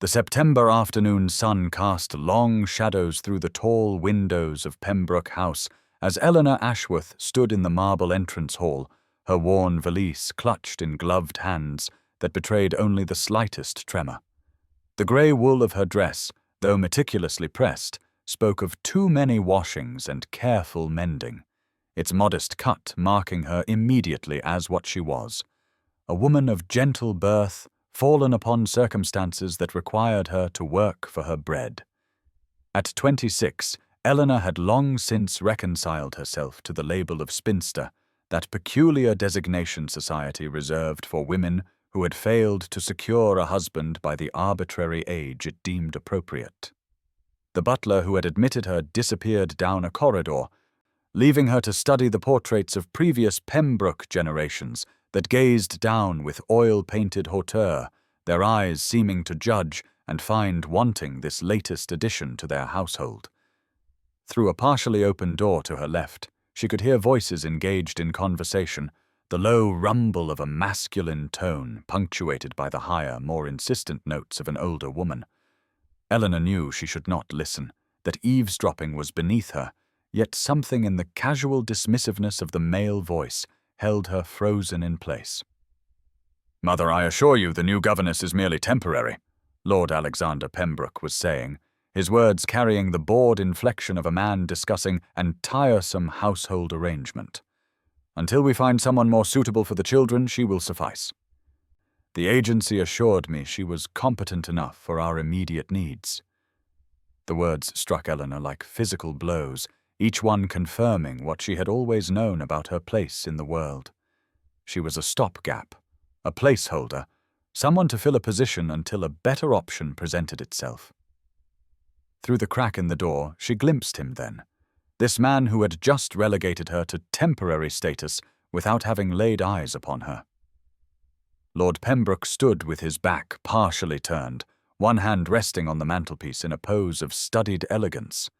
The September afternoon sun cast long shadows through the tall windows of Pembroke House as Eleanor Ashworth stood in the marble entrance hall, her worn valise clutched in gloved hands that betrayed only the slightest tremor. The grey wool of her dress, though meticulously pressed, spoke of too many washings and careful mending, its modest cut marking her immediately as what she was, a woman of gentle birth, fallen upon circumstances that required her to work for her bread. At 26, Eleanor had long since reconciled herself to the label of spinster, that peculiar designation society reserved for women who had failed to secure a husband by the arbitrary age it deemed appropriate. The butler who had admitted her disappeared down a corridor, leaving her to study the portraits of previous Pembroke generations that gazed down with oil-painted hauteur, their eyes seeming to judge and find wanting this latest addition to their household. Through a partially open door to her left, she could hear voices engaged in conversation, the low rumble of a masculine tone punctuated by the higher, more insistent notes of an older woman. Eleanor knew she should not listen, that eavesdropping was beneath her, yet something in the casual dismissiveness of the male voice held her frozen in place. "Mother, I assure you the new governess is merely temporary," Lord Alexander Pembroke was saying, his words carrying the bored inflection of a man discussing an tiresome household arrangement. "Until we find someone more suitable for the children, she will suffice. The agency assured me she was competent enough for our immediate needs." The words struck Eleanor like physical blows, each one confirming what she had always known about her place in the world. She was a stopgap, a placeholder, someone to fill a position until a better option presented itself. Through the crack in the door, she glimpsed him then, this man who had just relegated her to temporary status without having laid eyes upon her. Lord Pembroke stood with his back partially turned, one hand resting on the mantelpiece in a pose of studied elegance.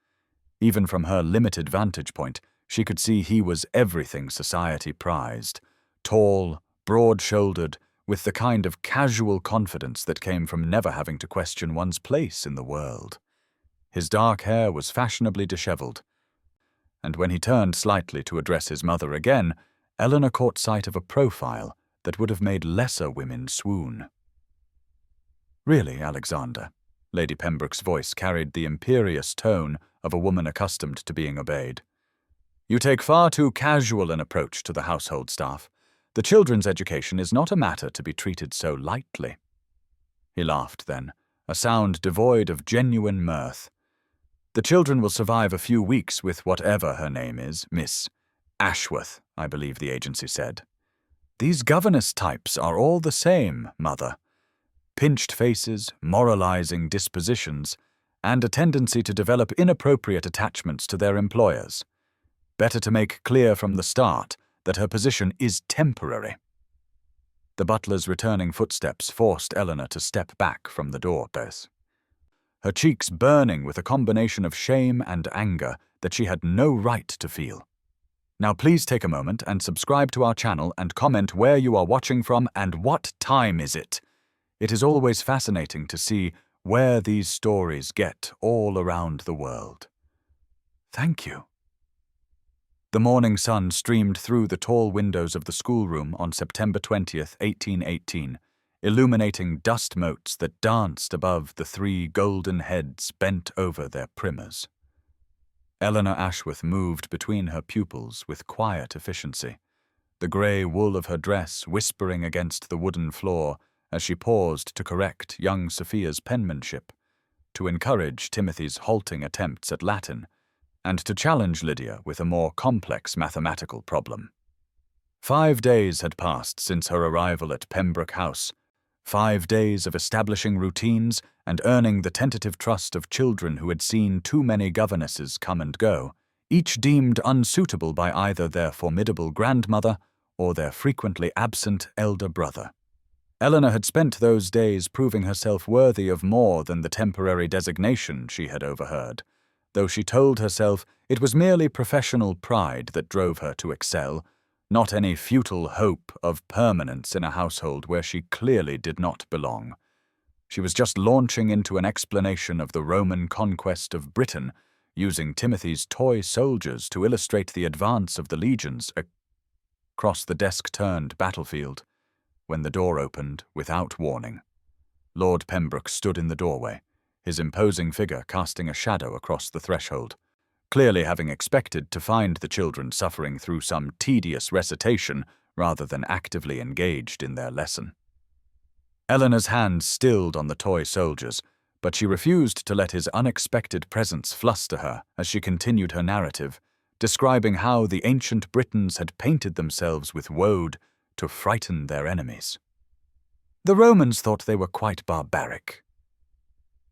Even from her limited vantage point, she could see he was everything society prized, tall, broad-shouldered, with the kind of casual confidence that came from never having to question one's place in the world. His dark hair was fashionably dishevelled, and when he turned slightly to address his mother again, Eleanor caught sight of a profile that would have made lesser women swoon. "Really, Alexander," Lady Pembroke's voice carried the imperious tone of a woman accustomed to being obeyed. "You take far too casual an approach to the household staff. The children's education is not a matter to be treated so lightly." He laughed then, a sound devoid of genuine mirth. "The children will survive a few weeks with whatever her name is, Miss Ashworth, I believe the agency said. These governess types are all the same, Mother. Pinched faces, moralizing dispositions, and a tendency to develop inappropriate attachments to their employers. Better to make clear from the start that her position is temporary." The butler's returning footsteps forced Eleanor to step back from the door, her cheeks burning with a combination of shame and anger that she had no right to feel. "Now please take a moment and subscribe to our channel and comment where you are watching from and what time is it. It is always fascinating to see where these stories get all around the world. Thank you." The morning sun streamed through the tall windows of the schoolroom on September 20th, 1818, illuminating dust motes that danced above the three golden heads bent over their primers. Eleanor Ashworth moved between her pupils with quiet efficiency, the grey wool of her dress whispering against the wooden floor as she paused to correct young Sophia's penmanship, to encourage Timothy's halting attempts at Latin, and to challenge Lydia with a more complex mathematical problem. 5 days had passed since her arrival at Pembroke House, 5 days of establishing routines and earning the tentative trust of children who had seen too many governesses come and go, each deemed unsuitable by either their formidable grandmother or their frequently absent elder brother. Eleanor had spent those days proving herself worthy of more than the temporary designation she had overheard, though she told herself it was merely professional pride that drove her to excel, not any futile hope of permanence in a household where she clearly did not belong. She was just launching into an explanation of the Roman conquest of Britain, using Timothy's toy soldiers to illustrate the advance of the legions across the desk-turned battlefield, when the door opened without warning. Lord Pembroke stood in the doorway, his imposing figure casting a shadow across the threshold, clearly having expected to find the children suffering through some tedious recitation rather than actively engaged in their lesson. Eleanor's hand stilled on the toy soldiers, but she refused to let his unexpected presence fluster her as she continued her narrative, describing how the ancient Britons had painted themselves with woad to frighten their enemies. The Romans thought they were quite barbaric,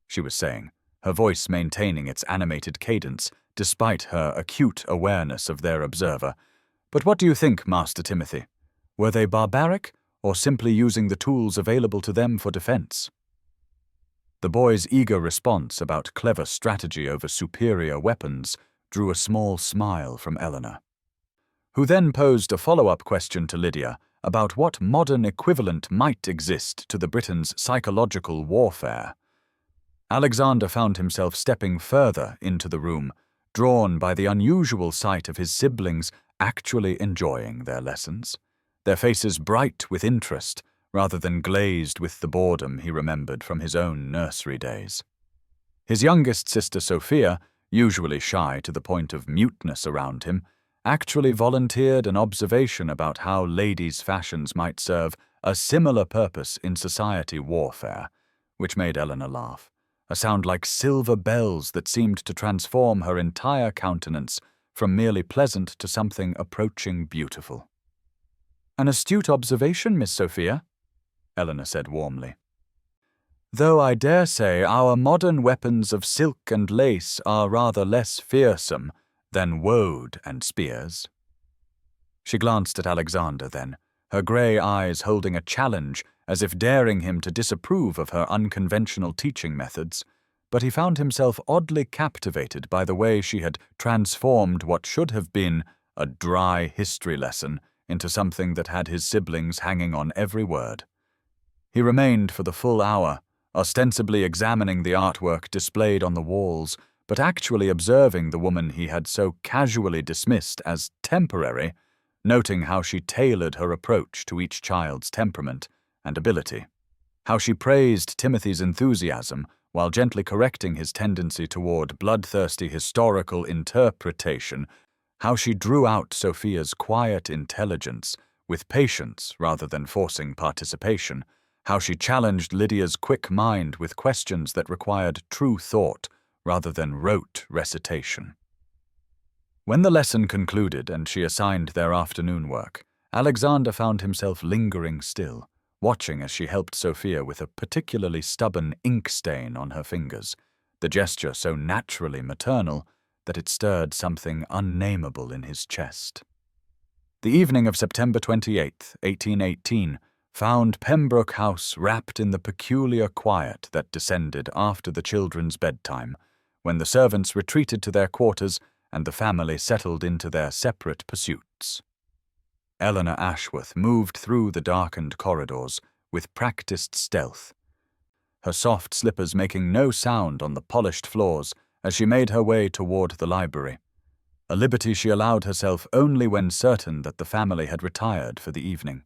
she was saying, her voice maintaining its animated cadence despite her acute awareness of their observer. But what do you think, Master Timothy? Were they barbaric, or simply using the tools available to them for defense? The boy's eager response about clever strategy over superior weapons drew a small smile from Eleanor, who then posed a follow-up question to Lydia about what modern equivalent might exist to the Britons' psychological warfare. Alexander found himself stepping further into the room, drawn by the unusual sight of his siblings actually enjoying their lessons, their faces bright with interest rather than glazed with the boredom he remembered from his own nursery days. His youngest sister Sophia, usually shy to the point of muteness around him, actually volunteered an observation about how ladies' fashions might serve a similar purpose in society warfare, which made Eleanor laugh, a sound like silver bells that seemed to transform her entire countenance from merely pleasant to something approaching beautiful. "An astute observation, Miss Sophia," Eleanor said warmly. "Though I dare say our modern weapons of silk and lace are rather less fearsome than woad and spears." She glanced at Alexander then, her grey eyes holding a challenge as if daring him to disapprove of her unconventional teaching methods, but he found himself oddly captivated by the way she had transformed what should have been a dry history lesson into something that had his siblings hanging on every word. He remained for the full hour, ostensibly examining the artwork displayed on the walls, but actually observing the woman he had so casually dismissed as temporary, noting how she tailored her approach to each child's temperament and ability, how she praised Timothy's enthusiasm while gently correcting his tendency toward bloodthirsty historical interpretation, how she drew out Sophia's quiet intelligence with patience rather than forcing participation, how she challenged Lydia's quick mind with questions that required true thought rather than rote recitation. When the lesson concluded and she assigned their afternoon work, Alexander found himself lingering still, watching as she helped Sophia with a particularly stubborn ink stain on her fingers, the gesture so naturally maternal that it stirred something unnameable in his chest. The evening of September 28, 1818, found Pembroke House wrapped in the peculiar quiet that descended after the children's bedtime, when the servants retreated to their quarters and the family settled into their separate pursuits. Eleanor Ashworth moved through the darkened corridors with practiced stealth, her soft slippers making no sound on the polished floors as she made her way toward the library, a liberty she allowed herself only when certain that the family had retired for the evening.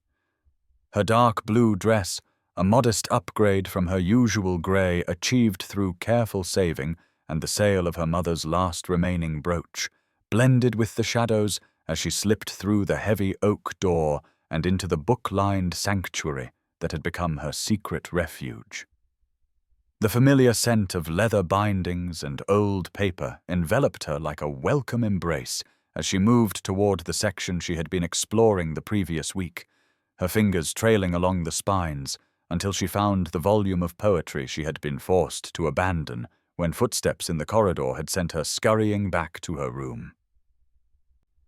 Her dark blue dress, a modest upgrade from her usual grey achieved through careful saving and the sale of her mother's last remaining brooch, blended with the shadows as she slipped through the heavy oak door and into the book-lined sanctuary that had become her secret refuge. The familiar scent of leather bindings and old paper enveloped her like a welcome embrace as she moved toward the section she had been exploring the previous week, her fingers trailing along the spines until she found the volume of poetry she had been forced to abandon when footsteps in the corridor had sent her scurrying back to her room.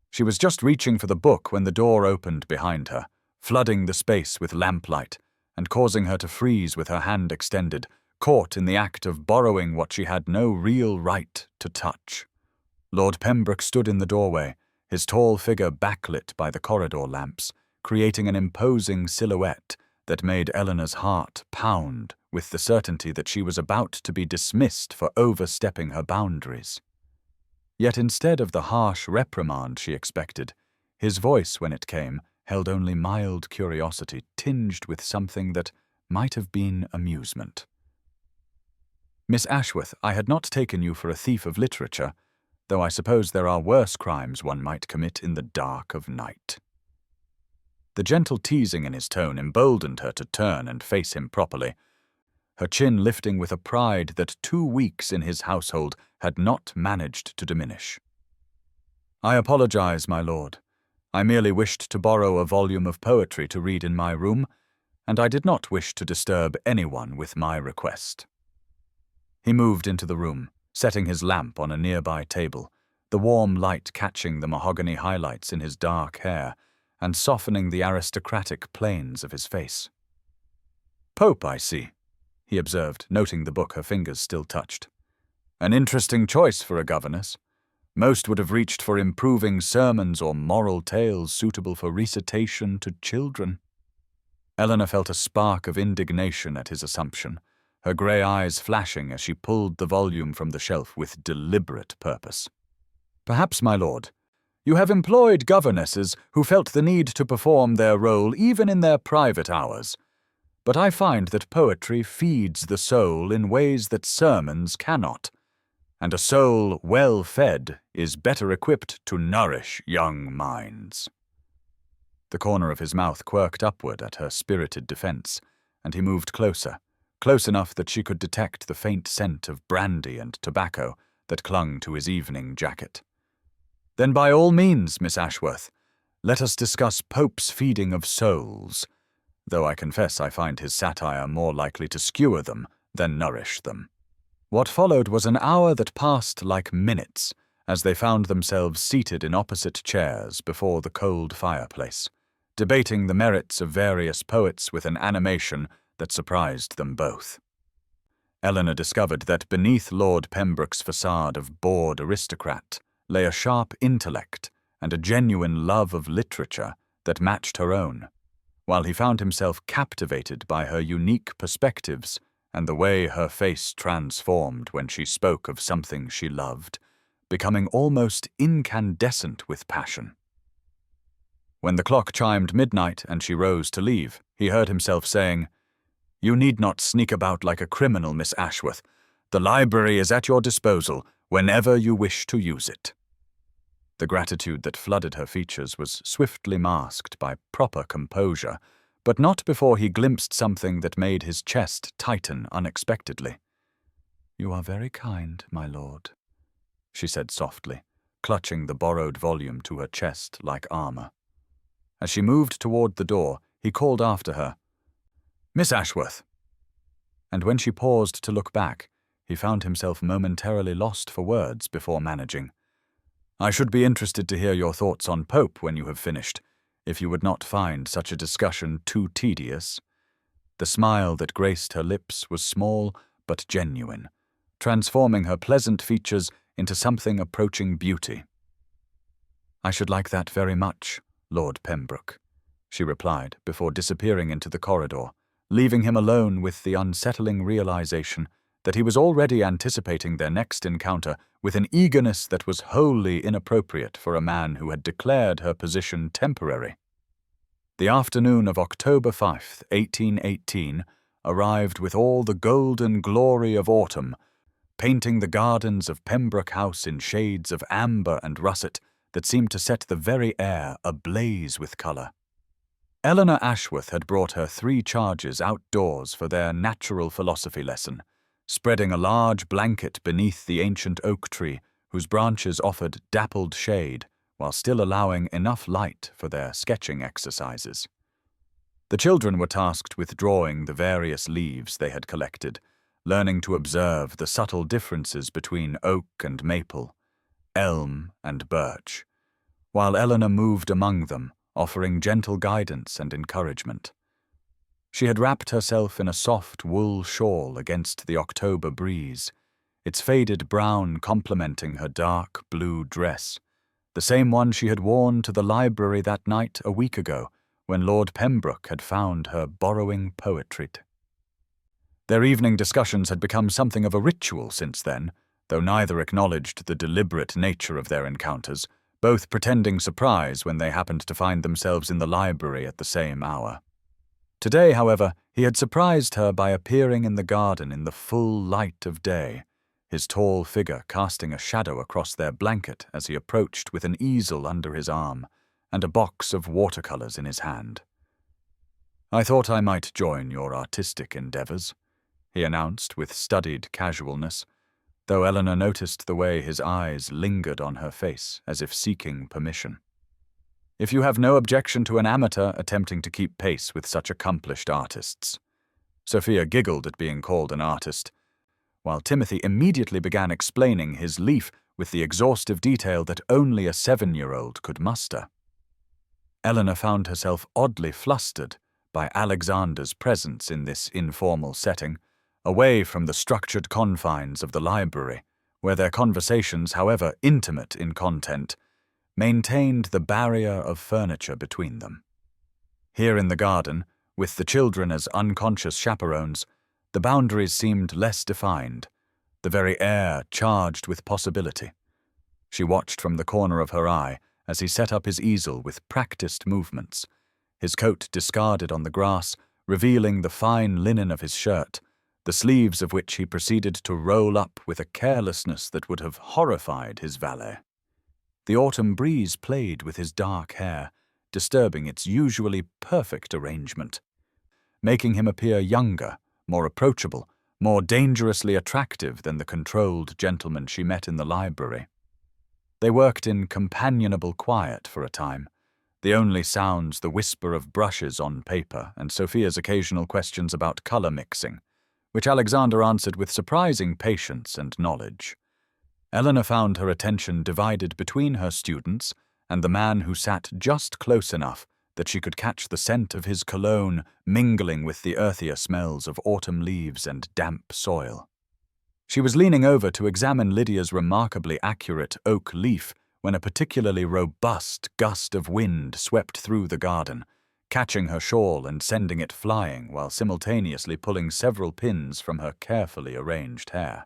She was just reaching for the book when the door opened behind her, flooding the space with lamplight and causing her to freeze with her hand extended, caught in the act of borrowing what she had no real right to touch. Lord Pembroke stood in the doorway, his tall figure backlit by the corridor lamps, creating an imposing silhouette that made Eleanor's heart pound with the certainty that she was about to be dismissed for overstepping her boundaries. Yet instead of the harsh reprimand she expected, his voice, when it came, held only mild curiosity tinged with something that might have been amusement. "Miss Ashworth, I had not taken you for a thief of literature, though I suppose there are worse crimes one might commit in the dark of night." The gentle teasing in his tone emboldened her to turn and face him properly, her chin lifting with a pride that 2 weeks in his household had not managed to diminish. "I apologize, my lord. I merely wished to borrow a volume of poetry to read in my room, and I did not wish to disturb anyone with my request." He moved into the room, setting his lamp on a nearby table, the warm light catching the mahogany highlights in his dark hair and softening the aristocratic planes of his face. "Pope, I see," he observed, noting the book her fingers still touched. "An interesting choice for a governess. Most would have reached for improving sermons or moral tales suitable for recitation to children." Eleanor felt a spark of indignation at his assumption, her grey eyes flashing as she pulled the volume from the shelf with deliberate purpose. "Perhaps, my lord, you have employed governesses who felt the need to perform their role even in their private hours, but I find that poetry feeds the soul in ways that sermons cannot, and a soul well fed is better equipped to nourish young minds." The corner of his mouth quirked upward at her spirited defense, and he moved closer, close enough that she could detect the faint scent of brandy and tobacco that clung to his evening jacket. "Then by all means, Miss Ashworth, let us discuss Pope's feeding of souls, though I confess I find his satire more likely to skewer them than nourish them." What followed was an hour that passed like minutes as they found themselves seated in opposite chairs before the cold fireplace, debating the merits of various poets with an animation that surprised them both. Eleanor discovered that beneath Lord Pembroke's facade of bored aristocrat lay a sharp intellect and a genuine love of literature that matched her own, while he found himself captivated by her unique perspectives and the way her face transformed when she spoke of something she loved, becoming almost incandescent with passion. When the clock chimed midnight and she rose to leave, he heard himself saying, "You need not sneak about like a criminal, Miss Ashworth. The library is at your disposal whenever you wish to use it." The gratitude that flooded her features was swiftly masked by proper composure, but not before he glimpsed something that made his chest tighten unexpectedly. "You are very kind, my lord," she said softly, clutching the borrowed volume to her chest like armor. As she moved toward the door, he called after her, "Miss Ashworth." And when she paused to look back, he found himself momentarily lost for words before managing, "I should be interested to hear your thoughts on Pope when you have finished, if you would not find such a discussion too tedious." The smile that graced her lips was small but genuine, transforming her pleasant features into something approaching beauty. "I should like that very much, Lord Pembroke," she replied before disappearing into the corridor, leaving him alone with the unsettling realization that he was already anticipating their next encounter with an eagerness that was wholly inappropriate for a man who had declared her position temporary. The afternoon of October 5th, 1818, arrived with all the golden glory of autumn, painting the gardens of Pembroke House in shades of amber and russet that seemed to set the very air ablaze with colour. Eleanor Ashworth had brought her 3 charges outdoors for their natural philosophy lesson, spreading a large blanket beneath the ancient oak tree whose branches offered dappled shade while still allowing enough light for their sketching exercises. The children were tasked with drawing the various leaves they had collected, learning to observe the subtle differences between oak and maple, elm and birch, while Eleanor moved among them, offering gentle guidance and encouragement. She had wrapped herself in a soft wool shawl against the October breeze, its faded brown complementing her dark blue dress, the same one she had worn to the library that night a week ago when Lord Pembroke had found her borrowing poetry. Their evening discussions had become something of a ritual since then, though neither acknowledged the deliberate nature of their encounters, both pretending surprise when they happened to find themselves in the library at the same hour. Today, however, he had surprised her by appearing in the garden in the full light of day, his tall figure casting a shadow across their blanket as he approached with an easel under his arm and a box of watercolors in his hand. "I thought I might join your artistic endeavors," he announced with studied casualness, though Eleanor noticed the way his eyes lingered on her face as if seeking permission. "If you have no objection to an amateur attempting to keep pace with such accomplished artists." Sophia giggled at being called an artist, while Timothy immediately began explaining his leaf with the exhaustive detail that only a 7-year-old could muster. Eleanor found herself oddly flustered by Alexander's presence in this informal setting, away from the structured confines of the library, where their conversations, however intimate in content, maintained the barrier of furniture between them. Here in the garden, with the children as unconscious chaperones, the boundaries seemed less defined, the very air charged with possibility. She watched from the corner of her eye as he set up his easel with practiced movements, his coat discarded on the grass, revealing the fine linen of his shirt, the sleeves of which he proceeded to roll up with a carelessness that would have horrified his valet. The autumn breeze played with his dark hair, disturbing its usually perfect arrangement, making him appear younger, more approachable, more dangerously attractive than the controlled gentleman she met in the library. They worked in companionable quiet for a time, the only sounds the whisper of brushes on paper and Sophia's occasional questions about color mixing, which Alexander answered with surprising patience and knowledge. Eleanor found her attention divided between her students and the man who sat just close enough that she could catch the scent of his cologne mingling with the earthier smells of autumn leaves and damp soil. She was leaning over to examine Lydia's remarkably accurate oak leaf when a particularly robust gust of wind swept through the garden, catching her shawl and sending it flying while simultaneously pulling several pins from her carefully arranged hair.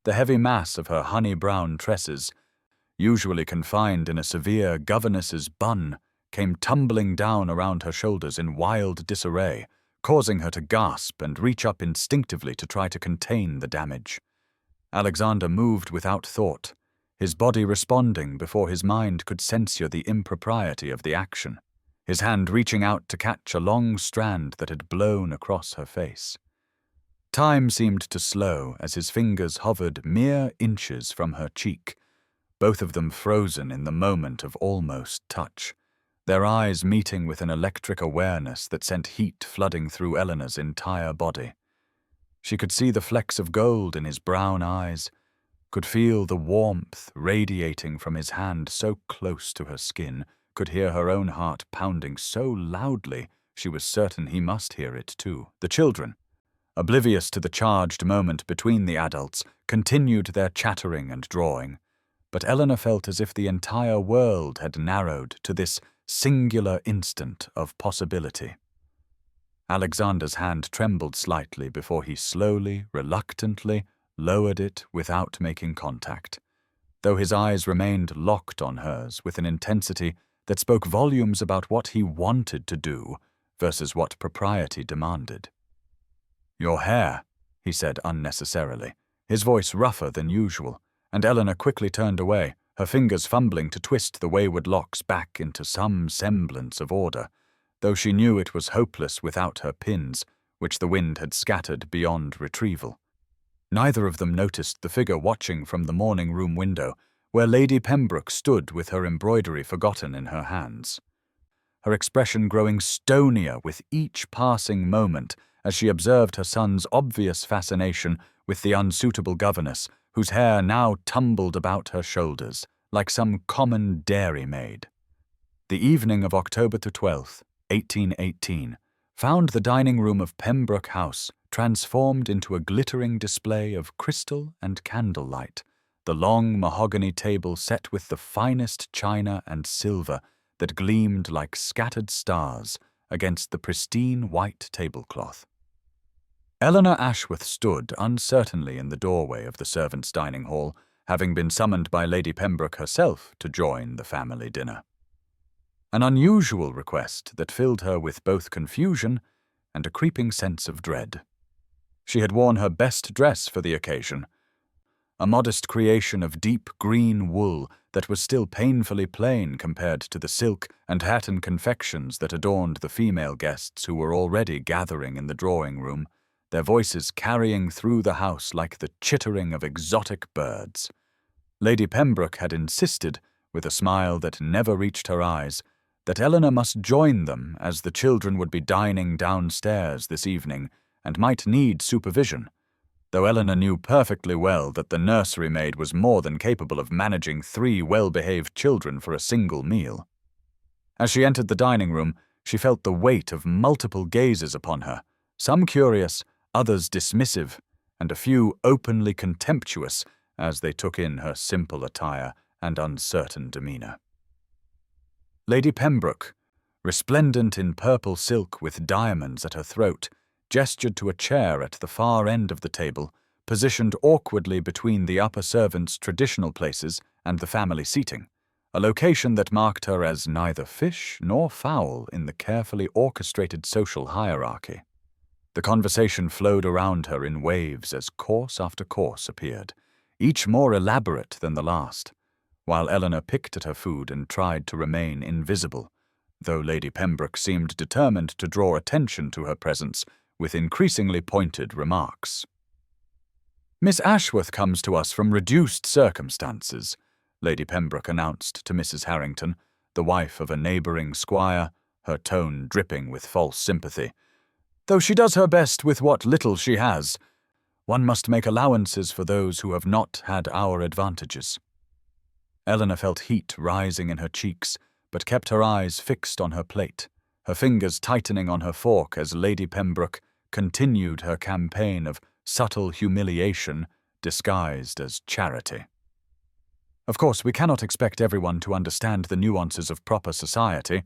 The heavy mass of her honey-brown tresses, usually confined in a severe governess's bun, came tumbling down around her shoulders in wild disarray, causing her to gasp and reach up instinctively to try to contain the damage. Alexander moved without thought, his body responding before his mind could censure the impropriety of the action, his hand reaching out to catch a long strand that had blown across her face. Time seemed to slow as his fingers hovered mere inches from her cheek, both of them frozen in the moment of almost touch, their eyes meeting with an electric awareness that sent heat flooding through Eleanor's entire body. She could see the flecks of gold in his brown eyes, could feel the warmth radiating from his hand so close to her skin, could hear her own heart pounding so loudly she was certain he must hear it too. The children, oblivious to the charged moment between the adults, continued their chattering and drawing, but Eleanor felt as if the entire world had narrowed to this singular instant of possibility. Alexander's hand trembled slightly before he slowly, reluctantly, lowered it without making contact, though his eyes remained locked on hers with an intensity that spoke volumes about what he wanted to do versus what propriety demanded. "Your hair," he said unnecessarily, his voice rougher than usual, and Eleanor quickly turned away, her fingers fumbling to twist the wayward locks back into some semblance of order, though she knew it was hopeless without her pins, which the wind had scattered beyond retrieval. Neither of them noticed the figure watching from the morning-room window, where Lady Pembroke stood with her embroidery forgotten in her hands, her expression growing stonier with each passing moment as she observed her son's obvious fascination with the unsuitable governess, whose hair now tumbled about her shoulders like some common dairymaid. The evening of October 12th, 1818, found the dining room of Pembroke House transformed into a glittering display of crystal and candlelight, the long mahogany table set with the finest china and silver that gleamed like scattered stars against the pristine white tablecloth. Eleanor Ashworth stood uncertainly in the doorway of the servants' dining hall, having been summoned by Lady Pembroke herself to join the family dinner. An unusual request that filled her with both confusion and a creeping sense of dread. She had worn her best dress for the occasion, a modest creation of deep green wool that was still painfully plain compared to the silk and satin confections that adorned the female guests who were already gathering in the drawing-room, their voices carrying through the house like the chittering of exotic birds. Lady Pembroke had insisted, with a smile that never reached her eyes, that Eleanor must join them as the children would be dining downstairs this evening and might need supervision, though Eleanor knew perfectly well that the nursery maid was more than capable of managing 3 well-behaved children for a single meal. As she entered the dining room, she felt the weight of multiple gazes upon her, some curious, others dismissive, and a few openly contemptuous as they took in her simple attire and uncertain demeanour. Lady Pembroke, resplendent in purple silk with diamonds at her throat, gestured to a chair at the far end of the table, positioned awkwardly between the upper servants' traditional places and the family seating, a location that marked her as neither fish nor fowl in the carefully orchestrated social hierarchy. The conversation flowed around her in waves as course after course appeared, each more elaborate than the last, while Eleanor picked at her food and tried to remain invisible, though Lady Pembroke seemed determined to draw attention to her presence with increasingly pointed remarks. "Miss Ashworth comes to us from reduced circumstances," Lady Pembroke announced to Mrs. Harrington, the wife of a neighbouring squire, her tone dripping with false sympathy. "Though she does her best with what little she has, one must make allowances for those who have not had our advantages." Eleanor felt heat rising in her cheeks, but kept her eyes fixed on her plate, her fingers tightening on her fork as Lady Pembroke continued her campaign of subtle humiliation disguised as charity. "Of course, we cannot expect everyone to understand the nuances of proper society,"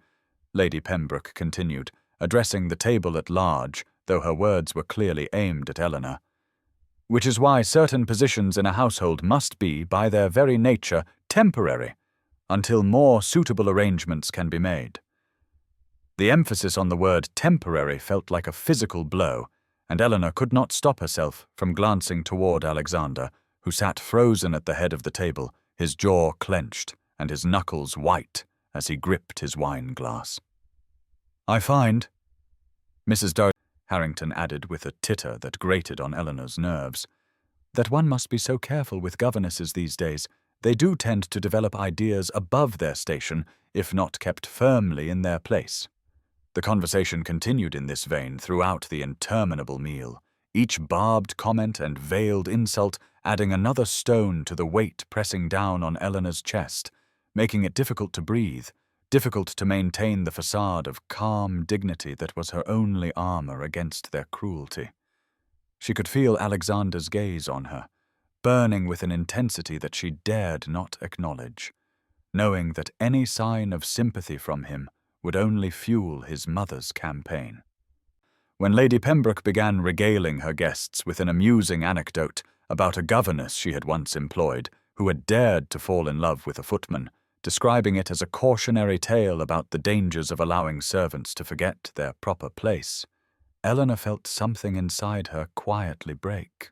Lady Pembroke continued, addressing the table at large, though her words were clearly aimed at Eleanor, "which is why certain positions in a household must be, by their very nature, temporary, until more suitable arrangements can be made." The emphasis on the word temporary felt like a physical blow, and Eleanor could not stop herself from glancing toward Alexander, who sat frozen at the head of the table, his jaw clenched and his knuckles white as he gripped his wine glass. "I find," Mrs. Harrington added with a titter that grated on Eleanor's nerves, "that one must be so careful with governesses these days. They do tend to develop ideas above their station, if not kept firmly in their place." The conversation continued in this vein throughout the interminable meal, each barbed comment and veiled insult adding another stone to the weight pressing down on Eleanor's chest, making it difficult to breathe, difficult to maintain the facade of calm dignity that was her only armor against their cruelty. She could feel Alexander's gaze on her, burning with an intensity that she dared not acknowledge, knowing that any sign of sympathy from him would only fuel his mother's campaign. When Lady Pembroke began regaling her guests with an amusing anecdote about a governess she had once employed who had dared to fall in love with a footman, describing it as a cautionary tale about the dangers of allowing servants to forget their proper place, Eleanor felt something inside her quietly break.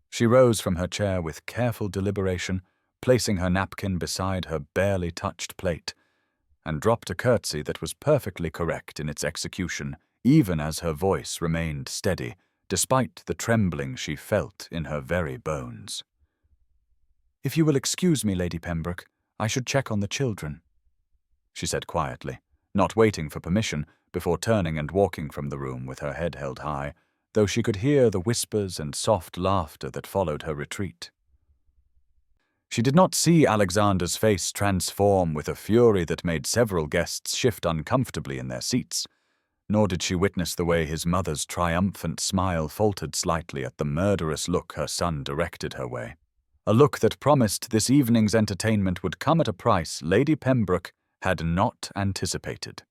She rose from her chair with careful deliberation, placing her napkin beside her barely touched plate, and dropped a curtsy that was perfectly correct in its execution, even as her voice remained steady, despite the trembling she felt in her very bones. "If you will excuse me, Lady Pembroke, I should check on the children," she said quietly, not waiting for permission before turning and walking from the room with her head held high, though she could hear the whispers and soft laughter that followed her retreat. She did not see Alexander's face transform with a fury that made several guests shift uncomfortably in their seats, nor did she witness the way his mother's triumphant smile faltered slightly at the murderous look her son directed her way. A look that promised this evening's entertainment would come at a price Lady Pembroke had not anticipated.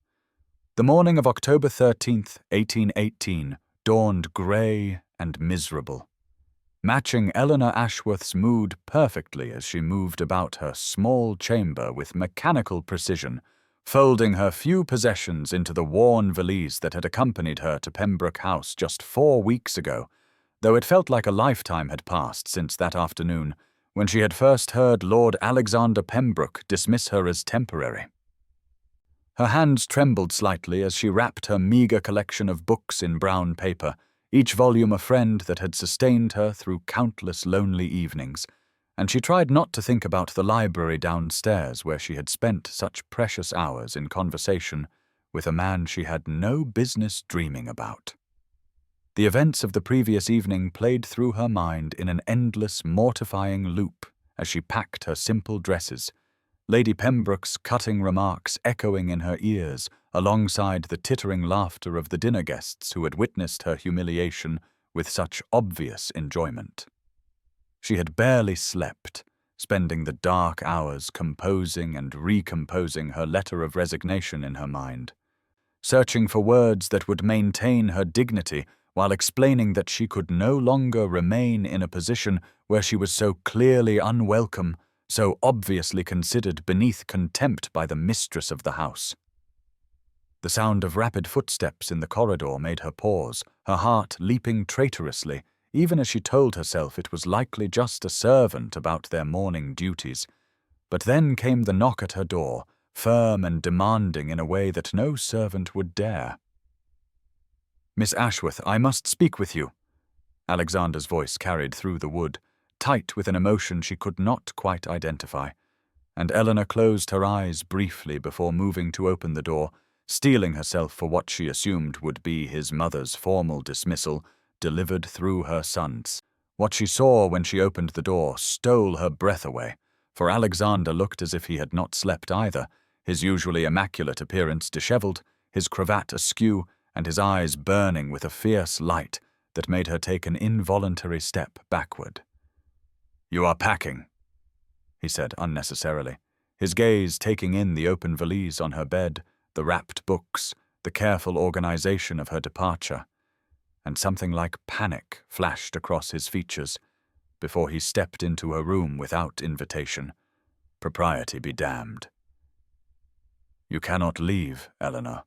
The morning of October 13th, 1818, dawned grey and miserable, matching Eleanor Ashworth's mood perfectly as she moved about her small chamber with mechanical precision, folding her few possessions into the worn valise that had accompanied her to Pembroke House just 4 weeks ago, though it felt like a lifetime had passed since that afternoon, when she had first heard Lord Alexander Pembroke dismiss her as temporary. Her hands trembled slightly as she wrapped her meagre collection of books in brown paper, each volume a friend that had sustained her through countless lonely evenings, and she tried not to think about the library downstairs where she had spent such precious hours in conversation with a man she had no business dreaming about. The events of the previous evening played through her mind in an endless, mortifying loop as she packed her simple dresses, Lady Pembroke's cutting remarks echoing in her ears alongside the tittering laughter of the dinner guests who had witnessed her humiliation with such obvious enjoyment. She had barely slept, spending the dark hours composing and recomposing her letter of resignation in her mind, searching for words that would maintain her dignity while explaining that she could no longer remain in a position where she was so clearly unwelcome, so obviously considered beneath contempt by the mistress of the house. The sound of rapid footsteps in the corridor made her pause, her heart leaping traitorously, even as she told herself it was likely just a servant about their morning duties. But then came the knock at her door, firm and demanding in a way that no servant would dare. "Miss Ashworth, I must speak with you." Alexander's voice carried through the wood, tight with an emotion she could not quite identify, and Eleanor closed her eyes briefly before moving to open the door, steeling herself for what she assumed would be his mother's formal dismissal, delivered through her sons. What she saw when she opened the door stole her breath away, for Alexander looked as if he had not slept either, his usually immaculate appearance dishevelled, his cravat askew, and his eyes burning with a fierce light that made her take an involuntary step backward. "You are packing," he said unnecessarily, his gaze taking in the open valise on her bed, the wrapped books, the careful organization of her departure, and something like panic flashed across his features before he stepped into her room without invitation. Propriety be damned. "You cannot leave, Eleanor,"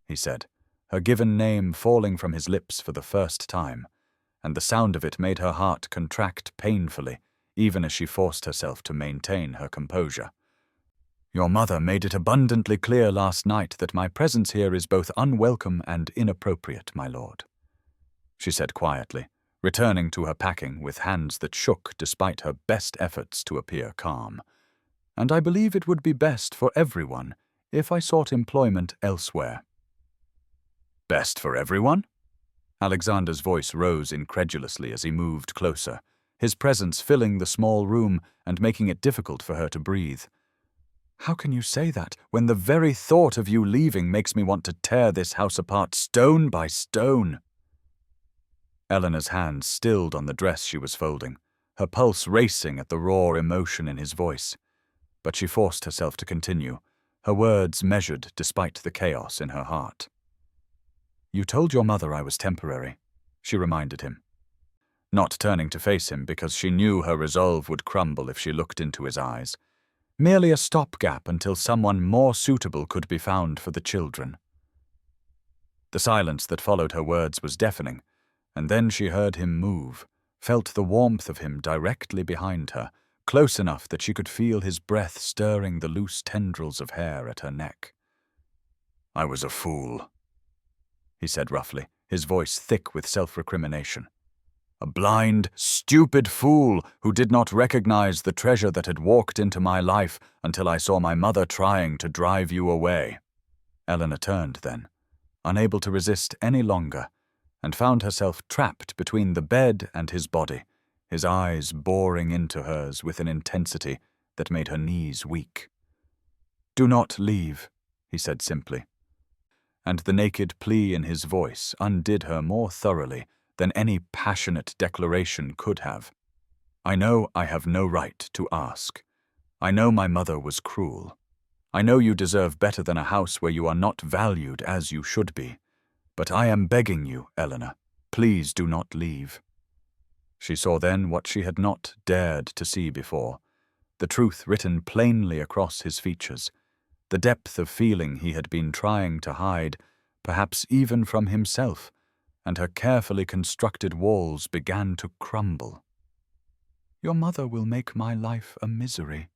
he said, her given name falling from his lips for the first time, and the sound of it made her heart contract painfully, even as she forced herself to maintain her composure. "Your mother made it abundantly clear last night that my presence here is both unwelcome and inappropriate, my lord," she said quietly, returning to her packing with hands that shook despite her best efforts to appear calm. "And I believe it would be best for everyone if I sought employment elsewhere." "Best for everyone?" Alexander's voice rose incredulously as he moved closer, his presence filling the small room and making it difficult for her to breathe. "How can you say that when the very thought of you leaving makes me want to tear this house apart stone by stone?" Eleanor's hands stilled on the dress she was folding, her pulse racing at the raw emotion in his voice. But she forced herself to continue, her words measured despite the chaos in her heart. "You told your mother I was temporary," she reminded him, not turning to face him because she knew her resolve would crumble if she looked into his eyes. "Merely a stopgap until someone more suitable could be found for the children." The silence that followed her words was deafening, and then she heard him move, felt the warmth of him directly behind her, close enough that she could feel his breath stirring the loose tendrils of hair at her neck. "I was a fool," he said roughly, his voice thick with self-recrimination. "A blind, stupid fool who did not recognize the treasure that had walked into my life until I saw my mother trying to drive you away." Eleanor turned then, unable to resist any longer, and found herself trapped between the bed and his body, his eyes boring into hers with an intensity that made her knees weak. "Do not leave," he said simply, and the naked plea in his voice undid her more thoroughly than any passionate declaration could have. "I know I have no right to ask. I know my mother was cruel. I know you deserve better than a house where you are not valued as you should be. But I am begging you, Eleanor, Please do not leave." She saw then what she had not dared to see before, the truth written plainly across his features, the depth of feeling he had been trying to hide, perhaps even from himself, and her carefully constructed walls began to crumble. "Your mother will make my life a misery,"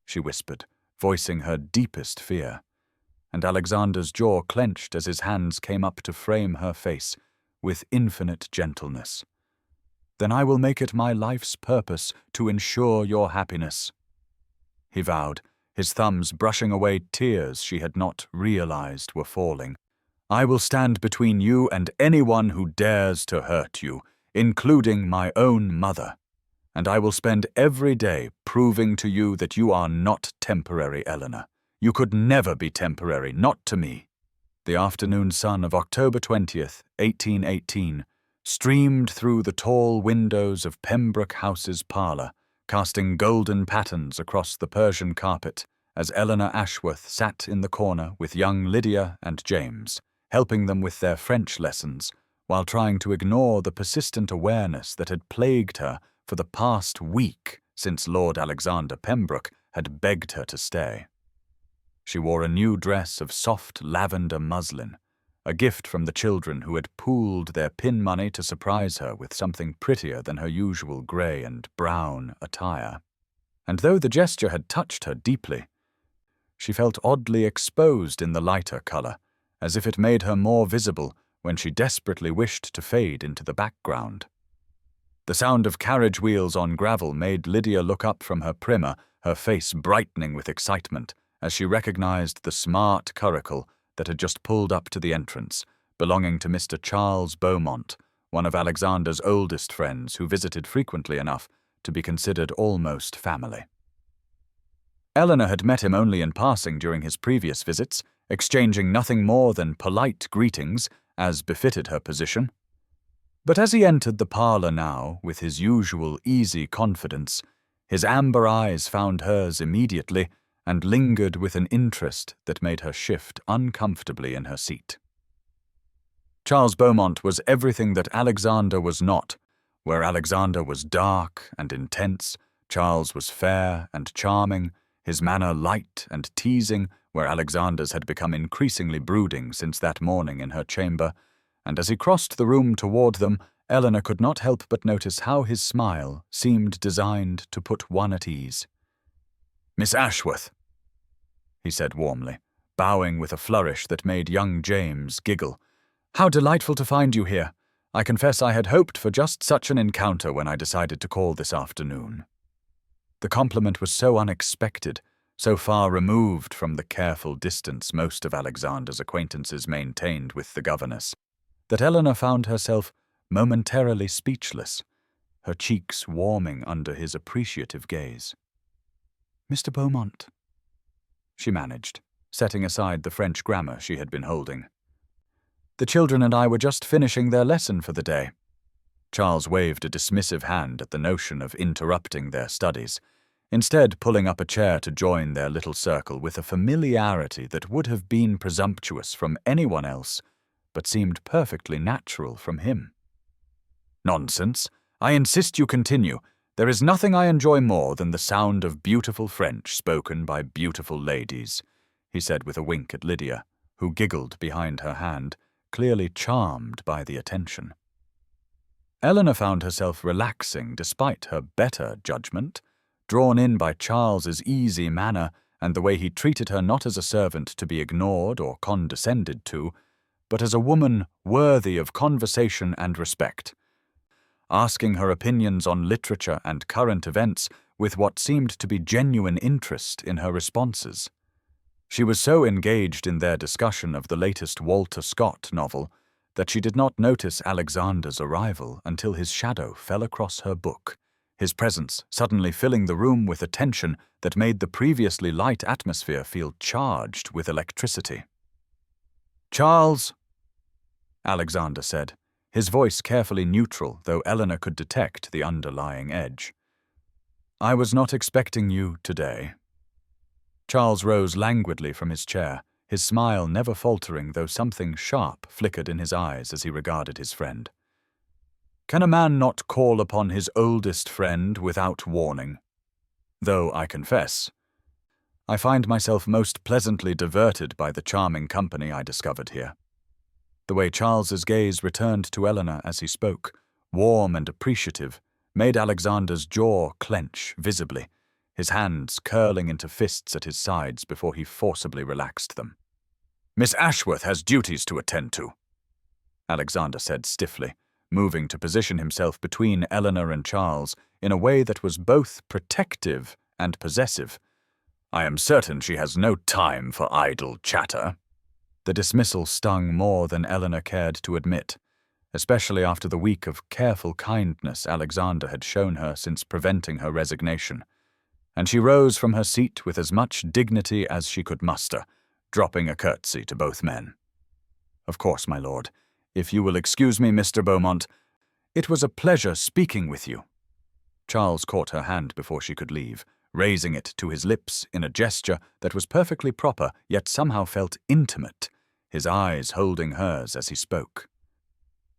she whispered, voicing her deepest fear, and Alexander's jaw clenched as his hands came up to frame her face with infinite gentleness. "Then I will make it my life's purpose to ensure your happiness," he vowed, his thumbs brushing away tears she had not realized were falling. "I will stand between you and anyone who dares to hurt you, including my own mother. And I will spend every day proving to you that you are not temporary, Eleanor. You could never be temporary, not to me." The afternoon sun of October 20th, 1818, streamed through the tall windows of Pembroke House's parlour, casting golden patterns across the Persian carpet as Eleanor Ashworth sat in the corner with young Lydia and James, helping them with their French lessons, while trying to ignore the persistent awareness that had plagued her for the past week since Lord Alexander Pembroke had begged her to stay. She wore a new dress of soft lavender muslin, a gift from the children who had pooled their pin money to surprise her with something prettier than her usual grey and brown attire. And though the gesture had touched her deeply, she felt oddly exposed in the lighter colour, as if it made her more visible when she desperately wished to fade into the background. The sound of carriage wheels on gravel made Lydia look up from her primer, her face brightening with excitement as she recognized the smart curricle that had just pulled up to the entrance, belonging to Mr. Charles Beaumont, one of Alexander's oldest friends who visited frequently enough to be considered almost family. Eleanor had met him only in passing during his previous visits, exchanging nothing more than polite greetings, as befitted her position. But as he entered the parlour now, with his usual easy confidence, his amber eyes found hers immediately and lingered with an interest that made her shift uncomfortably in her seat. Charles Beaumont was everything that Alexander was not. Where Alexander was dark and intense, Charles was fair and charming, his manner light and teasing, where Alexander's had become increasingly brooding since that morning in her chamber, and as he crossed the room toward them, Eleanor could not help but notice how his smile seemed designed to put one at ease. "Miss Ashworth," he said warmly, bowing with a flourish that made young James giggle. "How delightful to find you here. I confess I had hoped for just such an encounter when I decided to call this afternoon." The compliment was so unexpected, so far removed from the careful distance most of Alexander's acquaintances maintained with the governess, that Eleanor found herself momentarily speechless, her cheeks warming under his appreciative gaze. "Mr. Beaumont," she managed, setting aside the French grammar she had been holding. "The children and I were just finishing their lesson for the day." Charles waved a dismissive hand at the notion of interrupting their studies, instead pulling up a chair to join their little circle with a familiarity that would have been presumptuous from anyone else, but seemed perfectly natural from him. "Nonsense. I insist you continue. There is nothing I enjoy more than the sound of beautiful French spoken by beautiful ladies," he said with a wink at Lydia, who giggled behind her hand, clearly charmed by the attention. Eleanor found herself relaxing despite her better judgment, drawn in by Charles's easy manner and the way he treated her not as a servant to be ignored or condescended to, but as a woman worthy of conversation and respect, asking her opinions on literature and current events with what seemed to be genuine interest in her responses. She was so engaged in their discussion of the latest Walter Scott novel that she did not notice Alexander's arrival until his shadow fell across her book, his presence suddenly filling the room with a tension that made the previously light atmosphere feel charged with electricity. "Charles," Alexander said, his voice carefully neutral, though Eleanor could detect the underlying edge. "I was not expecting you today." Charles rose languidly from his chair, his smile never faltering, though something sharp flickered in his eyes as he regarded his friend. Can a man not call upon his oldest friend without warning? Though, I confess, I find myself most pleasantly diverted by the charming company I discovered here. The way Charles's gaze returned to Eleanor as he spoke, warm and appreciative, made Alexander's jaw clench visibly, his hands curling into fists at his sides before he forcibly relaxed them. "Miss Ashworth has duties to attend to," Alexander said stiffly, moving to position himself between Eleanor and Charles in a way that was both protective and possessive. "I am certain she has no time for idle chatter." The dismissal stung more than Eleanor cared to admit, especially after the week of careful kindness Alexander had shown her since preventing her resignation, and she rose from her seat with as much dignity as she could muster, dropping a curtsy to both men. "Of course, my lord. If you will excuse me, Mr. Beaumont, it was a pleasure speaking with you." Charles caught her hand before she could leave, raising it to his lips in a gesture that was perfectly proper, yet somehow felt intimate, his eyes holding hers as he spoke.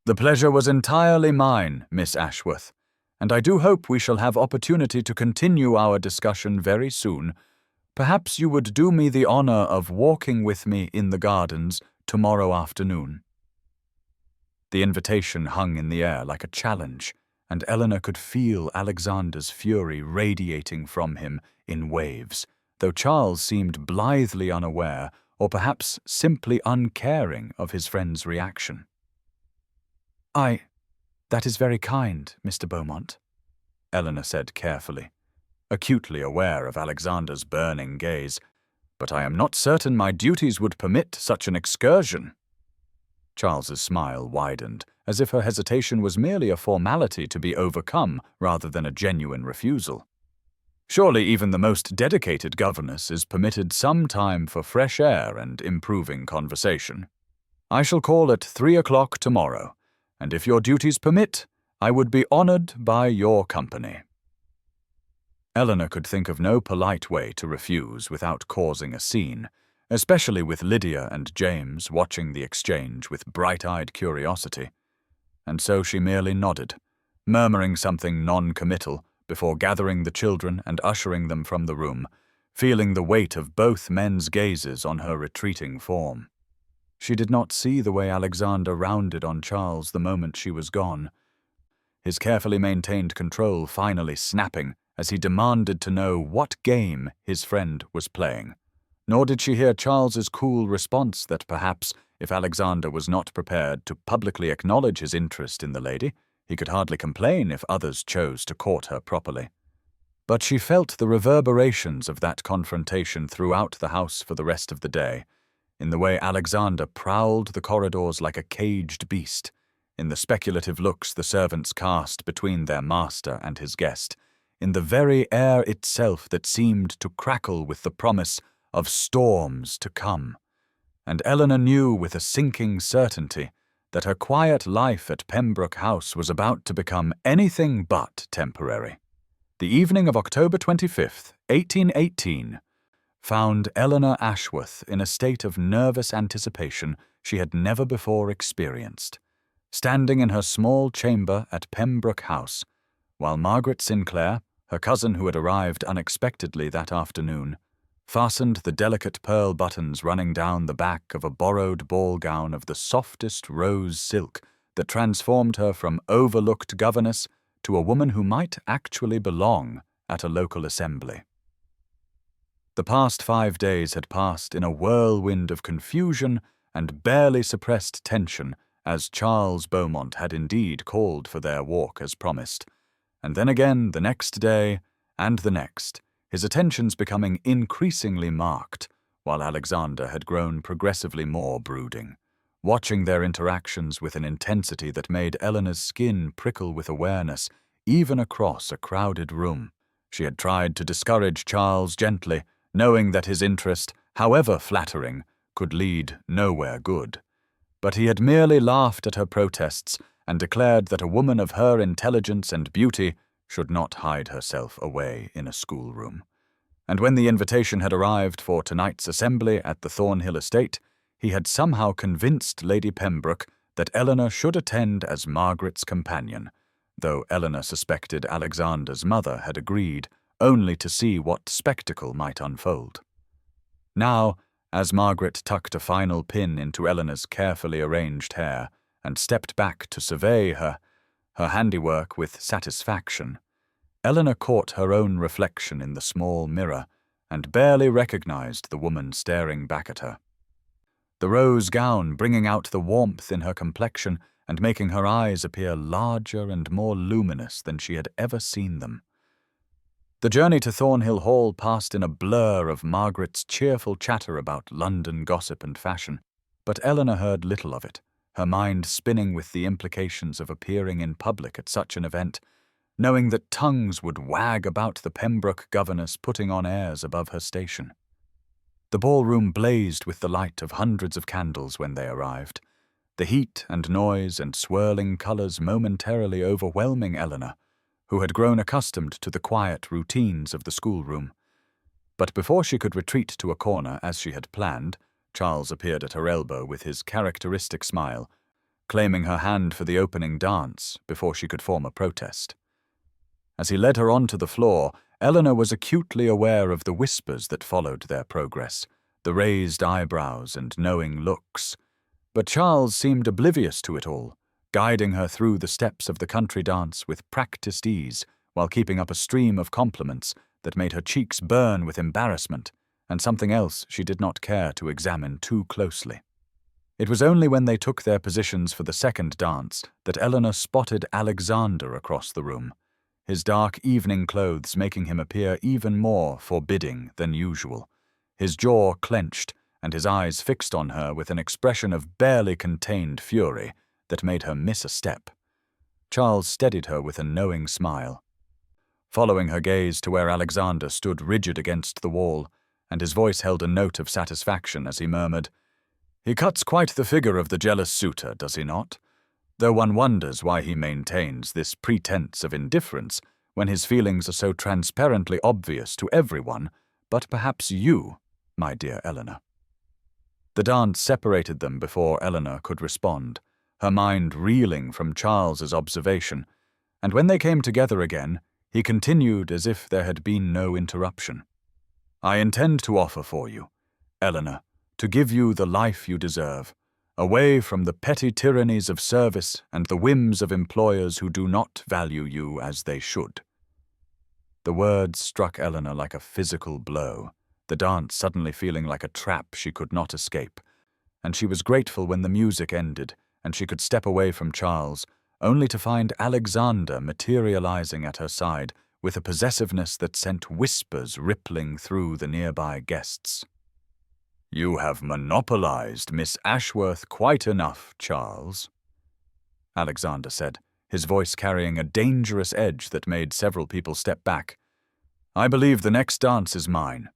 "The pleasure was entirely mine, Miss Ashworth, and I do hope we shall have opportunity to continue our discussion very soon. Perhaps you would do me the honor of walking with me in the gardens tomorrow afternoon." The invitation hung in the air like a challenge, and Eleanor could feel Alexander's fury radiating from him in waves, though Charles seemed blithely unaware, or perhaps simply uncaring of his friend's reaction. That is very kind, Mr. Beaumont," Eleanor said carefully, acutely aware of Alexander's burning gaze, "but I am not certain my duties would permit such an excursion." Charles's smile widened, as if her hesitation was merely a formality to be overcome rather than a genuine refusal. "Surely even the most dedicated governess is permitted some time for fresh air and improving conversation. I shall call at 3 o'clock tomorrow, and if your duties permit, I would be honored by your company." Eleanor could think of no polite way to refuse without causing a scene, especially with Lydia and James watching the exchange with bright-eyed curiosity, and so she merely nodded, murmuring something non-committal before gathering the children and ushering them from the room, feeling the weight of both men's gazes on her retreating form. She did not see the way Alexander rounded on Charles the moment she was gone, his carefully maintained control finally snapping as he demanded to know what game his friend was playing. Nor did she hear Charles's cool response that perhaps, if Alexander was not prepared to publicly acknowledge his interest in the lady, he could hardly complain if others chose to court her properly. But she felt the reverberations of that confrontation throughout the house for the rest of the day, in the way Alexander prowled the corridors like a caged beast, in the speculative looks the servants cast between their master and his guest, in the very air itself that seemed to crackle with the promise of storms to come. And Eleanor knew with a sinking certainty that her quiet life at Pembroke House was about to become anything but temporary. The evening of October 25th, 1818, found Eleanor Ashworth in a state of nervous anticipation she had never before experienced, standing in her small chamber at Pembroke House, while Margaret Sinclair, her cousin who had arrived unexpectedly that afternoon, fastened the delicate pearl buttons running down the back of a borrowed ball gown of the softest rose silk that transformed her from overlooked governess to a woman who might actually belong at a local assembly. The past 5 days had passed in a whirlwind of confusion and barely suppressed tension, as Charles Beaumont had indeed called for their walk as promised, and then again the next day and the next, his attentions becoming increasingly marked, while Alexander had grown progressively more brooding, watching their interactions with an intensity that made Eleanor's skin prickle with awareness, even across a crowded room. She had tried to discourage Charles gently, knowing that his interest, however flattering, could lead nowhere good. But he had merely laughed at her protests and declared that a woman of her intelligence and beauty should not hide herself away in a schoolroom. And when the invitation had arrived for tonight's assembly at the Thornhill estate, he had somehow convinced Lady Pembroke that Eleanor should attend as Margaret's companion, though Eleanor suspected Alexander's mother had agreed, only to see what spectacle might unfold. Now, as Margaret tucked a final pin into Eleanor's carefully arranged hair and stepped back to survey her handiwork with satisfaction, Eleanor caught her own reflection in the small mirror and barely recognized the woman staring back at her. The rose gown bringing out the warmth in her complexion and making her eyes appear larger and more luminous than she had ever seen them. The journey to Thornhill Hall passed in a blur of Margaret's cheerful chatter about London gossip and fashion, but Eleanor heard little of it, her mind spinning with the implications of appearing in public at such an event, knowing that tongues would wag about the Pembroke governess putting on airs above her station. The ballroom blazed with the light of hundreds of candles when they arrived, the heat and noise and swirling colours momentarily overwhelming Eleanor, who had grown accustomed to the quiet routines of the schoolroom. But before she could retreat to a corner as she had planned, Charles appeared at her elbow with his characteristic smile, claiming her hand for the opening dance before she could form a protest. As he led her onto the floor, Eleanor was acutely aware of the whispers that followed their progress, the raised eyebrows and knowing looks. But Charles seemed oblivious to it all, guiding her through the steps of the country dance with practiced ease, while keeping up a stream of compliments that made her cheeks burn with embarrassment, and something else she did not care to examine too closely. It was only when they took their positions for the second dance that Eleanor spotted Alexander across the room, his dark evening clothes making him appear even more forbidding than usual, his jaw clenched and his eyes fixed on her with an expression of barely contained fury that made her miss a step. Charles steadied her with a knowing smile, following her gaze to where Alexander stood rigid against the wall, and his voice held a note of satisfaction as he murmured, "He cuts quite the figure of the jealous suitor, does he not? Though one wonders why he maintains this pretense of indifference when his feelings are so transparently obvious to everyone, but perhaps you, my dear Eleanor." The dance separated them before Eleanor could respond, her mind reeling from Charles's observation, and when they came together again, he continued as if there had been no interruption. "I intend to offer for you, Eleanor, to give you the life you deserve, away from the petty tyrannies of service and the whims of employers who do not value you as they should." The words struck Eleanor like a physical blow, the dance suddenly feeling like a trap she could not escape, and she was grateful when the music ended and she could step away from Charles, only to find Alexander materializing at her side with a possessiveness that sent whispers rippling through the nearby guests. "You have monopolized Miss Ashworth quite enough, Charles," Alexander said, his voice carrying a dangerous edge that made several people step back. "I believe the next dance is mine."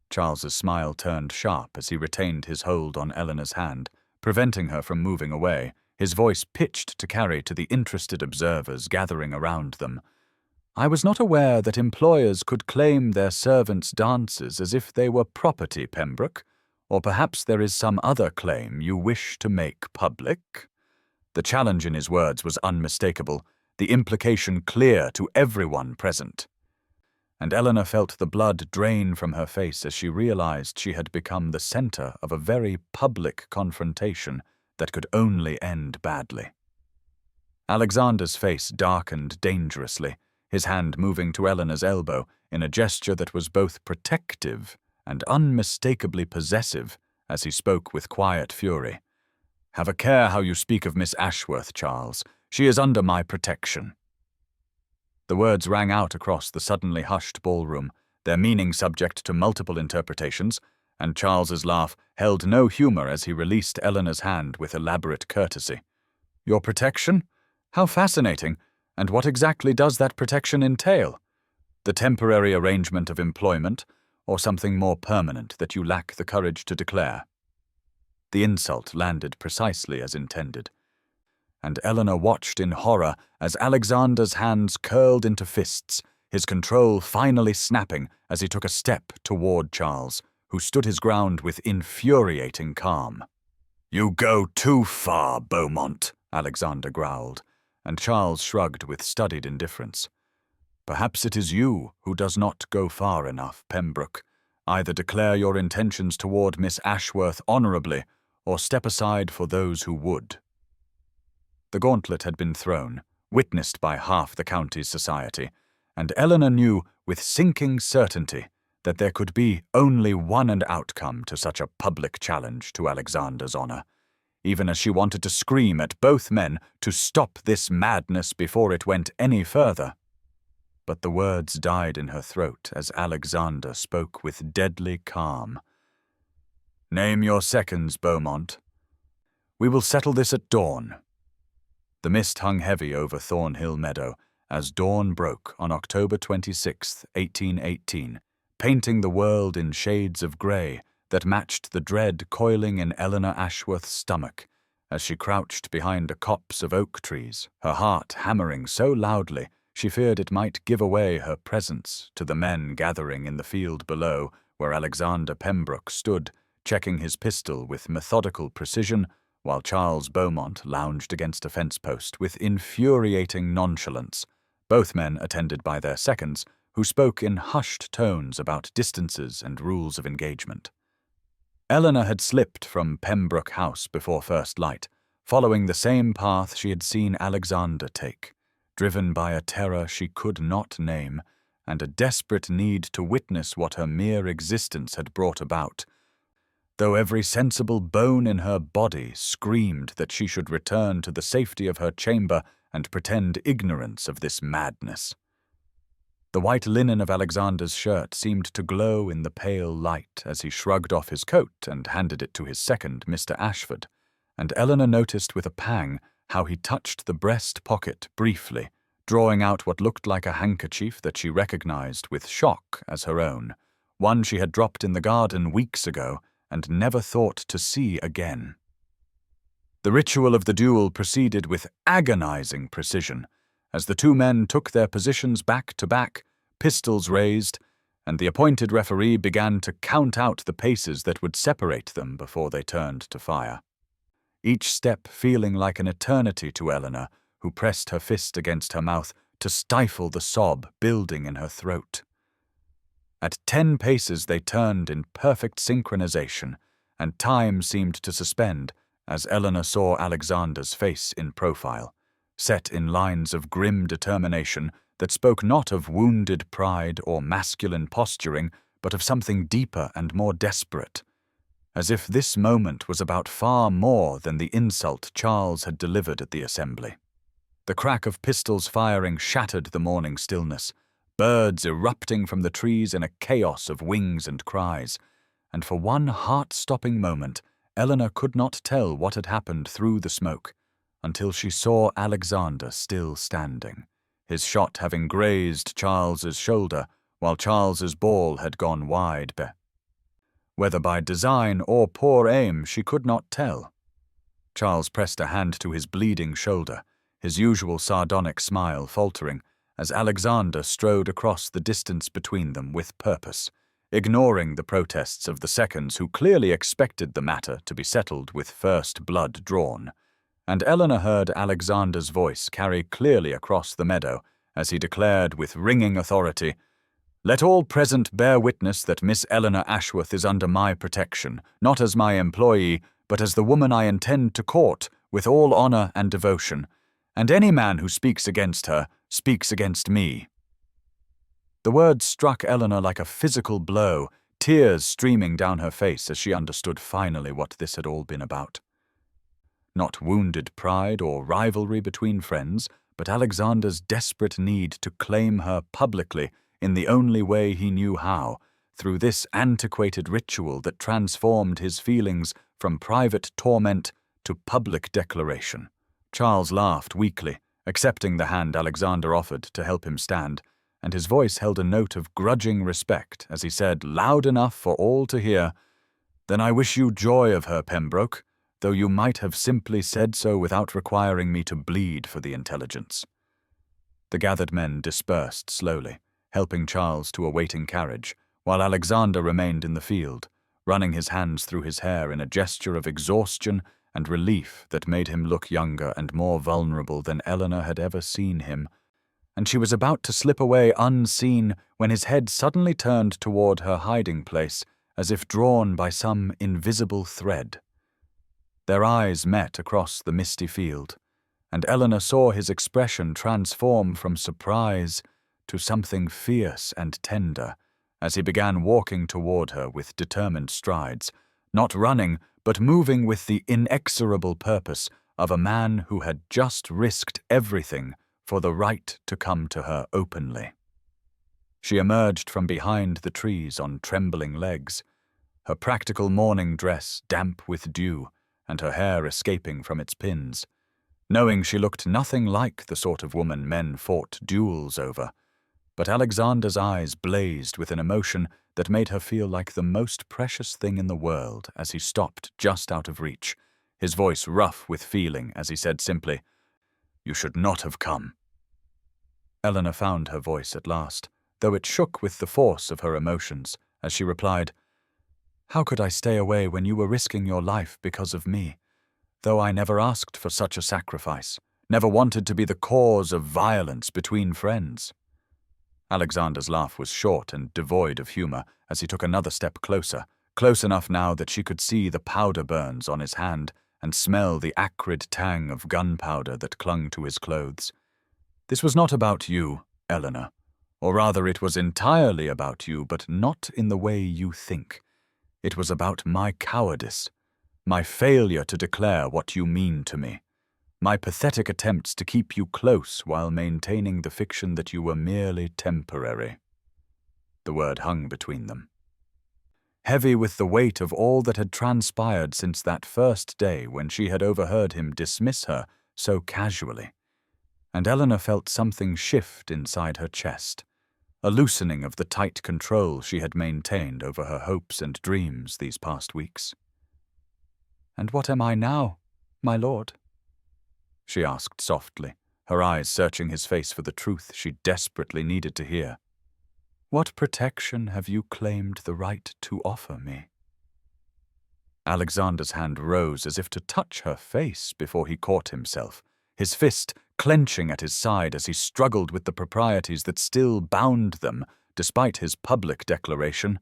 Charles's smile turned sharp as he retained his hold on Eleanor's hand, preventing her from moving away, his voice pitched to carry to the interested observers gathering around them. "I was not aware that employers could claim their servants' dances as if they were property, Pembroke, or perhaps there is some other claim you wish to make public?" The challenge in his words was unmistakable, the implication clear to everyone present. And Eleanor felt the blood drain from her face as she realized she had become the center of a very public confrontation that could only end badly. Alexander's face darkened dangerously, his hand moving to Eleanor's elbow in a gesture that was both protective and unmistakably possessive as he spoke with quiet fury. "Have a care how you speak of Miss Ashworth, Charles. She is under my protection." The words rang out across the suddenly hushed ballroom, their meaning subject to multiple interpretations, and Charles's laugh held no humor as he released Eleanor's hand with elaborate courtesy. "Your protection? How fascinating! And what exactly does that protection entail? The temporary arrangement of employment, or something more permanent that you lack the courage to declare?" The insult landed precisely as intended, and Eleanor watched in horror as Alexander's hands curled into fists, his control finally snapping as he took a step toward Charles, who stood his ground with infuriating calm. "You go too far, Beaumont," Alexander growled, and Charles shrugged with studied indifference. "Perhaps it is you who does not go far enough, Pembroke. Either declare your intentions toward Miss Ashworth honorably, or step aside for those who would." The gauntlet had been thrown, witnessed by half the county's society, and Eleanor knew with sinking certainty that there could be only one outcome to such a public challenge to Alexander's honor, even as she wanted to scream at both men to stop this madness before it went any further. But the words died in her throat as Alexander spoke with deadly calm. "Name your seconds, Beaumont. We will settle this at dawn." The mist hung heavy over Thornhill Meadow as dawn broke on October 26, 1818, painting the world in shades of grey that matched the dread coiling in Eleanor Ashworth's stomach as she crouched behind a copse of oak trees, her heart hammering so loudly she feared it might give away her presence to the men gathering in the field below where Alexander Pembroke stood, checking his pistol with methodical precision, while Charles Beaumont lounged against a fence post with infuriating nonchalance, both men attended by their seconds, who spoke in hushed tones about distances and rules of engagement. Eleanor had slipped from Pembroke House before first light, following the same path she had seen Alexander take, driven by a terror she could not name, and a desperate need to witness what her mere existence had brought about, though every sensible bone in her body screamed that she should return to the safety of her chamber and pretend ignorance of this madness. The white linen of Alexander's shirt seemed to glow in the pale light as he shrugged off his coat and handed it to his second, Mr. Ashford, and Eleanor noticed with a pang how he touched the breast pocket briefly, drawing out what looked like a handkerchief that she recognized with shock as her own, one she had dropped in the garden weeks ago and never thought to see again. The ritual of the duel proceeded with agonizing precision, as the two men took their positions back to back, pistols raised, and the appointed referee began to count out the paces that would separate them before they turned to fire. Each step feeling like an eternity to Eleanor, who pressed her fist against her mouth to stifle the sob building in her throat. At 10 paces they turned in perfect synchronization, and time seemed to suspend as Eleanor saw Alexander's face in profile, set in lines of grim determination that spoke not of wounded pride or masculine posturing, but of something deeper and more desperate, as if this moment was about far more than the insult Charles had delivered at the assembly. The crack of pistols firing shattered the morning stillness, birds erupting from the trees in a chaos of wings and cries, and for one heart-stopping moment, Eleanor could not tell what had happened through the smoke, until she saw Alexander still standing, his shot having grazed Charles's shoulder, while Charles's ball had gone wide. Whether by design or poor aim, she could not tell. Charles pressed a hand to his bleeding shoulder, his usual sardonic smile faltering, as Alexander strode across the distance between them with purpose, ignoring the protests of the seconds who clearly expected the matter to be settled with first blood drawn. And Eleanor heard Alexander's voice carry clearly across the meadow as he declared with ringing authority, "Let all present bear witness that Miss Eleanor Ashworth is under my protection, not as my employee, but as the woman I intend to court with all honor and devotion, and any man who speaks against her speaks against me." The words struck Eleanor like a physical blow, tears streaming down her face as she understood finally what this had all been about. Not wounded pride or rivalry between friends, but Alexander's desperate need to claim her publicly in the only way he knew how, through this antiquated ritual that transformed his feelings from private torment to public declaration. Charles laughed weakly, accepting the hand Alexander offered to help him stand, and his voice held a note of grudging respect as he said, loud enough for all to hear, "Then I wish you joy of her, Pembroke, though you might have simply said so without requiring me to bleed for the intelligence." The gathered men dispersed slowly, helping Charles to a waiting carriage, while Alexander remained in the field, running his hands through his hair in a gesture of exhaustion and relief that made him look younger and more vulnerable than Eleanor had ever seen him, and she was about to slip away unseen when his head suddenly turned toward her hiding place, as if drawn by some invisible thread. Their eyes met across the misty field, and Eleanor saw his expression transform from surprise to something fierce and tender as he began walking toward her with determined strides, not running, but moving with the inexorable purpose of a man who had just risked everything for the right to come to her openly. She emerged from behind the trees on trembling legs, her practical morning dress damp with dew and her hair escaping from its pins, knowing she looked nothing like the sort of woman men fought duels over. But Alexander's eyes blazed with an emotion that made her feel like the most precious thing in the world as he stopped just out of reach, his voice rough with feeling as he said simply, "You should not have come." Eleanor found her voice at last, though it shook with the force of her emotions, as she replied, "How could I stay away when you were risking your life because of me, though I never asked for such a sacrifice, never wanted to be the cause of violence between friends?" Alexander's laugh was short and devoid of humor as he took another step closer, close enough now that she could see the powder burns on his hand and smell the acrid tang of gunpowder that clung to his clothes. "This was not about you, Eleanor, or rather it was entirely about you, but not in the way you think. It was about my cowardice, my failure to declare what you mean to me, my pathetic attempts to keep you close while maintaining the fiction that you were merely temporary." The word hung between them, heavy with the weight of all that had transpired since that first day when she had overheard him dismiss her so casually, and Eleanor felt something shift inside her chest, a loosening of the tight control she had maintained over her hopes and dreams these past weeks. "And what am I now, my lord?" she asked softly, her eyes searching his face for the truth she desperately needed to hear. "What protection have you claimed the right to offer me?" Alexander's hand rose as if to touch her face before he caught himself, his fist clenching at his side as he struggled with the proprieties that still bound them, despite his public declaration.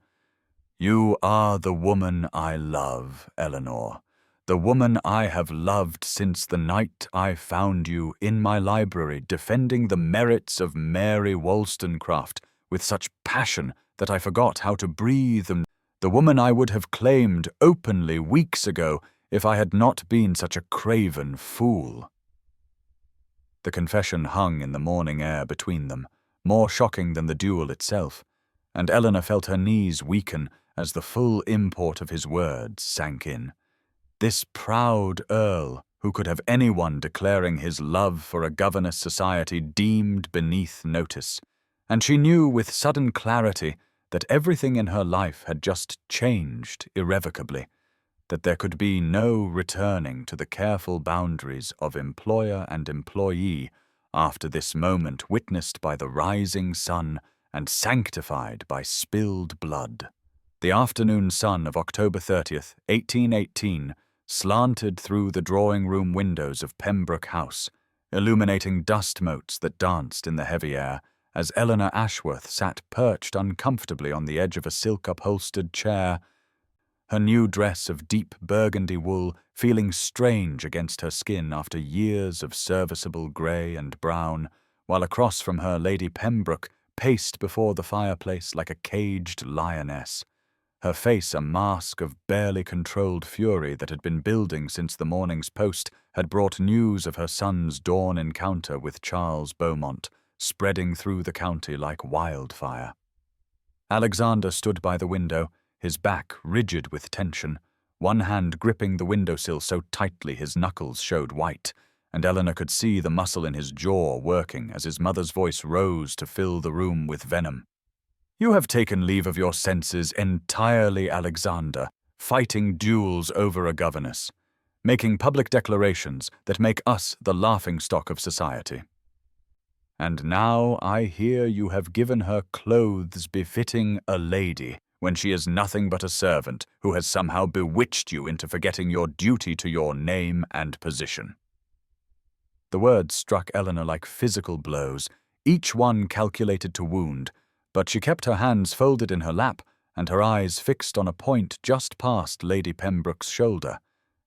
"You are the woman I love, Eleanor. The woman I have loved since the night I found you in my library defending the merits of Mary Wollstonecraft with such passion that I forgot how to breathe, and the woman I would have claimed openly weeks ago if I had not been such a craven fool." The confession hung in the morning air between them, more shocking than the duel itself, and Eleanor felt her knees weaken as the full import of his words sank in. This proud earl, who could have anyone declaring his love for a governess society deemed beneath notice, and she knew with sudden clarity that everything in her life had just changed irrevocably, that there could be no returning to the careful boundaries of employer and employee after this moment witnessed by the rising sun and sanctified by spilled blood. The afternoon sun of October 30th, 1818, slanted through the drawing-room windows of Pembroke House, illuminating dust motes that danced in the heavy air, as Eleanor Ashworth sat perched uncomfortably on the edge of a silk-upholstered chair, her new dress of deep burgundy wool feeling strange against her skin after years of serviceable grey and brown, while across from her Lady Pembroke paced before the fireplace like a caged lioness, her face a mask of barely controlled fury that had been building since the morning's post had brought news of her son's dawn encounter with Charles Beaumont, spreading through the county like wildfire. Alexander stood by the window, his back rigid with tension, one hand gripping the windowsill so tightly his knuckles showed white, and Eleanor could see the muscle in his jaw working as his mother's voice rose to fill the room with venom. "You have taken leave of your senses entirely, Alexander, fighting duels over a governess, making public declarations that make us the laughingstock of society. And now I hear you have given her clothes befitting a lady, when she is nothing but a servant who has somehow bewitched you into forgetting your duty to your name and position." The words struck Eleanor like physical blows, each one calculated to wound, but she kept her hands folded in her lap and her eyes fixed on a point just past Lady Pembroke's shoulder,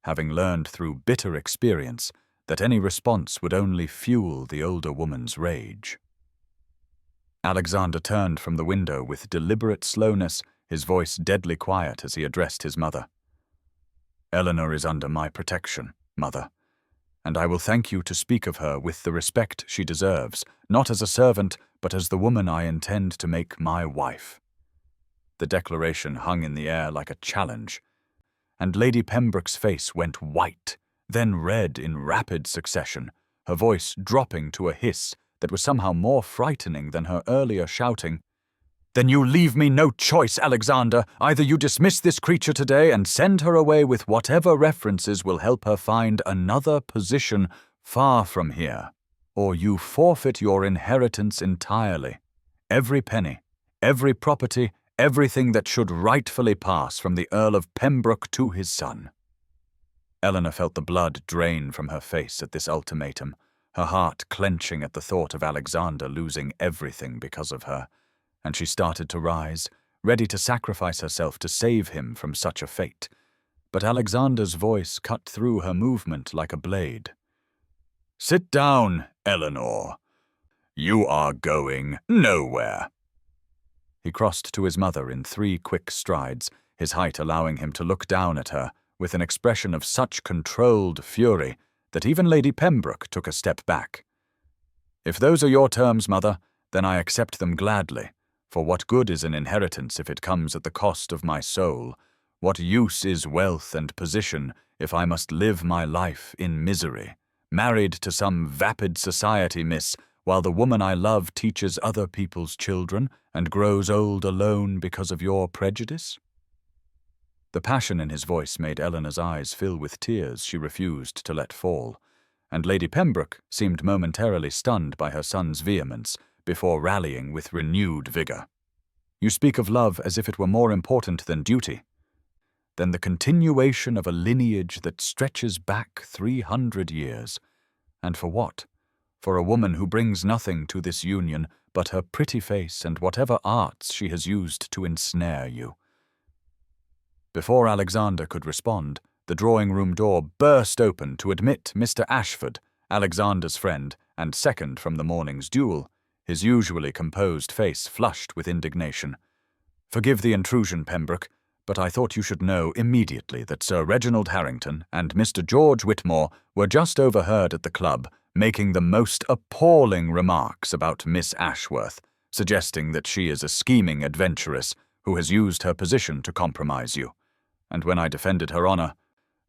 having learned through bitter experience that any response would only fuel the older woman's rage. Alexander turned from the window with deliberate slowness, his voice deadly quiet as he addressed his mother. "Eleanor is under my protection, mother, and I will thank you to speak of her with the respect she deserves, not as a servant, but as the woman I intend to make my wife." The declaration hung in the air like a challenge, and Lady Pembroke's face went white, then red in rapid succession, her voice dropping to a hiss that was somehow more frightening than her earlier shouting. "Then you leave me no choice, Alexander. Either you dismiss this creature today and send her away with whatever references will help her find another position far from here, or you forfeit your inheritance entirely. Every penny, every property, everything that should rightfully pass from the Earl of Pembroke to his son." Eleanor felt the blood drain from her face at this ultimatum, her heart clenching at the thought of Alexander losing everything because of her, and she started to rise, ready to sacrifice herself to save him from such a fate. But Alexander's voice cut through her movement like a blade. "Sit down, Eleanor. You are going nowhere." He crossed to his mother in 3 quick strides, his height allowing him to look down at her with an expression of such controlled fury that even Lady Pembroke took a step back. "If those are your terms, mother, then I accept them gladly. For what good is an inheritance if it comes at the cost of my soul? What use is wealth and position if I must live my life in misery, married to some vapid society miss, while the woman I love teaches other people's children and grows old alone because of your prejudice?" The passion in his voice made Eleanor's eyes fill with tears she refused to let fall, and Lady Pembroke seemed momentarily stunned by her son's vehemence before rallying with renewed vigor. "You speak of love as if it were more important than duty, than the continuation of a lineage that stretches back 300 years. And for what? For a woman who brings nothing to this union but her pretty face and whatever arts she has used to ensnare you." Before Alexander could respond, the drawing-room door burst open to admit Mr. Ashford, Alexander's friend and second from the morning's duel, his usually composed face flushed with indignation. "Forgive the intrusion, Pembroke, but I thought you should know immediately that Sir Reginald Harrington and Mr. George Whitmore were just overheard at the club making the most appalling remarks about Miss Ashworth, suggesting that she is a scheming adventuress who has used her position to compromise you. And when I defended her honor,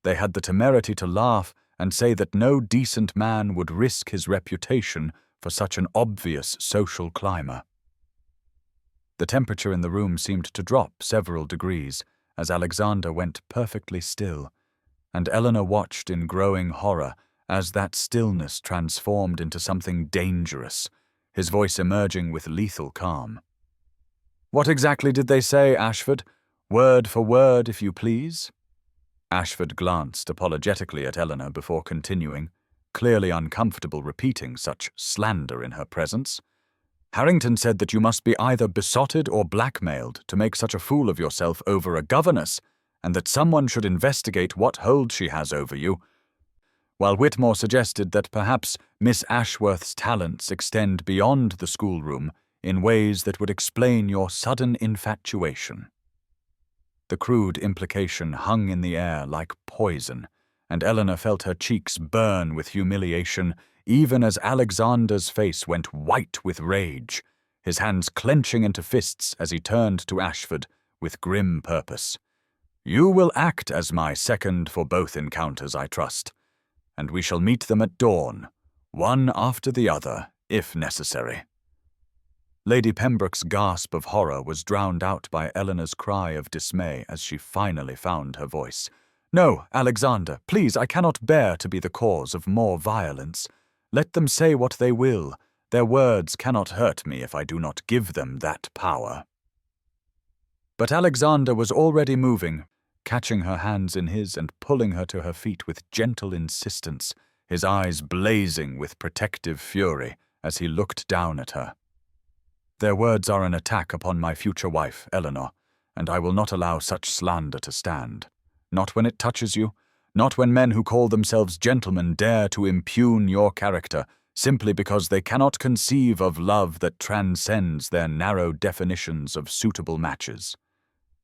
they had the temerity to laugh and say that no decent man would risk his reputation for such an obvious social climber." The temperature in the room seemed to drop several degrees as Alexander went perfectly still, and Eleanor watched in growing horror as that stillness transformed into something dangerous, his voice emerging with lethal calm. "What exactly did they say, Ashford? Word for word, if you please." Ashford glanced apologetically at Eleanor before continuing, clearly uncomfortable repeating such slander in her presence. "Harrington said that you must be either besotted or blackmailed to make such a fool of yourself over a governess, and that someone should investigate what hold she has over you, while Whitmore suggested that perhaps Miss Ashworth's talents extend beyond the schoolroom in ways that would explain your sudden infatuation." The crude implication hung in the air like poison, and Eleanor felt her cheeks burn with humiliation even as Alexander's face went white with rage, his hands clenching into fists as he turned to Ashford with grim purpose. "You will act as my second for both encounters, I trust, and we shall meet them at dawn, one after the other, if necessary." Lady Pembroke's gasp of horror was drowned out by Eleanor's cry of dismay as she finally found her voice. "No, Alexander, please, I cannot bear to be the cause of more violence. Let them say what they will. Their words cannot hurt me if I do not give them that power." But Alexander was already moving, catching her hands in his and pulling her to her feet with gentle insistence, his eyes blazing with protective fury as he looked down at her. "Their words are an attack upon my future wife, Eleanor, and I will not allow such slander to stand. Not when it touches you, not when men who call themselves gentlemen dare to impugn your character simply because they cannot conceive of love that transcends their narrow definitions of suitable matches."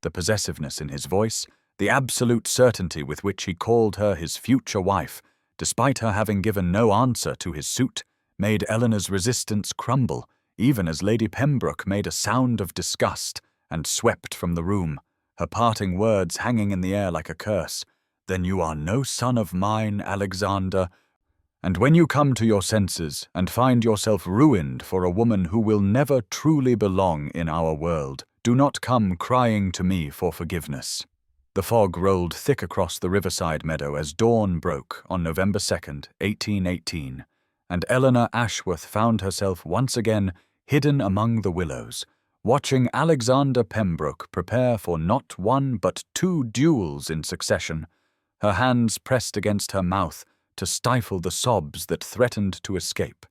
The possessiveness in his voice, the absolute certainty with which he called her his future wife, despite her having given no answer to his suit, made Eleanor's resistance crumble, even as Lady Pembroke made a sound of disgust and swept from the room, her parting words hanging in the air like a curse. "Then you are no son of mine, Alexander, and when you come to your senses and find yourself ruined for a woman who will never truly belong in our world, do not come crying to me for forgiveness." The fog rolled thick across the riverside meadow as dawn broke on November 2nd, 1818, and Eleanor Ashworth found herself once again hidden among the willows, watching Alexander Pembroke prepare for not one but two duels in succession, her hands pressed against her mouth to stifle the sobs that threatened to escape,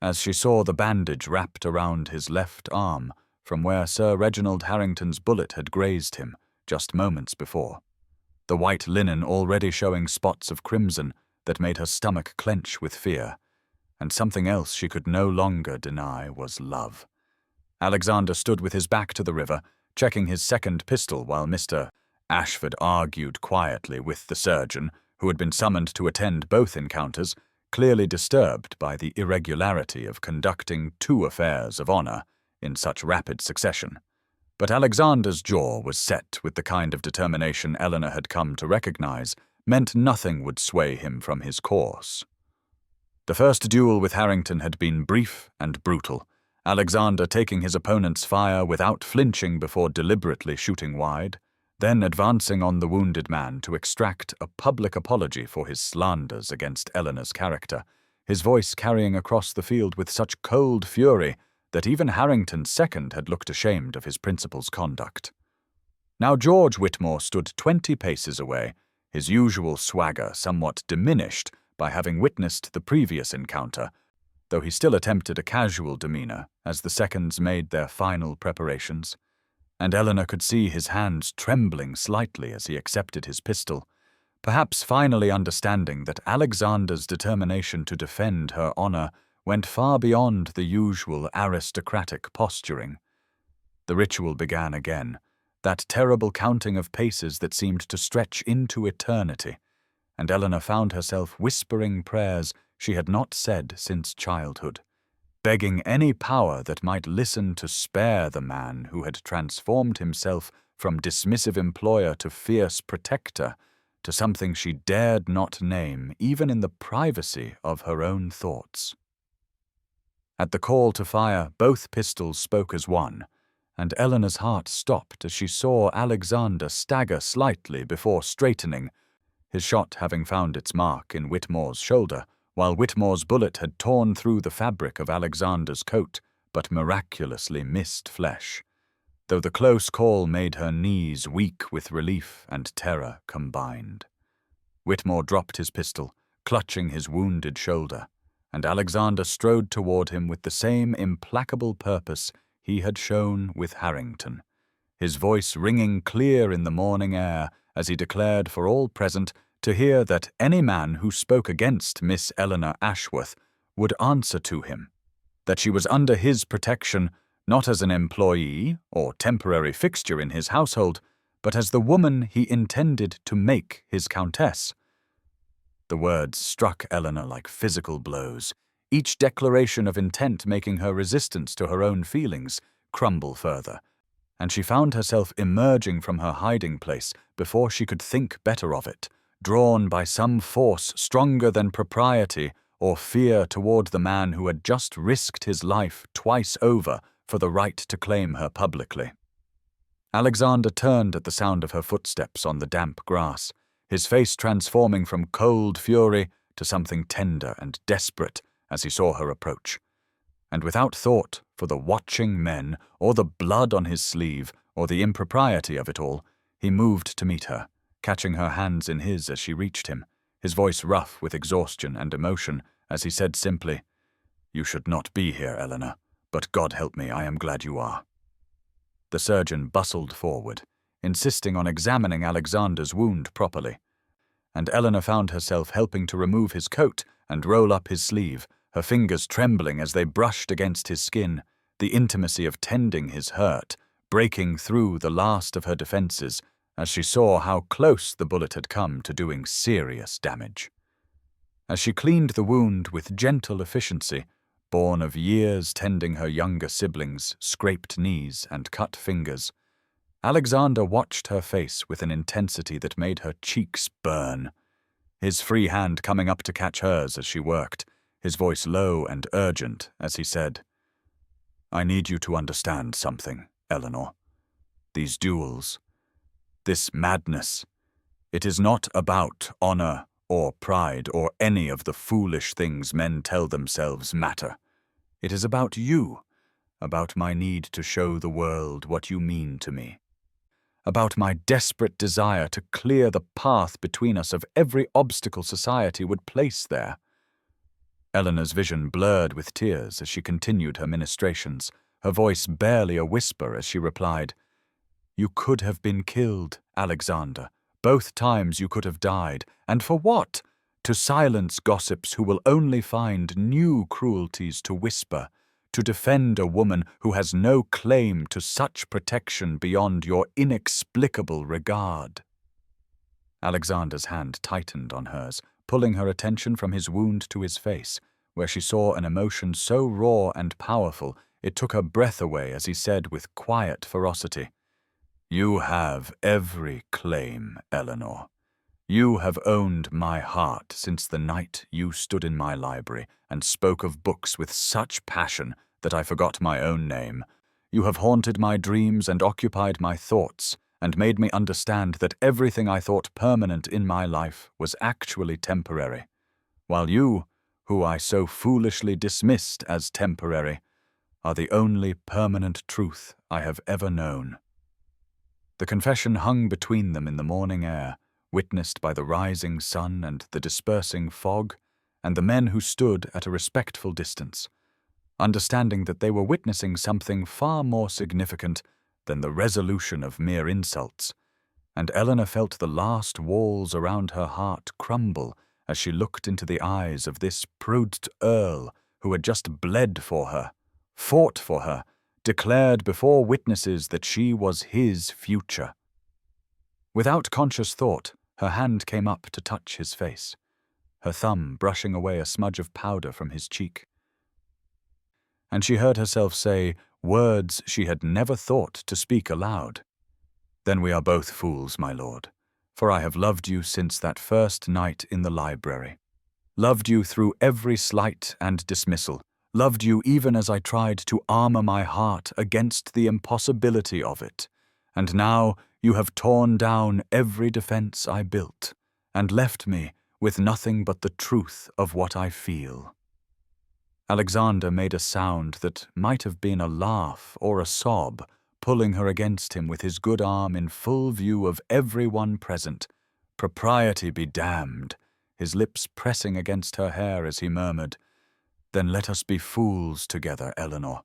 as she saw the bandage wrapped around his left arm from where Sir Reginald Harrington's bullet had grazed him just moments before, the white linen already showing spots of crimson that made her stomach clench with fear, and something else she could no longer deny was love. Alexander stood with his back to the river, checking his second pistol while Mr. Ashford argued quietly with the surgeon, who had been summoned to attend both encounters, clearly disturbed by the irregularity of conducting two affairs of honor in such rapid succession. But Alexander's jaw was set with the kind of determination Eleanor had come to recognize meant nothing would sway him from his course. The first duel with Harrington had been brief and brutal, Alexander taking his opponent's fire without flinching before deliberately shooting wide, then advancing on the wounded man to extract a public apology for his slanders against Eleanor's character, his voice carrying across the field with such cold fury that even Harrington's second had looked ashamed of his principal's conduct. Now George Whitmore stood 20 paces away, his usual swagger somewhat diminished by having witnessed the previous encounter, though he still attempted a casual demeanor as the seconds made their final preparations, and Eleanor could see his hands trembling slightly as he accepted his pistol, perhaps finally understanding that Alexander's determination to defend her honor went far beyond the usual aristocratic posturing. The ritual began again, that terrible counting of paces that seemed to stretch into eternity, and Eleanor found herself whispering prayers she had not said since childhood, begging any power that might listen to spare the man who had transformed himself from dismissive employer to fierce protector, to something she dared not name even in the privacy of her own thoughts. At the call to fire, both pistols spoke as one, and Eleanor's heart stopped as she saw Alexander stagger slightly before straightening, his shot having found its mark in Whitmore's shoulder, while Whitmore's bullet had torn through the fabric of Alexander's coat, but miraculously missed flesh, though the close call made her knees weak with relief and terror combined. Whitmore dropped his pistol, clutching his wounded shoulder, and Alexander strode toward him with the same implacable purpose he had shown with Harrington, his voice ringing clear in the morning air as he declared for all present to hear that any man who spoke against Miss Eleanor Ashworth would answer to him, that she was under his protection not as an employee or temporary fixture in his household, but as the woman he intended to make his countess. The words struck Eleanor like physical blows, each declaration of intent making her resistance to her own feelings crumble further, and she found herself emerging from her hiding place before she could think better of it, drawn by some force stronger than propriety or fear toward the man who had just risked his life twice over for the right to claim her publicly. Alexander turned at the sound of her footsteps on the damp grass, his face transforming from cold fury to something tender and desperate as he saw her approach. And without thought for the watching men, or the blood on his sleeve, or the impropriety of it all, he moved to meet her, catching her hands in his as she reached him, his voice rough with exhaustion and emotion, as he said simply, "You should not be here, Eleanor, but God help me, I am glad you are." The surgeon bustled forward, insisting on examining Alexander's wound properly, and Eleanor found herself helping to remove his coat and roll up his sleeve, her fingers trembling as they brushed against his skin, the intimacy of tending his hurt, breaking through the last of her defenses as she saw how close the bullet had come to doing serious damage. As she cleaned the wound with gentle efficiency, born of years tending her younger siblings' scraped knees and cut fingers, Alexander watched her face with an intensity that made her cheeks burn, his free hand coming up to catch hers as she worked, his voice low and urgent as he said, "I need you to understand something, Eleanor. These duels, this madness, it is not about honor or pride or any of the foolish things men tell themselves matter. It is about you, about my need to show the world what you mean to me, about my desperate desire to clear the path between us of every obstacle society would place there." Eleanor's vision blurred with tears as she continued her ministrations, her voice barely a whisper as she replied, "You could have been killed, Alexander. Both times you could have died. And for what? To silence gossips who will only find new cruelties to whisper, to defend a woman who has no claim to such protection beyond your inexplicable regard." Alexander's hand tightened on hers, pulling her attention from his wound to his face, where she saw an emotion so raw and powerful it took her breath away as he said with quiet ferocity, "You have every claim, Eleanor. You have owned my heart since the night you stood in my library and spoke of books with such passion that I forgot my own name. You have haunted my dreams and occupied my thoughts, and made me understand that everything I thought permanent in my life was actually temporary, while you, who I so foolishly dismissed as temporary, are the only permanent truth I have ever known." The confession hung between them in the morning air, witnessed by the rising sun and the dispersing fog, and the men who stood at a respectful distance, understanding that they were witnessing something far more significant than the resolution of mere insults, and Eleanor felt the last walls around her heart crumble as she looked into the eyes of this prudent earl who had just bled for her, fought for her, declared before witnesses that she was his future. Without conscious thought, her hand came up to touch his face, her thumb brushing away a smudge of powder from his cheek. And she heard herself say words she had never thought to speak aloud. "Then we are both fools, my lord, for I have loved you since that first night in the library. Loved you through every slight and dismissal, loved you even as I tried to armor my heart against the impossibility of it, and now you have torn down every defense I built, and left me with nothing but the truth of what I feel." Alexander made a sound that might have been a laugh or a sob, pulling her against him with his good arm in full view of everyone present. Propriety be damned, his lips pressing against her hair as he murmured, "Then let us be fools together, Eleanor,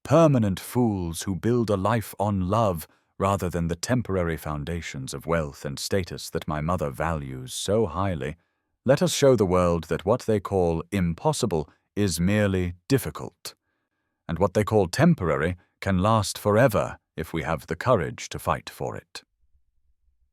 permanent fools who build a life on love rather than the temporary foundations of wealth and status that my mother values so highly. Let us show the world that what they call impossible is merely difficult, and what they call temporary can last forever if we have the courage to fight for it."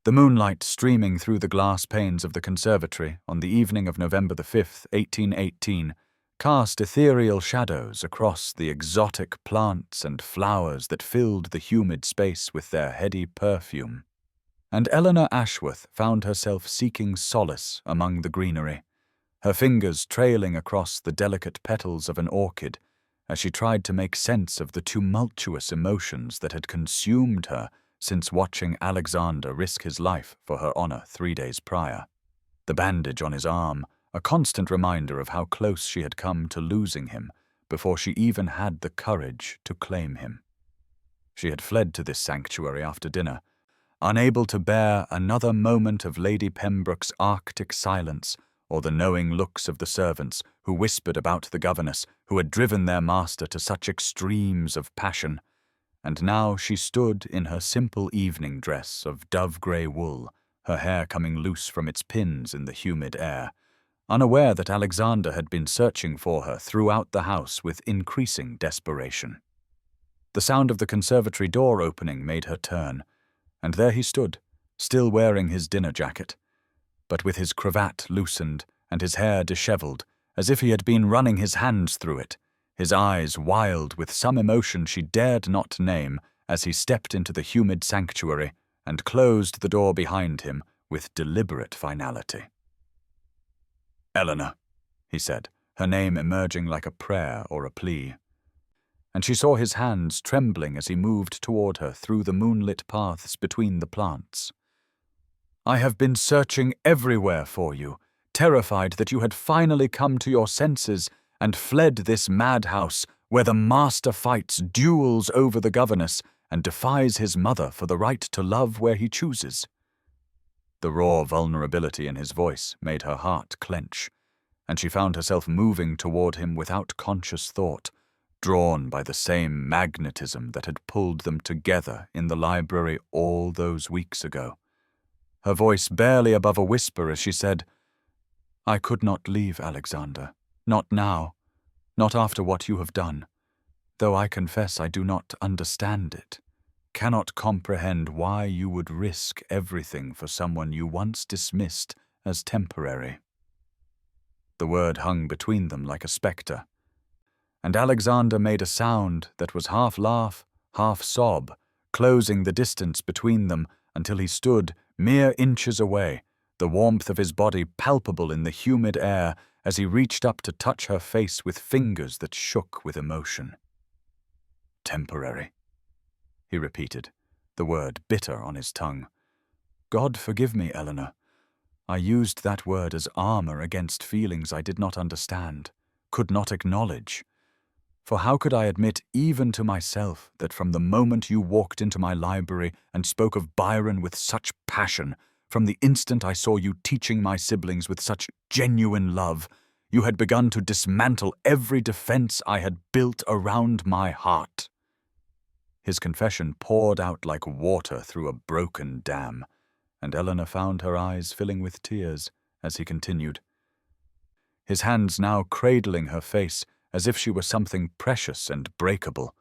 The moonlight streaming through the glass panes of the conservatory on the evening of November the 5th, 1818, cast ethereal shadows across the exotic plants and flowers that filled the humid space with their heady perfume, and Eleanor Ashworth found herself seeking solace among the greenery, her fingers trailing across the delicate petals of an orchid as she tried to make sense of the tumultuous emotions that had consumed her since watching Alexander risk his life for her honor 3 days prior. The bandage on his arm, a constant reminder of how close she had come to losing him before she even had the courage to claim him. She had fled to this sanctuary after dinner, unable to bear another moment of Lady Pembroke's arctic silence or the knowing looks of the servants who whispered about the governess who had driven their master to such extremes of passion. And now she stood in her simple evening dress of dove-grey wool, her hair coming loose from its pins in the humid air, unaware that Alexander had been searching for her throughout the house with increasing desperation. The sound of the conservatory door opening made her turn, and there he stood, still wearing his dinner jacket, but with his cravat loosened and his hair dishevelled, as if he had been running his hands through it, his eyes wild with some emotion she dared not name as he stepped into the humid sanctuary and closed the door behind him with deliberate finality. "Eleanor," he said, her name emerging like a prayer or a plea. And she saw his hands trembling as he moved toward her through the moonlit paths between the plants. "I have been searching everywhere for you, terrified that you had finally come to your senses and fled this madhouse where the master fights duels over the governess and defies his mother for the right to love where he chooses." The raw vulnerability in his voice made her heart clench, and she found herself moving toward him without conscious thought, drawn by the same magnetism that had pulled them together in the library all those weeks ago. Her voice barely above a whisper as she said, "I could not leave, Alexander. Not now. Not after what you have done. Though I confess I do not understand it. Cannot comprehend why you would risk everything for someone you once dismissed as temporary." The word hung between them like a spectre, and Alexander made a sound that was half laugh, half sob, closing the distance between them until he stood mere inches away, the warmth of his body palpable in the humid air as he reached up to touch her face with fingers that shook with emotion. "Temporary," he repeated, the word bitter on his tongue. "God forgive me, Eleanor. I used that word as armor against feelings I did not understand, could not acknowledge. For how could I admit even to myself that from the moment you walked into my library and spoke of Byron with such passion, from the instant I saw you teaching my siblings with such genuine love, you had begun to dismantle every defense I had built around my heart?" His confession poured out like water through a broken dam, and Eleanor found her eyes filling with tears as he continued, his hands now cradling her face as if she were something precious and breakable.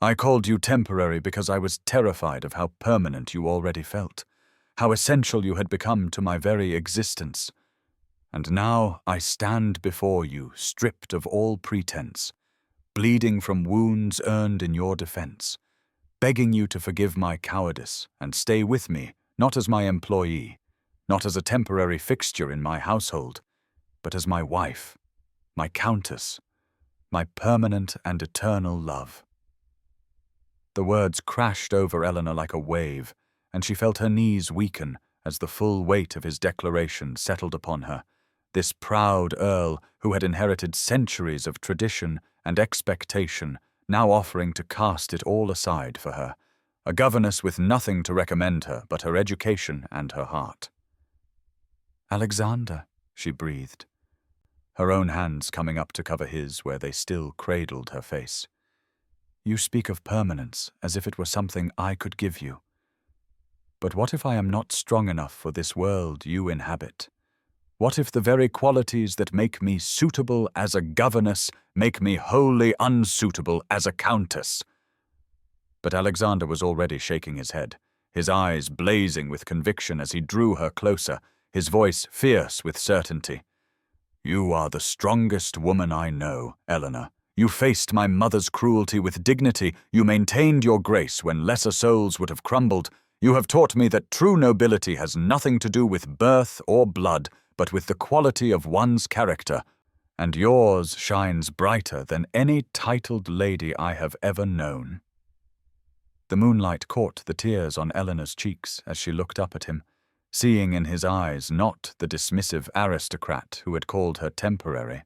"I called you temporary because I was terrified of how permanent you already felt, how essential you had become to my very existence. And now I stand before you, stripped of all pretense, bleeding from wounds earned in your defense, begging you to forgive my cowardice and stay with me, not as my employee, not as a temporary fixture in my household, but as my wife, my countess, my permanent and eternal love." The words crashed over Eleanor like a wave, and she felt her knees weaken as the full weight of his declaration settled upon her, this proud earl who had inherited centuries of tradition and expectation, now offering to cast it all aside for her, a governess with nothing to recommend her but her education and her heart. "Alexander," she breathed, her own hands coming up to cover his where they still cradled her face. "You speak of permanence as if it were something I could give you. But what if I am not strong enough for this world you inhabit? What if the very qualities that make me suitable as a governess make me wholly unsuitable as a countess?" But Alexander was already shaking his head, his eyes blazing with conviction as he drew her closer, his voice fierce with certainty. "You are the strongest woman I know, Eleanor. You faced my mother's cruelty with dignity. You maintained your grace when lesser souls would have crumbled. You have taught me that true nobility has nothing to do with birth or blood, but with the quality of one's character, and yours shines brighter than any titled lady I have ever known." The moonlight caught the tears on Eleanor's cheeks as she looked up at him, seeing in his eyes not the dismissive aristocrat who had called her temporary,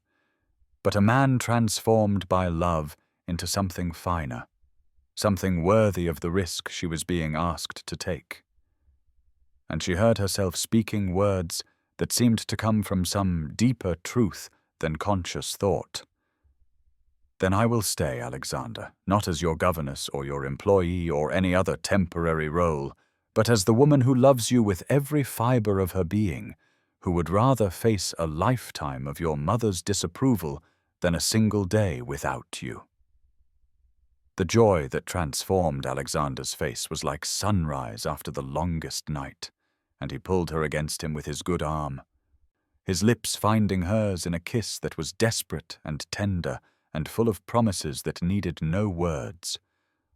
but a man transformed by love into something finer, something worthy of the risk she was being asked to take. And she heard herself speaking words that seemed to come from some deeper truth than conscious thought. "Then I will stay, Alexander, not as your governess or your employee or any other temporary role, but as the woman who loves you with every fiber of her being, who would rather face a lifetime of your mother's disapproval than a single day without you." The joy that transformed Alexander's face was like sunrise after the longest night, and he pulled her against him with his good arm, his lips finding hers in a kiss that was desperate and tender and full of promises that needed no words,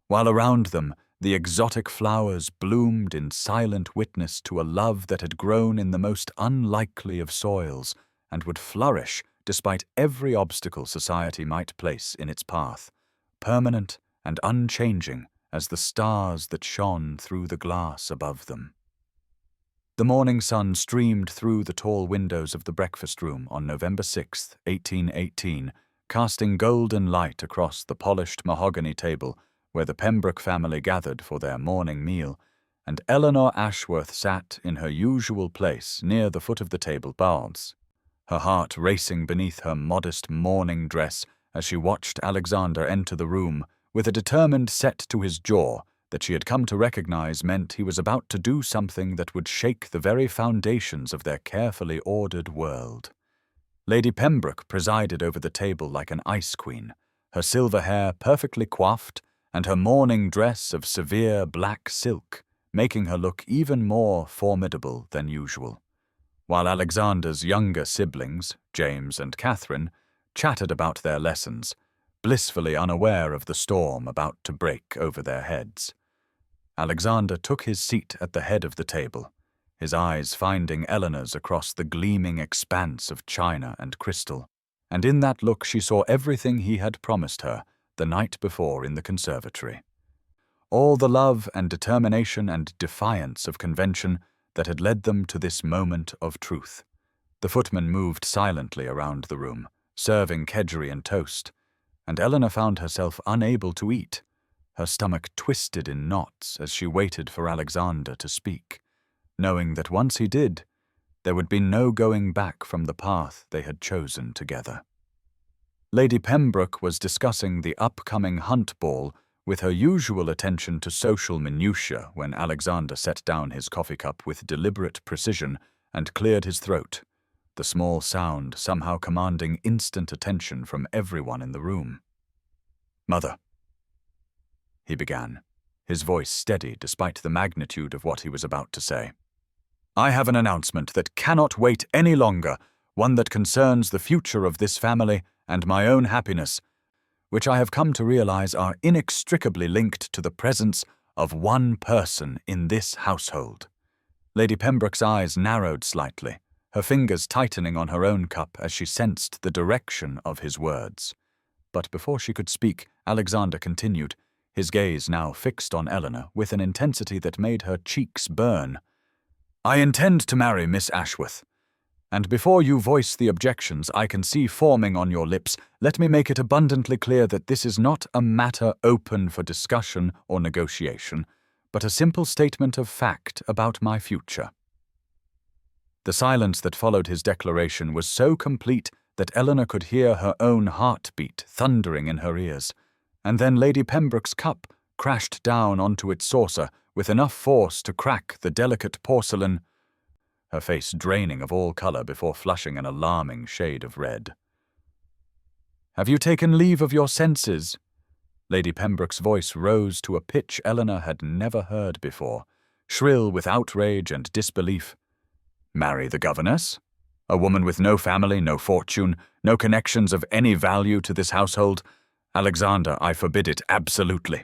while around them the exotic flowers bloomed in silent witness to a love that had grown in the most unlikely of soils and would flourish despite every obstacle society might place in its path, permanent and unchanging as the stars that shone through the glass above them. The morning sun streamed through the tall windows of the breakfast room on November 6, 1818, casting golden light across the polished mahogany table where the Pembroke family gathered for their morning meal, and Eleanor Ashworth sat in her usual place near the foot of the table baths, her heart racing beneath her modest morning dress as she watched Alexander enter the room with a determined set to his jaw that she had come to recognize meant he was about to do something that would shake the very foundations of their carefully ordered world. Lady Pembroke presided over the table like an ice queen, her silver hair perfectly coiffed and her morning dress of severe black silk, making her look even more formidable than usual, while Alexander's younger siblings, James and Catherine, chattered about their lessons, blissfully unaware of the storm about to break over their heads. Alexander took his seat at the head of the table, his eyes finding Eleanor's across the gleaming expanse of china and crystal, and in that look she saw everything he had promised her the night before in the conservatory. All the love and determination and defiance of convention that had led them to this moment of truth. The footman moved silently around the room, serving kedgeree and toast, and Eleanor found herself unable to eat, her stomach twisted in knots as she waited for Alexander to speak, knowing that once he did, there would be no going back from the path they had chosen together. Lady Pembroke was discussing the upcoming hunt ball with her usual attention to social minutiae when Alexander set down his coffee cup with deliberate precision and cleared his throat, the small sound somehow commanding instant attention from everyone in the room. "Mother," he began, his voice steady despite the magnitude of what he was about to say, "I have an announcement that cannot wait any longer, one that concerns the future of this family and my own happiness, which I have come to realize are inextricably linked to the presence of one person in this household." Lady Pembroke's eyes narrowed slightly, her fingers tightening on her own cup as she sensed the direction of his words. But before she could speak, Alexander continued, his gaze now fixed on Eleanor with an intensity that made her cheeks burn. "I intend to marry Miss Ashworth, and before you voice the objections I can see forming on your lips, let me make it abundantly clear that this is not a matter open for discussion or negotiation, but a simple statement of fact about my future." The silence that followed his declaration was so complete that Eleanor could hear her own heartbeat thundering in her ears, and then Lady Pembroke's cup crashed down onto its saucer with enough force to crack the delicate porcelain, her face draining of all color before flushing an alarming shade of red. "Have you taken leave of your senses?" Lady Pembroke's voice rose to a pitch Eleanor had never heard before, shrill with outrage and disbelief. "Marry the governess? A woman with no family, no fortune, no connections of any value to this household? Alexander, I forbid it absolutely."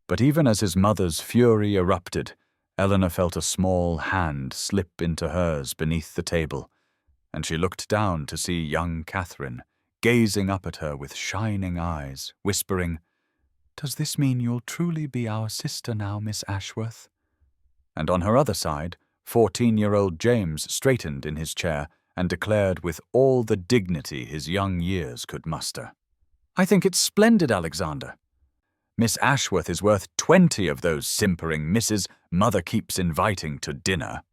But even as his mother's fury erupted, Eleanor felt a small hand slip into hers beneath the table, and she looked down to see young Catherine, gazing up at her with shining eyes, whispering, "Does this mean you'll truly be our sister now, Miss Ashworth?" And on her other side, 14-year-old James straightened in his chair and declared with all the dignity his young years could muster, "I think it's splendid, Alexander. Miss Ashworth is worth 20 of those simpering misses Mother keeps inviting to dinner."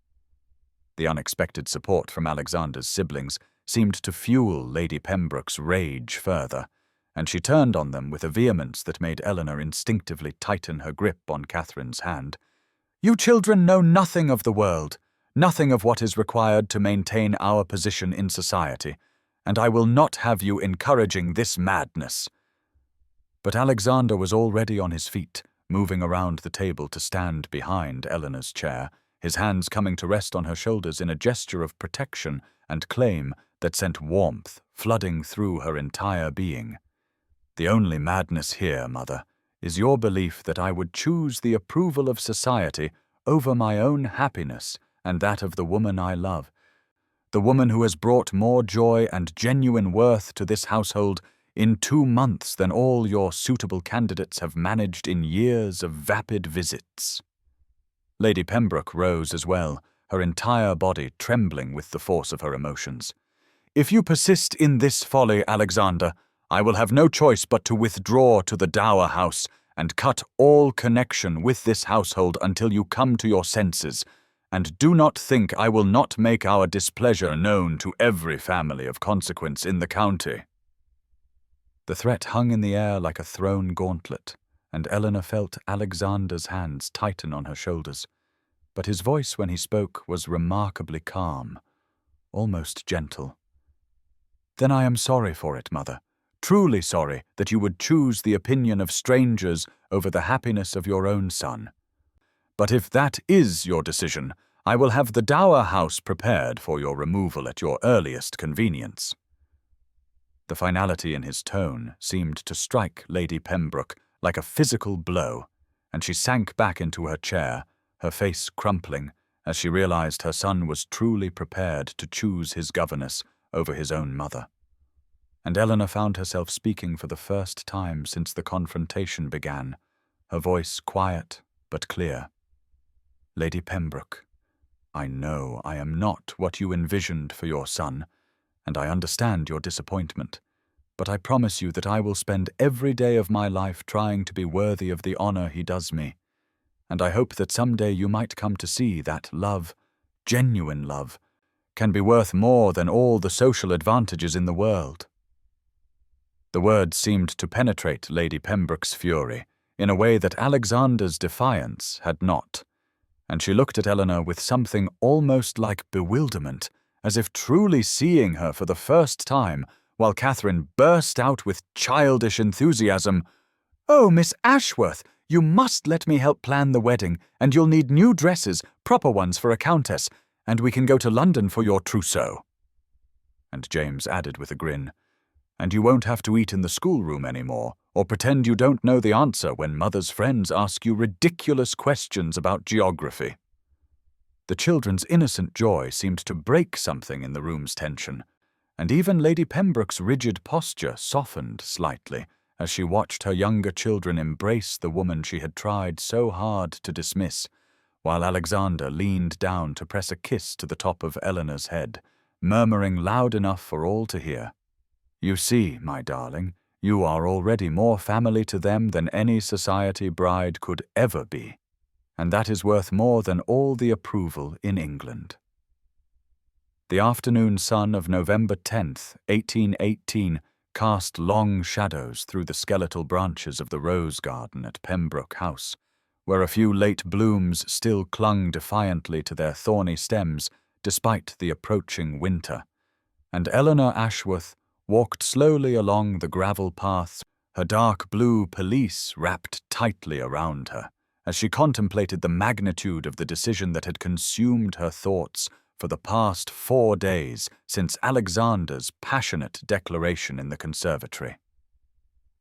The unexpected support from Alexander's siblings seemed to fuel Lady Pembroke's rage further, and she turned on them with a vehemence that made Eleanor instinctively tighten her grip on Catherine's hand. "You children know nothing of the world, nothing of what is required to maintain our position in society, and I will not have you encouraging this madness." But Alexander was already on his feet, moving around the table to stand behind Eleanor's chair, his hands coming to rest on her shoulders in a gesture of protection and claim that sent warmth flooding through her entire being. "The only madness here, Mother, is your belief that I would choose the approval of society over my own happiness and that of the woman I love, the woman who has brought more joy and genuine worth to this household in 2 months than all your suitable candidates have managed in years of vapid visits." Lady Pembroke rose as well, her entire body trembling with the force of her emotions. "If you persist in this folly, Alexander, I will have no choice but to withdraw to the Dower House and cut all connection with this household until you come to your senses, and do not think I will not make our displeasure known to every family of consequence in the county." The threat hung in the air like a thrown gauntlet, and Eleanor felt Alexander's hands tighten on her shoulders. But his voice when he spoke was remarkably calm, almost gentle. "Then I am sorry for it, Mother, truly sorry that you would choose the opinion of strangers over the happiness of your own son. But if that is your decision, I will have the Dower House prepared for your removal at your earliest convenience." The finality in his tone seemed to strike Lady Pembroke like a physical blow, and she sank back into her chair, her face crumpling, as she realized her son was truly prepared to choose his governess over his own mother. And Eleanor found herself speaking for the first time since the confrontation began, her voice quiet but clear. "Lady Pembroke, I know I am not what you envisioned for your son, and I understand your disappointment, but I promise you that I will spend every day of my life trying to be worthy of the honor he does me, and I hope that someday you might come to see that love, genuine love, can be worth more than all the social advantages in the world." The words seemed to penetrate Lady Pembroke's fury in a way that Alexander's defiance had not, and she looked at Eleanor with something almost like bewilderment, as if truly seeing her for the first time, while Catherine burst out with childish enthusiasm. "Oh, Miss Ashworth, you must let me help plan the wedding, and you'll need new dresses, proper ones for a countess, and we can go to London for your trousseau." And James added with a grin, "And you won't have to eat in the schoolroom anymore, or pretend you don't know the answer when Mother's friends ask you ridiculous questions about geography." The children's innocent joy seemed to break something in the room's tension, and even Lady Pembroke's rigid posture softened slightly as she watched her younger children embrace the woman she had tried so hard to dismiss, while Alexander leaned down to press a kiss to the top of Eleanor's head, murmuring loud enough for all to hear, "You see, my darling, you are already more family to them than any society bride could ever be, and that is worth more than all the approval in England." The afternoon sun of November 10th, 1818, cast long shadows through the skeletal branches of the rose garden at Pembroke House, where a few late blooms still clung defiantly to their thorny stems despite the approaching winter, and Eleanor Ashworth walked slowly along the gravel paths, her dark blue pelisse wrapped tightly around her, as she contemplated the magnitude of the decision that had consumed her thoughts for the past 4 days since Alexander's passionate declaration in the conservatory.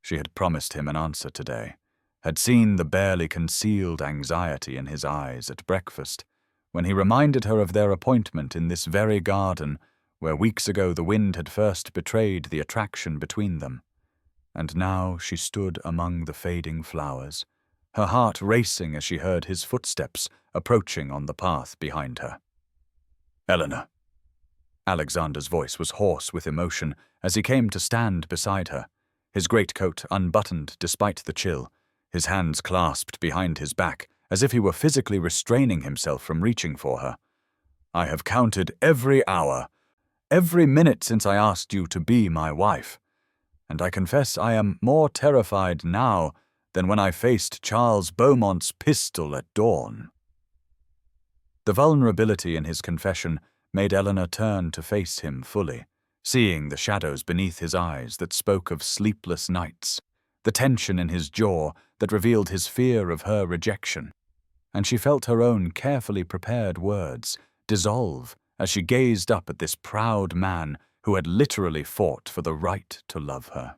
She had promised him an answer today, had seen the barely concealed anxiety in his eyes at breakfast, when he reminded her of their appointment in this very garden where weeks ago the wind had first betrayed the attraction between them. And now she stood among the fading flowers, her heart racing as she heard his footsteps approaching on the path behind her. "Eleanor." Alexander's voice was hoarse with emotion as he came to stand beside her, his greatcoat unbuttoned despite the chill, his hands clasped behind his back, as if he were physically restraining himself from reaching for her. "I have counted every hour, every minute since I asked you to be my wife, and I confess I am more terrified now than when I faced Charles Beaumont's pistol at dawn." The vulnerability in his confession made Eleanor turn to face him fully, seeing the shadows beneath his eyes that spoke of sleepless nights, the tension in his jaw that revealed his fear of her rejection, and she felt her own carefully prepared words dissolve as she gazed up at this proud man who had literally fought for the right to love her.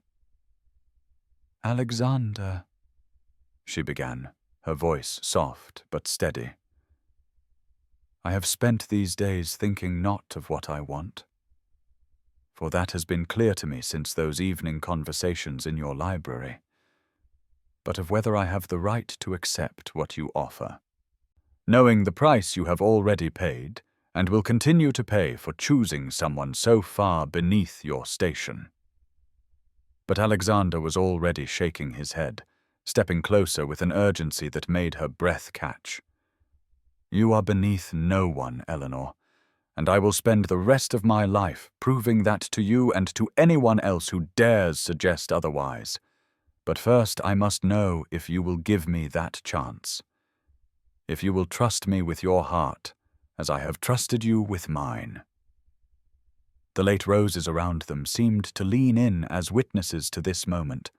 "Alexander," she began, her voice soft but steady. "I have spent these days thinking not of what I want, for that has been clear to me since those evening conversations in your library, but of whether I have the right to accept what you offer, knowing the price you have already paid and will continue to pay for choosing someone so far beneath your station." But Alexander was already shaking his head, stepping closer with an urgency that made her breath catch. "You are beneath no one, Eleanor, and I will spend the rest of my life proving that to you and to anyone else who dares suggest otherwise. But first I must know if you will give me that chance. If you will trust me with your heart, as I have trusted you with mine." The late roses around them seemed to lean in as witnesses to this moment,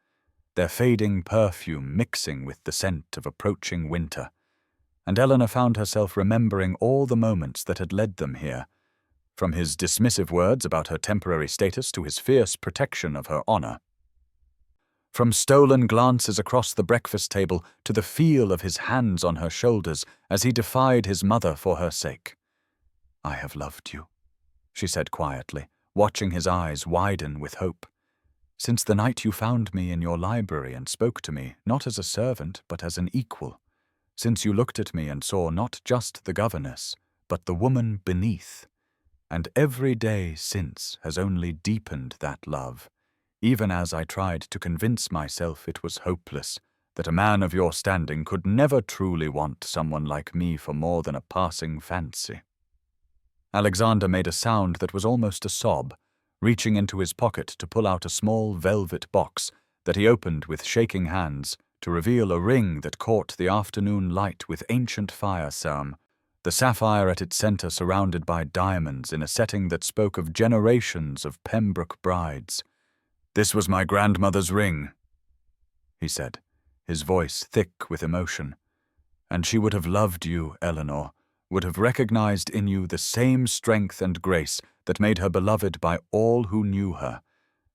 their fading perfume mixing with the scent of approaching winter, and Eleanor found herself remembering all the moments that had led them here, from his dismissive words about her temporary status to his fierce protection of her honor. From stolen glances across the breakfast table to the feel of his hands on her shoulders as he defied his mother for her sake. "I have loved you," she said quietly, watching his eyes widen with hope. "Since the night you found me in your library and spoke to me, not as a servant, but as an equal. Since you looked at me and saw not just the governess, but the woman beneath. And every day since has only deepened that love, even as I tried to convince myself it was hopeless, that a man of your standing could never truly want someone like me for more than a passing fancy." Alexander made a sound that was almost a sob, reaching into his pocket to pull out a small velvet box that he opened with shaking hands to reveal a ring that caught the afternoon light with ancient fire sam, the sapphire at its center surrounded by diamonds in a setting that spoke of generations of Pembroke brides. "This was my grandmother's ring," he said, his voice thick with emotion. "And she would have loved you, Eleanor, would have recognized in you the same strength and grace that made her beloved by all who knew her,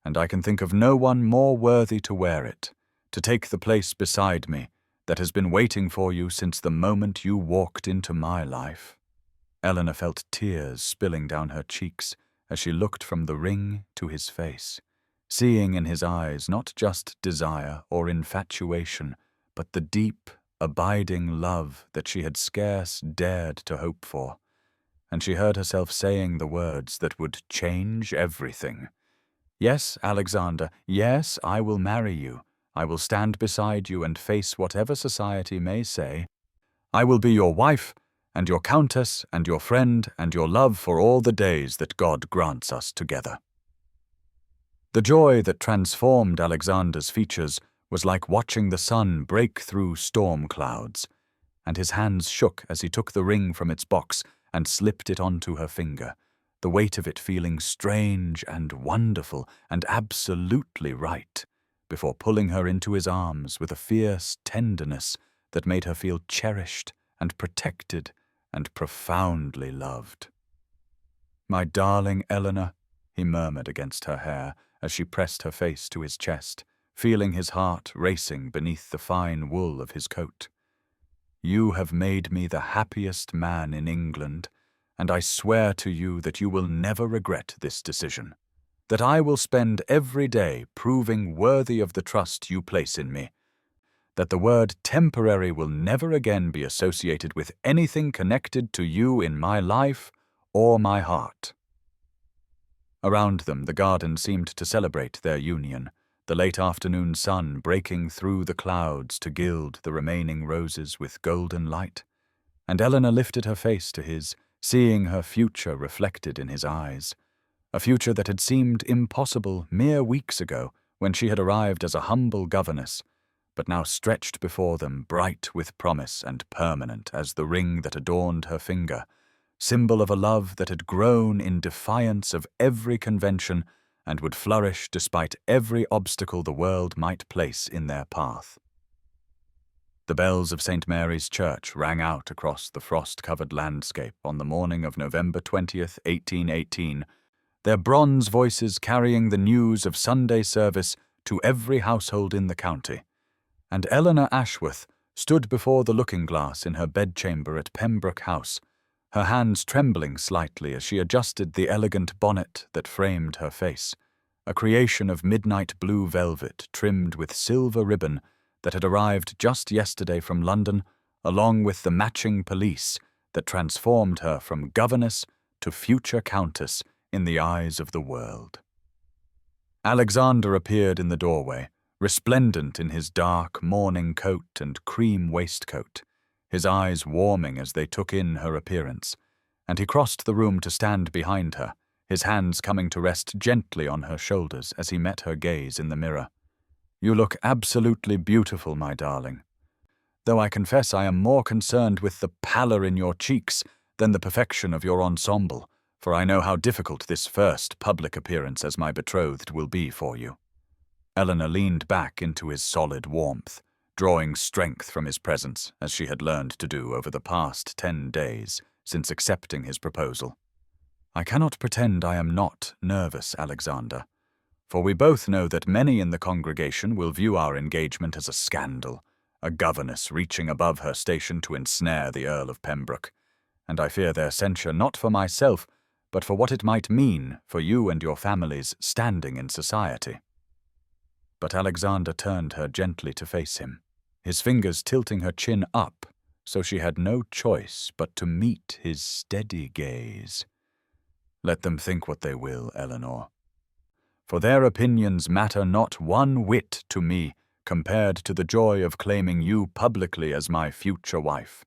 and I can think of no one more worthy to wear it, to take the place beside me that has been waiting for you since the moment you walked into my life." Eleanor felt tears spilling down her cheeks as she looked from the ring to his face, seeing in his eyes not just desire or infatuation, but the deep, abiding love that she had scarce dared to hope for. And she heard herself saying the words that would change everything. "Yes, Alexander, yes, I will marry you. I will stand beside you and face whatever society may say. I will be your wife, and your countess, and your friend, and your love for all the days that God grants us together." The joy that transformed Alexander's features was like watching the sun break through storm clouds, and his hands shook as he took the ring from its box and slipped it onto her finger, the weight of it feeling strange and wonderful and absolutely right, before pulling her into his arms with a fierce tenderness that made her feel cherished and protected and profoundly loved. "My darling Eleanor," he murmured against her hair as she pressed her face to his chest, feeling his heart racing beneath the fine wool of his coat. "You have made me the happiest man in England, and I swear to you that you will never regret this decision, that I will spend every day proving worthy of the trust you place in me, that the word temporary will never again be associated with anything connected to you in my life or my heart." Around them, the garden seemed to celebrate their union, the late afternoon sun breaking through the clouds to gild the remaining roses with golden light. And Eleanor lifted her face to his, seeing her future reflected in his eyes, a future that had seemed impossible mere weeks ago when she had arrived as a humble governess, but now stretched before them bright with promise and permanent as the ring that adorned her finger, symbol of a love that had grown in defiance of every convention and would flourish despite every obstacle the world might place in their path. The bells of St. Mary's Church rang out across the frost-covered landscape on the morning of November 20th, 1818, their bronze voices carrying the news of Sunday service to every household in the county. And Eleanor Ashworth stood before the looking-glass in her bedchamber at Pembroke House, her hands trembling slightly as she adjusted the elegant bonnet that framed her face, a creation of midnight blue velvet trimmed with silver ribbon that had arrived just yesterday from London, along with the matching pelisse that transformed her from governess to future countess in the eyes of the world. Alexander appeared in the doorway, resplendent in his dark morning coat and cream waistcoat, his eyes warming as they took in her appearance, and he crossed the room to stand behind her, his hands coming to rest gently on her shoulders as he met her gaze in the mirror. "You look absolutely beautiful, my darling. Though I confess I am more concerned with the pallor in your cheeks than the perfection of your ensemble, for I know how difficult this first public appearance as my betrothed will be for you." Eleanor leaned back into his solid warmth, drawing strength from his presence as she had learned to do over the past 10 days since accepting his proposal. "I cannot pretend I am not nervous, Alexander, for we both know that many in the congregation will view our engagement as a scandal, a governess reaching above her station to ensnare the Earl of Pembroke, and I fear their censure not for myself, but for what it might mean for you and your family's standing in society." But Alexander turned her gently to face him, his fingers tilting her chin up, so she had no choice but to meet his steady gaze. "Let them think what they will, Eleanor, for their opinions matter not one whit to me compared to the joy of claiming you publicly as my future wife.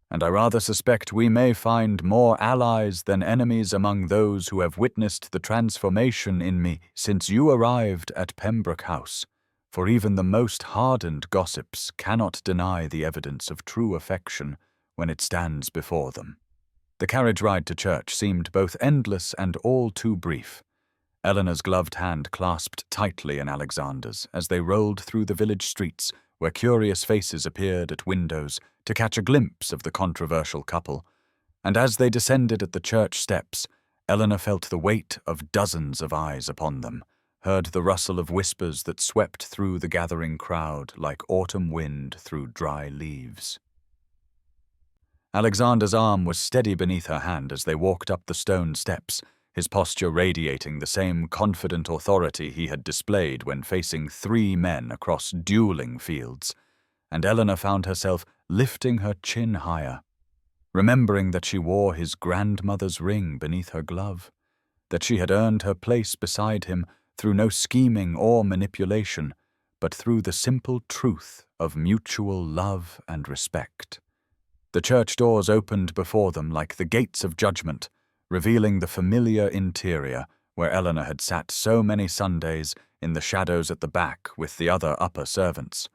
And I rather suspect we may find more allies than enemies among those who have witnessed the transformation in me since you arrived at Pembroke House, for even the most hardened gossips cannot deny the evidence of true affection when it stands before them." The carriage ride to church seemed both endless and all too brief. Eleanor's gloved hand clasped tightly in Alexander's as they rolled through the village streets where curious faces appeared at windows to catch a glimpse of the controversial couple, and as they descended at the church steps, Eleanor felt the weight of dozens of eyes upon them, heard the rustle of whispers that swept through the gathering crowd like autumn wind through dry leaves. Alexander's arm was steady beneath her hand as they walked up the stone steps, his posture radiating the same confident authority he had displayed when facing 3 men across dueling fields, and Eleanor found herself lifting her chin higher, remembering that she wore his grandmother's ring beneath her glove, that she had earned her place beside him through no scheming or manipulation, but through the simple truth of mutual love and respect. The church doors opened before them like the gates of judgment, revealing the familiar interior where Eleanor had sat so many Sundays in the shadows at the back with the other upper servants.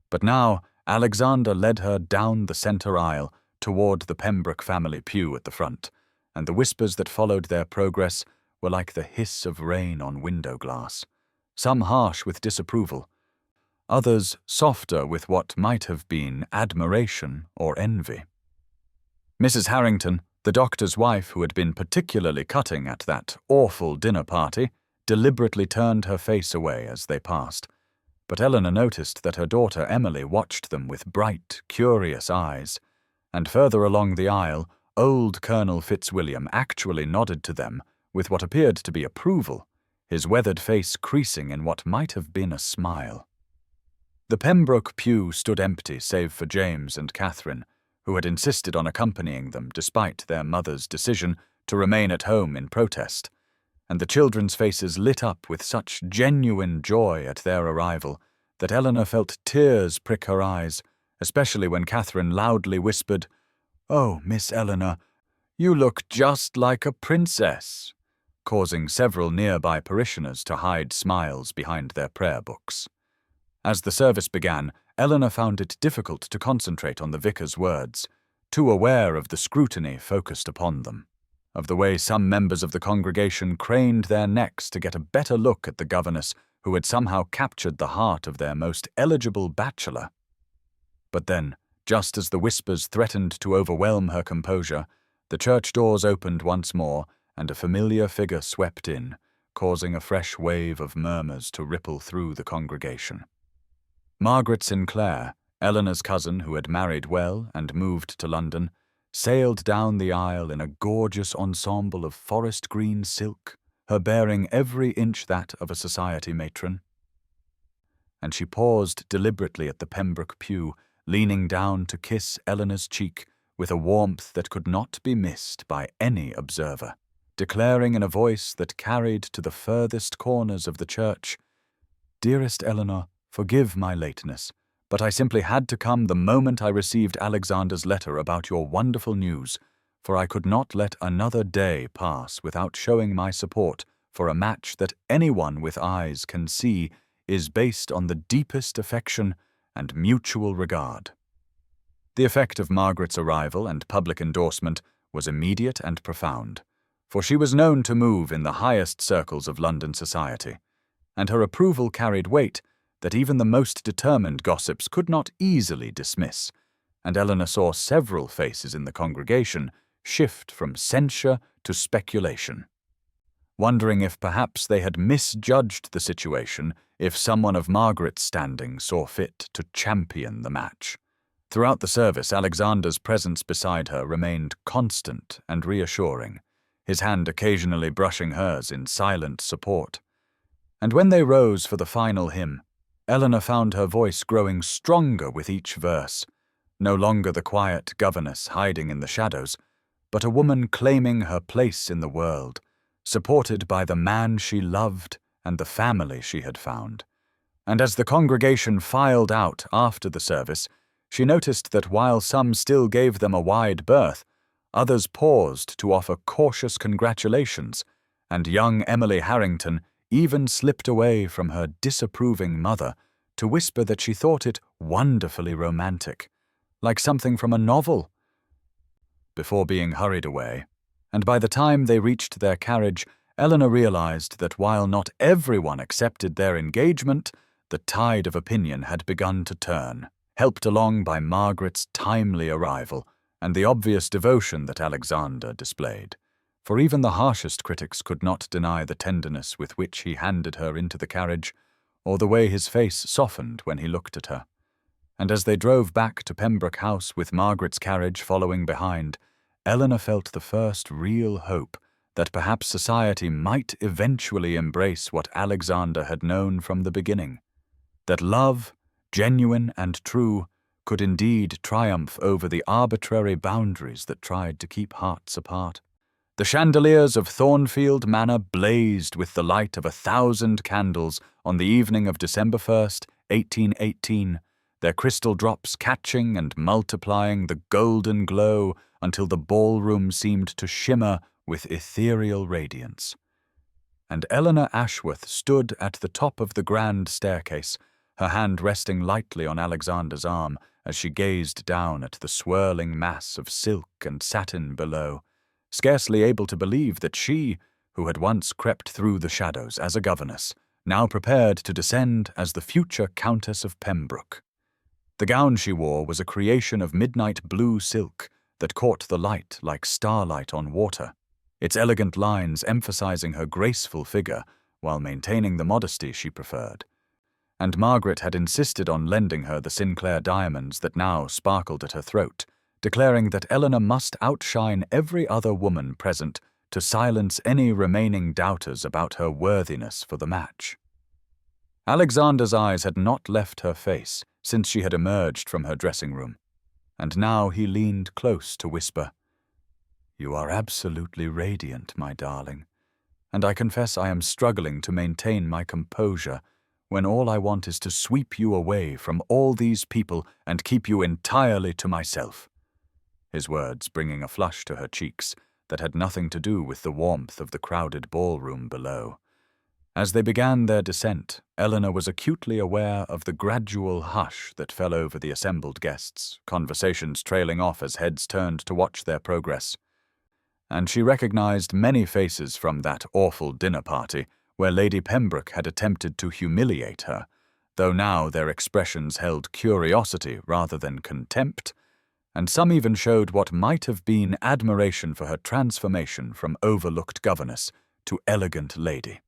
But now Alexander led her down the center aisle toward the Pembroke family pew at the front, and the whispers that followed their progress were like the hiss of rain on window glass, some harsh with disapproval, others softer with what might have been admiration or envy. Mrs. Harrington, the doctor's wife who had been particularly cutting at that awful dinner party, deliberately turned her face away as they passed, but Eleanor noticed that her daughter Emily watched them with bright, curious eyes, and further along the aisle, old Colonel Fitzwilliam actually nodded to them with what appeared to be approval, his weathered face creasing in what might have been a smile. The Pembroke pew stood empty save for James and Catherine, who had insisted on accompanying them despite their mother's decision to remain at home in protest, and the children's faces lit up with such genuine joy at their arrival that Eleanor felt tears prick her eyes, especially when Catherine loudly whispered, "Oh, Miss Eleanor, you look just like a princess," causing several nearby parishioners to hide smiles behind their prayer books. As the service began, Eleanor found it difficult to concentrate on the vicar's words, too aware of the scrutiny focused upon them, of the way some members of the congregation craned their necks to get a better look at the governess who had somehow captured the heart of their most eligible bachelor. But then, just as the whispers threatened to overwhelm her composure, the church doors opened once more and a familiar figure swept in, causing a fresh wave of murmurs to ripple through the congregation. Margaret Sinclair, Eleanor's cousin who had married well and moved to London, sailed down the aisle in a gorgeous ensemble of forest green silk, her bearing every inch that of a society matron. And she paused deliberately at the Pembroke pew, leaning down to kiss Eleanor's cheek with a warmth that could not be missed by any observer, declaring in a voice that carried to the furthest corners of the church, "Dearest Eleanor, forgive my lateness, but I simply had to come the moment I received Alexander's letter about your wonderful news, for I could not let another day pass without showing my support for a match that anyone with eyes can see is based on the deepest affection and mutual regard." The effect of Margaret's arrival and public endorsement was immediate and profound, for she was known to move in the highest circles of London society, and her approval carried weight that even the most determined gossips could not easily dismiss, and Eleanor saw several faces in the congregation shift from censure to speculation, wondering if perhaps they had misjudged the situation if someone of Margaret's standing saw fit to champion the match. Throughout the service, Alexander's presence beside her remained constant and reassuring, his hand occasionally brushing hers in silent support. And when they rose for the final hymn, Eleanor found her voice growing stronger with each verse, no longer the quiet governess hiding in the shadows, but a woman claiming her place in the world, supported by the man she loved and the family she had found. And as the congregation filed out after the service, she noticed that while some still gave them a wide berth, others paused to offer cautious congratulations, and young Emily Harrington even slipped away from her disapproving mother to whisper that she thought it wonderfully romantic, like something from a novel, before being hurried away. And by the time they reached their carriage, Eleanor realized that while not everyone accepted their engagement, the tide of opinion had begun to turn, helped along by Margaret's timely arrival and the obvious devotion that Alexander displayed. For even the harshest critics could not deny the tenderness with which he handed her into the carriage, or the way his face softened when he looked at her. And as they drove back to Pembroke House with Margaret's carriage following behind, Eleanor felt the first real hope that perhaps society might eventually embrace what Alexander had known from the beginning, that love, genuine and true, could indeed triumph over the arbitrary boundaries that tried to keep hearts apart. The chandeliers of Thornfield Manor blazed with the light of 1,000 candles on the evening of December 1st, 1818, their crystal drops catching and multiplying the golden glow until the ballroom seemed to shimmer with ethereal radiance. And Eleanor Ashworth stood at the top of the grand staircase, her hand resting lightly on Alexander's arm as she gazed down at the swirling mass of silk and satin below, scarcely able to believe that she, who had once crept through the shadows as a governess, now prepared to descend as the future Countess of Pembroke. The gown she wore was a creation of midnight blue silk that caught the light like starlight on water, its elegant lines emphasizing her graceful figure while maintaining the modesty she preferred. And Margaret had insisted on lending her the Sinclair diamonds that now sparkled at her throat, declaring that Eleanor must outshine every other woman present to silence any remaining doubters about her worthiness for the match. Alexander's eyes had not left her face since she had emerged from her dressing room, and now he leaned close to whisper, "You are absolutely radiant, my darling, and I confess I am struggling to maintain my composure when all I want is to sweep you away from all these people and keep you entirely to myself." His words bringing a flush to her cheeks that had nothing to do with the warmth of the crowded ballroom below. As they began their descent, Eleanor was acutely aware of the gradual hush that fell over the assembled guests, conversations trailing off as heads turned to watch their progress. And she recognized many faces from that awful dinner party where Lady Pembroke had attempted to humiliate her, though now their expressions held curiosity rather than contempt, and some even showed what might have been admiration for her transformation from overlooked governess to elegant lady.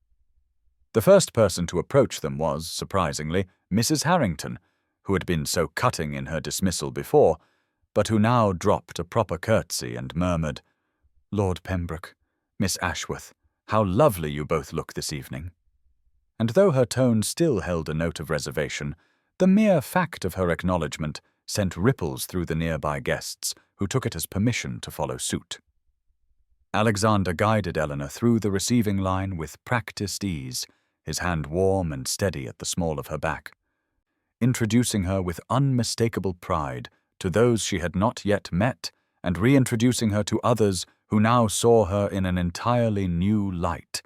The first person to approach them was, surprisingly, Mrs. Harrington, who had been so cutting in her dismissal before, but who now dropped a proper curtsy and murmured, "Lord Pembroke, Miss Ashworth, how lovely you both look this evening." And though her tone still held a note of reservation, the mere fact of her acknowledgment sent ripples through the nearby guests, who took it as permission to follow suit. Alexander guided Eleanor through the receiving line with practiced ease, his hand warm and steady at the small of her back, introducing her with unmistakable pride to those she had not yet met and reintroducing her to others who now saw her in an entirely new light.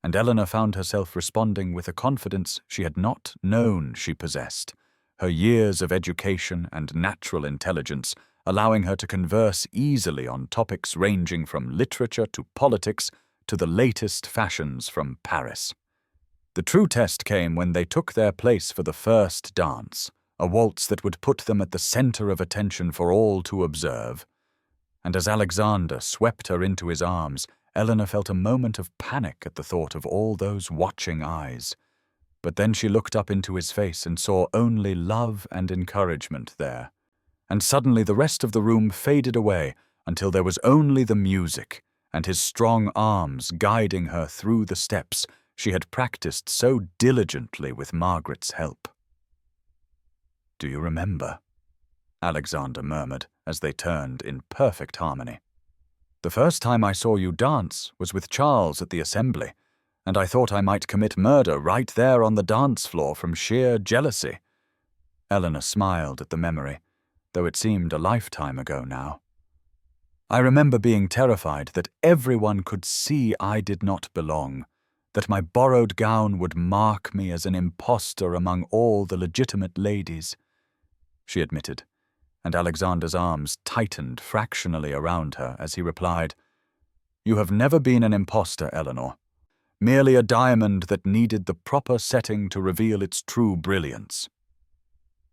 And Eleanor found herself responding with a confidence she had not known she possessed, her years of education and natural intelligence allowing her to converse easily on topics ranging from literature to politics to the latest fashions from Paris. The true test came when they took their place for the first dance, a waltz that would put them at the center of attention for all to observe. And as Alexander swept her into his arms, Eleanor felt a moment of panic at the thought of all those watching eyes. But then she looked up into his face and saw only love and encouragement there. And suddenly the rest of the room faded away until there was only the music and his strong arms guiding her through the steps she had practiced so diligently with Margaret's help. "Do you remember?" Alexander murmured as they turned in perfect harmony. "The first time I saw you dance was with Charles at the assembly, and I thought I might commit murder right there on the dance floor from sheer jealousy." Eleanor smiled at the memory, though it seemed a lifetime ago now. "I remember being terrified that everyone could see I did not belong, that my borrowed gown would mark me as an impostor among all the legitimate ladies," she admitted, and Alexander's arms tightened fractionally around her as he replied, "You have never been an impostor, Eleanor, merely a diamond that needed the proper setting to reveal its true brilliance."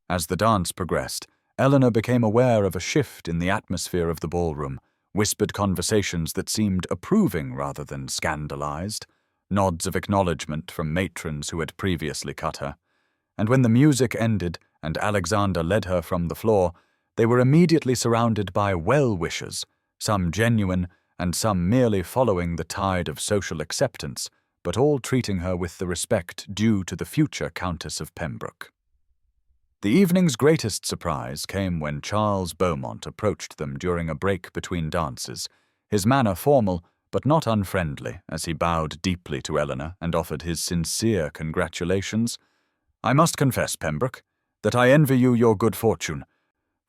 As the dance progressed, Eleanor became aware of a shift in the atmosphere of the ballroom, whispered conversations that seemed approving rather than scandalized, nods of acknowledgement from matrons who had previously cut her, and when the music ended and Alexander led her from the floor, they were immediately surrounded by well-wishers, some genuine and some merely following the tide of social acceptance, but all treating her with the respect due to the future Countess of Pembroke. The evening's greatest surprise came when Charles Beaumont approached them during a break between dances, his manner formal but not unfriendly as he bowed deeply to Eleanor and offered his sincere congratulations. "I must confess, Pembroke, that I envy you your good fortune,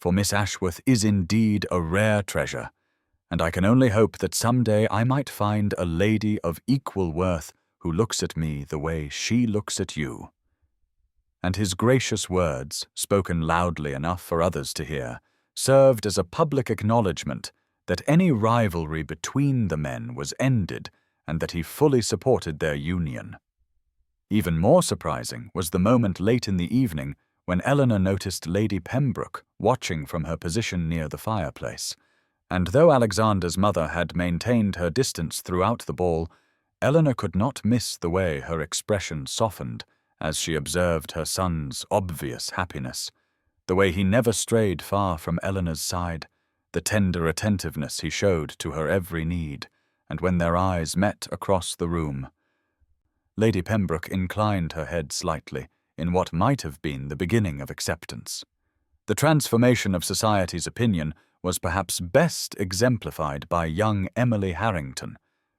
for Miss Ashworth is indeed a rare treasure, and I can only hope that someday I might find a lady of equal worth who looks at me the way she looks at you." And his gracious words, spoken loudly enough for others to hear, served as a public acknowledgement that any rivalry between the men was ended and that he fully supported their union. Even more surprising was the moment late in the evening when Eleanor noticed Lady Pembroke watching from her position near the fireplace, and though Alexander's mother had maintained her distance throughout the ball, Eleanor could not miss the way her expression softened as she observed her son's obvious happiness, the way he never strayed far from Eleanor's side, the tender attentiveness he showed to her every need, and when their eyes met across the room, Lady Pembroke inclined her head slightly in what might have been the beginning of acceptance. The transformation of society's opinion was perhaps best exemplified by young Emily Harrington,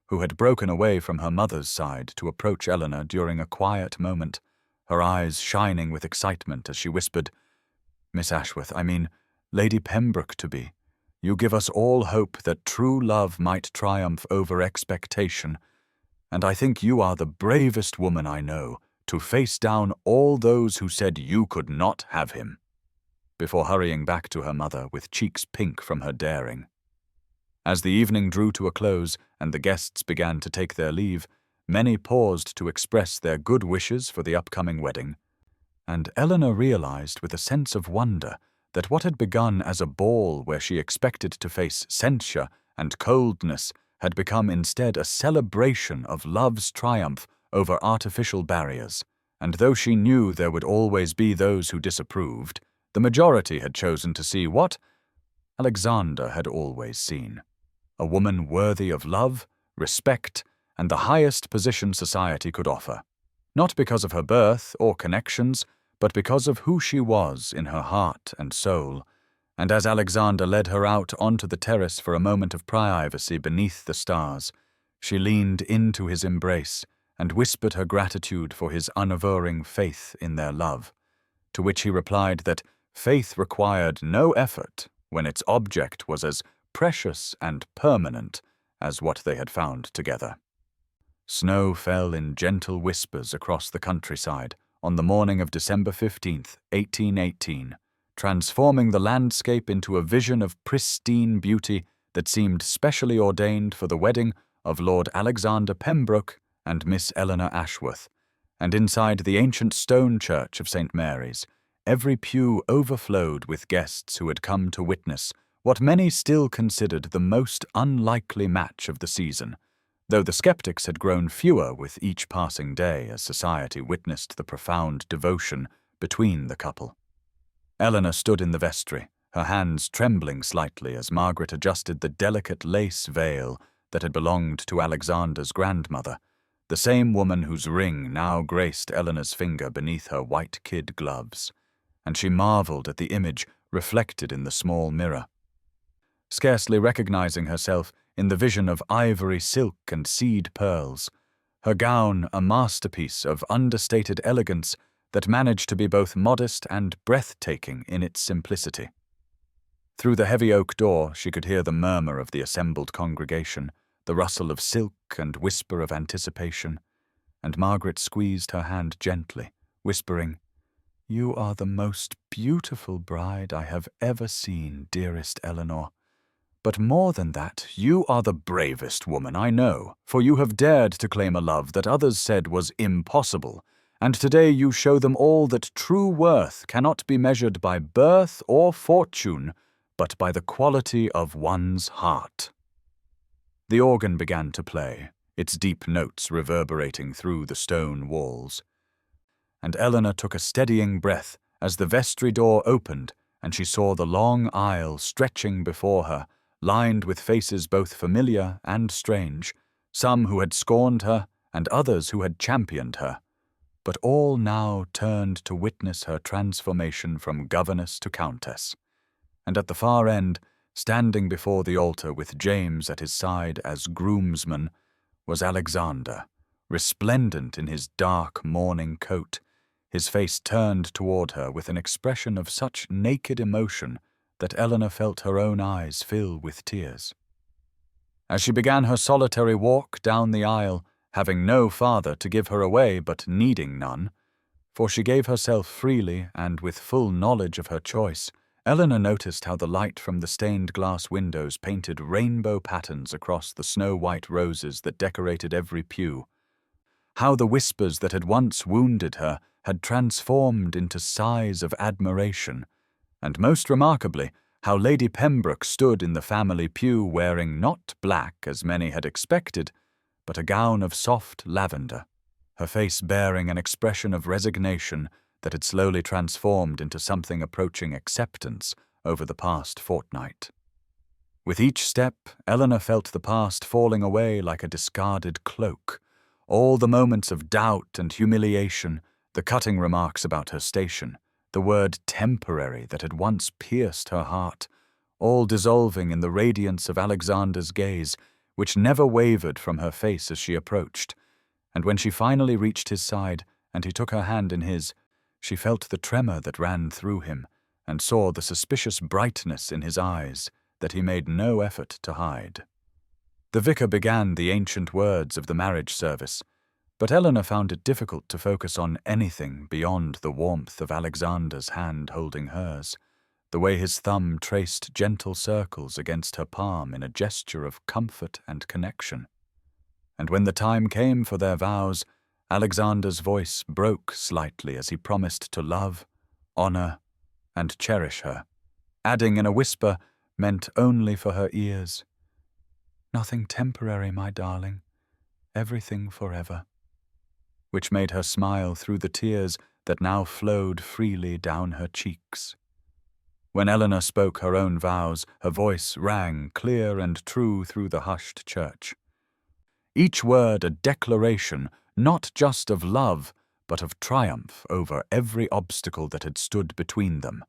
who had broken away from her mother's side to approach Eleanor during a quiet moment, her eyes shining with excitement as she whispered, "Miss Ashworth, I mean, Lady Pembroke to be. You give us all hope that true love might triumph over expectation, and I think you are the bravest woman I know to face down all those who said you could not have him," before hurrying back to her mother with cheeks pink from her daring. As the evening drew to a close and the guests began to take their leave, many paused to express their good wishes for the upcoming wedding, and Eleanor realized with a sense of wonder that what had begun as a ball where she expected to face censure and coldness had become instead a celebration of love's triumph over artificial barriers, and though she knew there would always be those who disapproved, the majority had chosen to see what Alexander had always seen: a woman worthy of love, respect, and the highest position society could offer, not because of her birth or connections, but because of who she was in her heart and soul. And as Alexander led her out onto the terrace for a moment of privacy beneath the stars, she leaned into his embrace and whispered her gratitude for his unwavering faith in their love, to which he replied that faith required no effort when its object was as precious and permanent as what they had found together. Snow fell in gentle whispers across the countryside on the morning of December 15th, 1818, transforming the landscape into a vision of pristine beauty that seemed specially ordained for the wedding of Lord Alexander Pembroke and Miss Eleanor Ashworth, and inside the ancient stone church of St. Mary's, every pew overflowed with guests who had come to witness what many still considered the most unlikely match of the season, though the skeptics had grown fewer with each passing day as society witnessed the profound devotion between the couple. Eleanor stood in the vestry, her hands trembling slightly as Margaret adjusted the delicate lace veil that had belonged to Alexander's grandmother, the same woman whose ring now graced Eleanor's finger beneath her white kid gloves, and she marveled at the image reflected in the small mirror. Scarcely recognizing herself in the vision of ivory silk and seed pearls, her gown a masterpiece of understated elegance that managed to be both modest and breathtaking in its simplicity. Through the heavy oak door she could hear the murmur of the assembled congregation, the rustle of silk and whisper of anticipation, and Margaret squeezed her hand gently, whispering, "You are the most beautiful bride I have ever seen, dearest Eleanor. But more than that, you are the bravest woman I know, for you have dared to claim a love that others said was impossible, and today you show them all that true worth cannot be measured by birth or fortune, but by the quality of one's heart." The organ began to play, its deep notes reverberating through the stone walls, and Eleanor took a steadying breath as the vestry door opened and she saw the long aisle stretching before her, lined with faces both familiar and strange, some who had scorned her and others who had championed her, but all now turned to witness her transformation from governess to countess. And at the far end, standing before the altar with James at his side as groomsman, was Alexander, resplendent in his dark mourning coat, his face turned toward her with an expression of such naked emotion that Eleanor felt her own eyes fill with tears. As she began her solitary walk down the aisle, having no father to give her away but needing none, for she gave herself freely and with full knowledge of her choice, Eleanor noticed how the light from the stained glass windows painted rainbow patterns across the snow-white roses that decorated every pew, how the whispers that had once wounded her had transformed into sighs of admiration, and most remarkably, how Lady Pembroke stood in the family pew wearing not black as many had expected, but a gown of soft lavender, her face bearing an expression of resignation that had slowly transformed into something approaching acceptance over the past fortnight. With each step, Eleanor felt the past falling away like a discarded cloak, all the moments of doubt and humiliation, the cutting remarks about her station, the word temporary that had once pierced her heart, all dissolving in the radiance of Alexander's gaze, which never wavered from her face as she approached, and when she finally reached his side and he took her hand in his, she felt the tremor that ran through him and saw the suspicious brightness in his eyes that he made no effort to hide. The vicar began the ancient words of the marriage service, but Eleanor found it difficult to focus on anything beyond the warmth of Alexander's hand holding hers, the way his thumb traced gentle circles against her palm in a gesture of comfort and connection. And when the time came for their vows, Alexander's voice broke slightly as he promised to love, honor, and cherish her, adding in a whisper meant only for her ears, "Nothing temporary, my darling, everything forever," which made her smile through the tears that now flowed freely down her cheeks. When Eleanor spoke her own vows, her voice rang clear and true through the hushed church. Each word a declaration not just of love, but of triumph over every obstacle that had stood between them,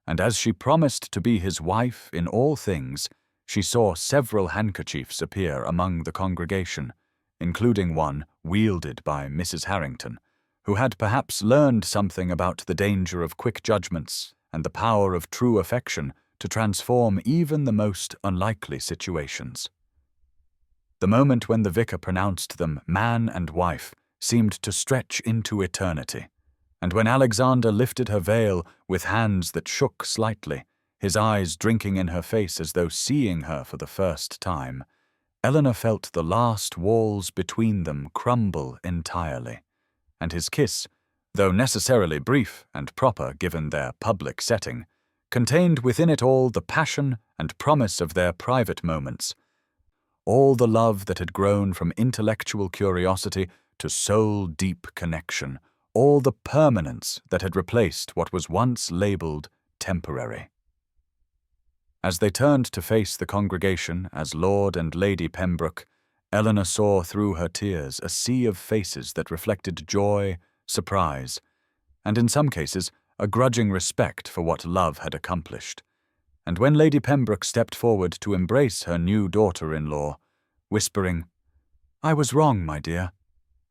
and as she promised to be his wife in all things, she saw several handkerchiefs appear among the congregation, including one wielded by Mrs. Harrington, who had perhaps learned something about the danger of quick judgments and the power of true affection to transform even the most unlikely situations. The moment when the vicar pronounced them man and wife seemed to stretch into eternity, and when Alexander lifted her veil with hands that shook slightly, his eyes drinking in her face as though seeing her for the first time, Eleanor felt the last walls between them crumble entirely, and his kiss, though necessarily brief and proper given their public setting, contained within it all the passion and promise of their private moments, all the love that had grown from intellectual curiosity to soul-deep connection, all the permanence that had replaced what was once labeled temporary. As they turned to face the congregation as Lord and Lady Pembroke, Eleanor saw through her tears a sea of faces that reflected joy, surprise, and in some cases a grudging respect for what love had accomplished. And when Lady Pembroke stepped forward to embrace her new daughter-in-law, whispering, "I was wrong, my dear,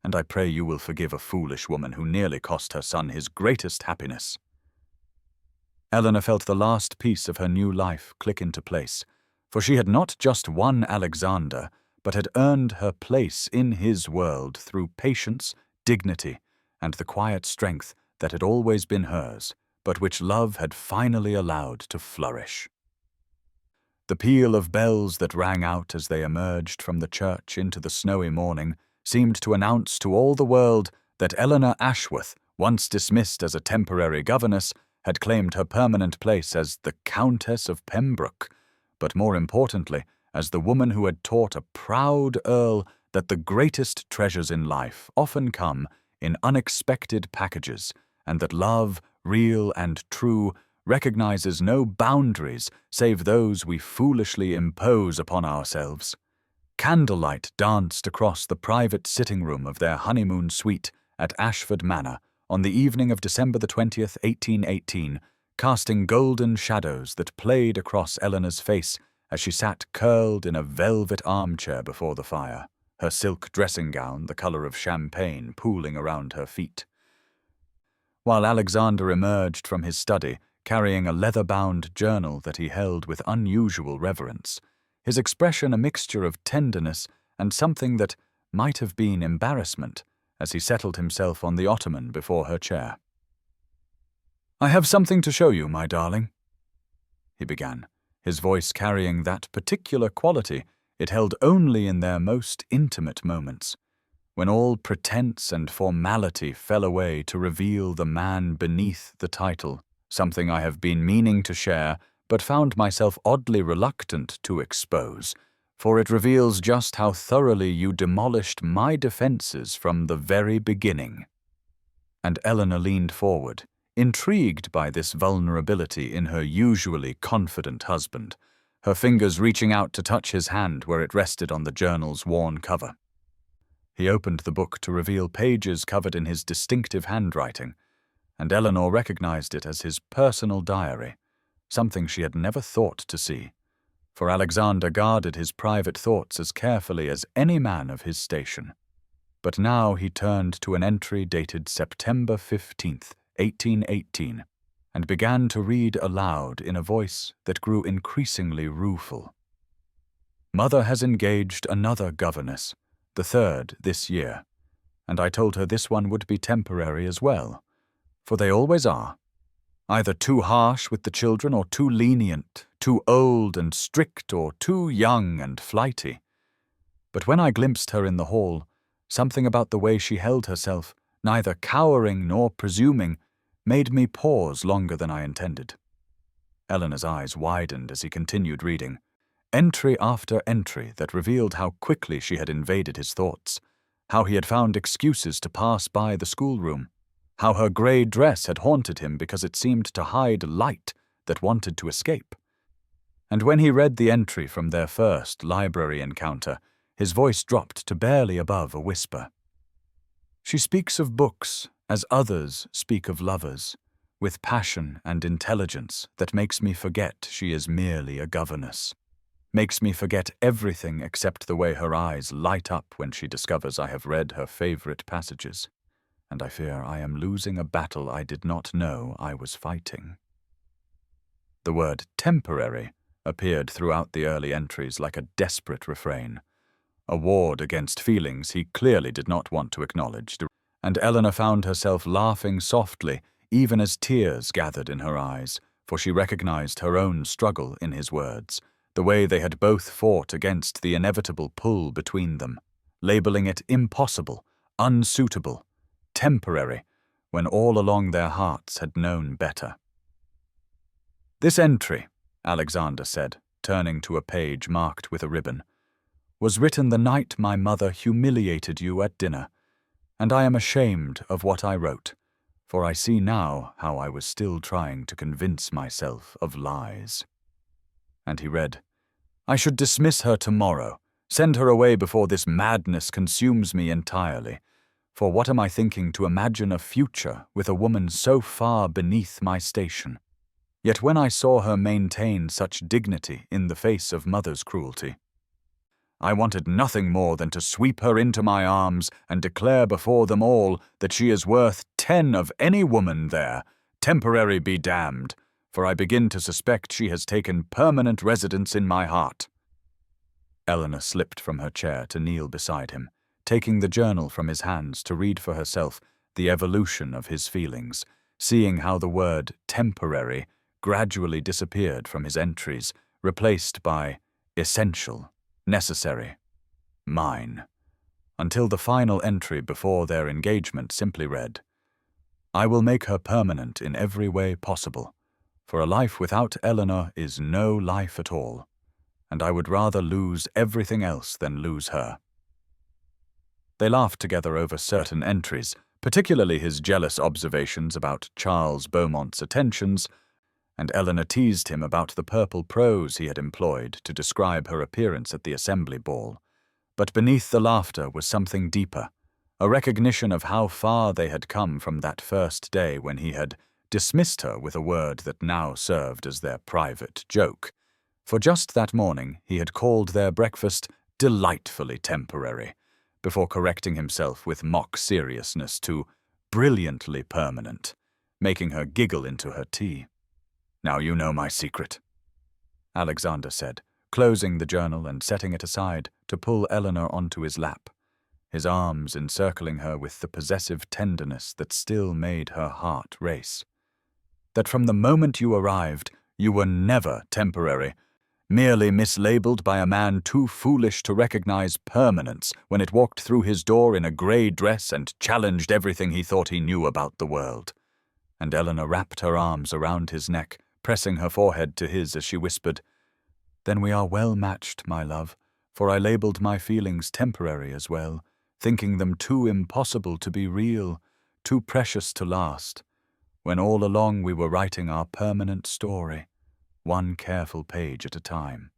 and I pray you will forgive a foolish woman who nearly cost her son his greatest happiness," Eleanor felt the last piece of her new life click into place, for she had not just won Alexander, but had earned her place in his world through patience, dignity, and the quiet strength that had always been hers, but which love had finally allowed to flourish. The peal of bells that rang out as they emerged from the church into the snowy morning seemed to announce to all the world that Eleanor Ashworth, once dismissed as a temporary governess, had claimed her permanent place as the Countess of Pembroke, but more importantly, as the woman who had taught a proud earl that the greatest treasures in life often come in unexpected packages, and that love, real and true, recognizes no boundaries save those we foolishly impose upon ourselves. Candlelight danced across the private sitting room of their honeymoon suite at Ashford Manor on the evening of December the 20th, 1818, casting golden shadows that played across Eleanor's face as she sat curled in a velvet armchair before the fire, her silk dressing gown the color of champagne pooling around her feet. While Alexander emerged from his study, carrying a leather-bound journal that he held with unusual reverence, his expression a mixture of tenderness and something that might have been embarrassment as he settled himself on the ottoman before her chair. "I have something to show you, my darling," he began, his voice carrying that particular quality it held only in their most intimate moments, when all pretense and formality fell away to reveal the man beneath the title, something I have been meaning to share but found myself oddly reluctant to expose, for it reveals just how thoroughly you demolished my defenses from the very beginning. And Eleanor leaned forward, intrigued by this vulnerability in her usually confident husband, her fingers reaching out to touch his hand where it rested on the journal's worn cover. He opened the book to reveal pages covered in his distinctive handwriting, and Eleanor recognized it as his personal diary, something she had never thought to see, for Alexander guarded his private thoughts as carefully as any man of his station. But now he turned to an entry dated September 15th, 1818, and began to read aloud in a voice that grew increasingly rueful. Mother has engaged another governess, the third this year, and I told her this one would be temporary as well, for they always are. Either too harsh with the children or too lenient, too old and strict or too young and flighty. But when I glimpsed her in the hall, something about the way she held herself, neither cowering nor presuming, made me pause longer than I intended. Eleanor's eyes widened as he continued reading, entry after entry that revealed how quickly she had invaded his thoughts, how he had found excuses to pass by the schoolroom, how her grey dress had haunted him because it seemed to hide light that wanted to escape. And when he read the entry from their first library encounter, his voice dropped to barely above a whisper. She speaks of books as others speak of lovers, with passion and intelligence that makes me forget she is merely a governess, makes me forget everything except the way her eyes light up when she discovers I have read her favorite passages, and I fear I am losing a battle I did not know I was fighting. The word temporary appeared throughout the early entries like a desperate refrain, a ward against feelings he clearly did not want to acknowledge, and Eleanor found herself laughing softly even as tears gathered in her eyes, for she recognized her own struggle in his words, the way they had both fought against the inevitable pull between them, labeling it impossible, unsuitable, temporary, when all along their hearts had known better. "This entry," Alexander said, turning to a page marked with a ribbon, "was written the night my mother humiliated you at dinner, and I am ashamed of what I wrote, for I see now how I was still trying to convince myself of lies." And he read, "I should dismiss her tomorrow, send her away before this madness consumes me entirely, for what am I thinking to imagine a future with a woman so far beneath my station? Yet when I saw her maintain such dignity in the face of mother's cruelty, I wanted nothing more than to sweep her into my arms and declare before them all that she is worth 10 of any woman there, temporary be damned, for I begin to suspect she has taken permanent residence in my heart." Eleanor slipped from her chair to kneel beside him, taking the journal from his hands to read for herself the evolution of his feelings, seeing how the word temporary gradually disappeared from his entries, replaced by essential, necessary, mine, until the final entry before their engagement simply read, "I will make her permanent in every way possible, for a life without Eleanor is no life at all, and I would rather lose everything else than lose her." They laughed together over certain entries, particularly his jealous observations about Charles Beaumont's attentions, and Eleanor teased him about the purple prose he had employed to describe her appearance at the assembly ball. But beneath the laughter was something deeper, a recognition of how far they had come from that first day when he had dismissed her with a word that now served as their private joke. For just that morning he had called their breakfast delightfully temporary, before correcting himself with mock seriousness to brilliantly permanent, making her giggle into her tea. "Now you know my secret," Alexander said, closing the journal and setting it aside to pull Eleanor onto his lap, his arms encircling her with the possessive tenderness that still made her heart race. "That from the moment you arrived, you were never temporary, merely mislabeled by a man too foolish to recognize permanence when it walked through his door in a grey dress and challenged everything he thought he knew about the world." And Eleanor wrapped her arms around his neck, pressing her forehead to his as she whispered, "Then we are well matched, my love, for I labelled my feelings temporary as well, thinking them too impossible to be real, too precious to last, when all along we were writing our permanent story, one careful page at a time."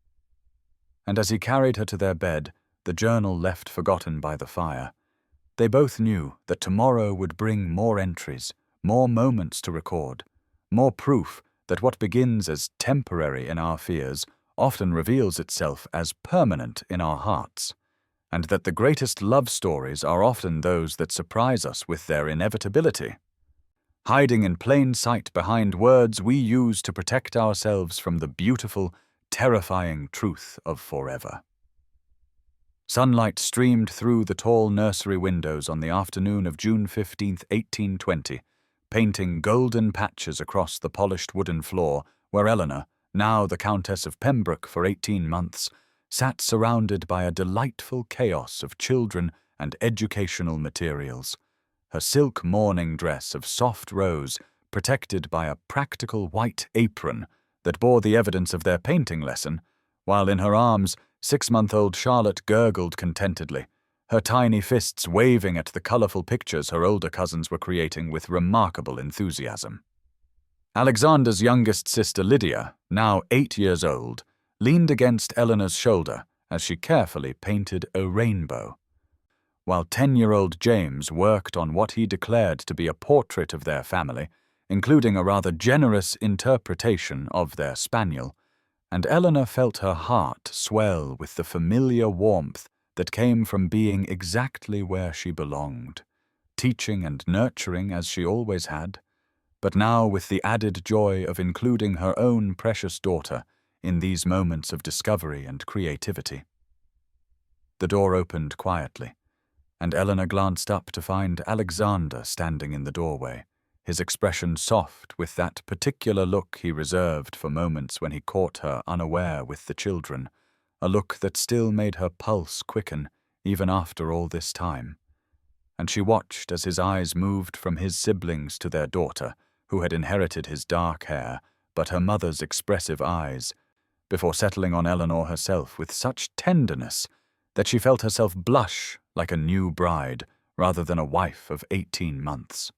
And as he carried her to their bed, the journal left forgotten by the fire, they both knew that tomorrow would bring more entries, more moments to record, more proof that what begins as temporary in our fears often reveals itself as permanent in our hearts, and that the greatest love stories are often those that surprise us with their inevitability, hiding in plain sight behind words we use to protect ourselves from the beautiful, terrifying truth of forever. Sunlight streamed through the tall nursery windows on the afternoon of June 15, 1820, painting golden patches across the polished wooden floor where Eleanor, now the Countess of Pembroke for 18 months, sat surrounded by a delightful chaos of children and educational materials. Her silk morning dress of soft rose, protected by a practical white apron that bore the evidence of their painting lesson, while in her arms 6-month-old Charlotte gurgled contentedly, her tiny fists waving at the colourful pictures her older cousins were creating with remarkable enthusiasm. Alexander's youngest sister Lydia, now 8 years old, leaned against Eleanor's shoulder as she carefully painted a rainbow, while 10-year-old James worked on what he declared to be a portrait of their family, including a rather generous interpretation of their spaniel, and Eleanor felt her heart swell with the familiar warmth that came from being exactly where she belonged, teaching and nurturing as she always had, but now with the added joy of including her own precious daughter in these moments of discovery and creativity. The door opened quietly, and Eleanor glanced up to find Alexander standing in the doorway, his expression soft with that particular look he reserved for moments when he caught her unaware with the children, a look that still made her pulse quicken even after all this time. And she watched as his eyes moved from his siblings to their daughter, who had inherited his dark hair, but her mother's expressive eyes, before settling on Eleanor herself with such tenderness that she felt herself blush like a new bride rather than a wife of 18 months.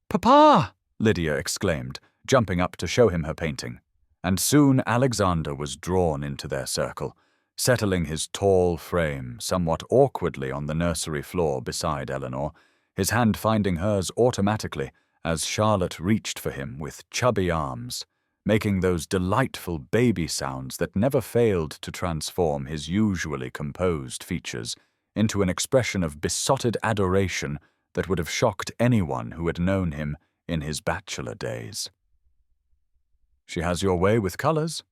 "Papa!" Lydia exclaimed, jumping up to show him her painting, and soon Alexander was drawn into their circle, settling his tall frame somewhat awkwardly on the nursery floor beside Eleanor, his hand finding hers automatically as Charlotte reached for him with chubby arms, making those delightful baby sounds that never failed to transform his usually composed features into an expression of besotted adoration that would have shocked anyone who had known him in his bachelor days. "She has your way with colours,"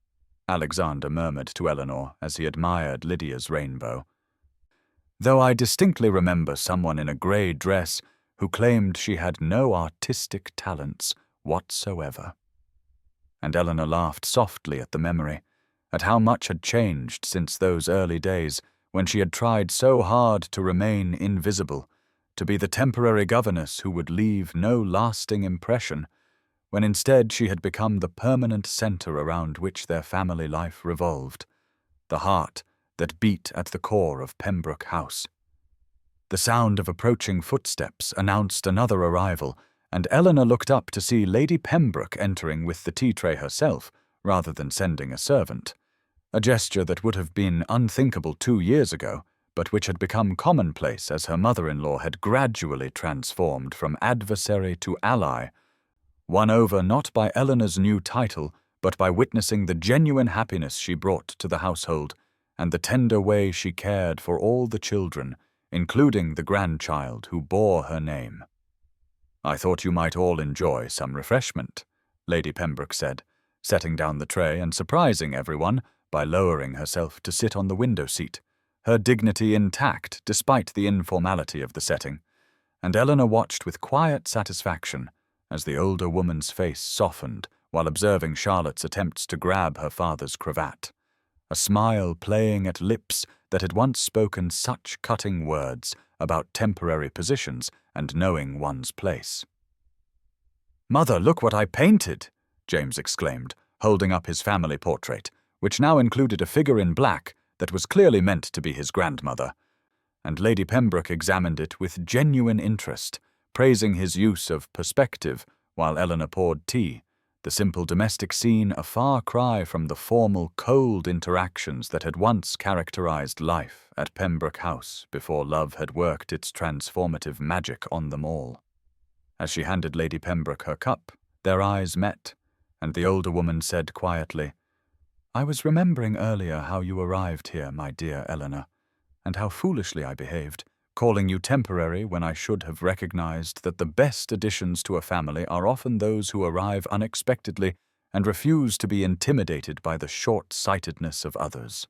Alexander murmured to Eleanor as he admired Lydia's rainbow. "Though I distinctly remember someone in a grey dress who claimed she had no artistic talents whatsoever." And Eleanor laughed softly at the memory, at how much had changed since those early days when she had tried so hard to remain invisible, to be the temporary governess who would leave no lasting impression, when instead she had become the permanent centre around which their family life revolved, the heart that beat at the core of Pembroke House. The sound of approaching footsteps announced another arrival, and Eleanor looked up to see Lady Pembroke entering with the tea-tray herself, rather than sending a servant, a gesture that would have been unthinkable 2 years ago, but which had become commonplace as her mother-in-law had gradually transformed from adversary to ally, won over not by Eleanor's new title, but by witnessing the genuine happiness she brought to the household, and the tender way she cared for all the children, including the grandchild who bore her name. "I thought you might all enjoy some refreshment," Lady Pembroke said, setting down the tray and surprising everyone by lowering herself to sit on the window seat, her dignity intact despite the informality of the setting, and Eleanor watched with quiet satisfaction as the older woman's face softened while observing Charlotte's attempts to grab her father's cravat, a smile playing at lips that had once spoken such cutting words about temporary positions and knowing one's place. "Mother, look what I painted!" James exclaimed, holding up his family portrait, which now included a figure in black that was clearly meant to be his grandmother, and Lady Pembroke examined it with genuine interest, praising his use of perspective while Eleanor poured tea, the simple domestic scene a far cry from the formal, cold interactions that had once characterized life at Pembroke House before love had worked its transformative magic on them all. As she handed Lady Pembroke her cup, their eyes met, and the older woman said quietly, I was remembering earlier how you arrived here, my dear Eleanor, and how foolishly I behaved, calling you temporary when I should have recognized that the best additions to a family are often those who arrive unexpectedly and refuse to be intimidated by the short-sightedness of others.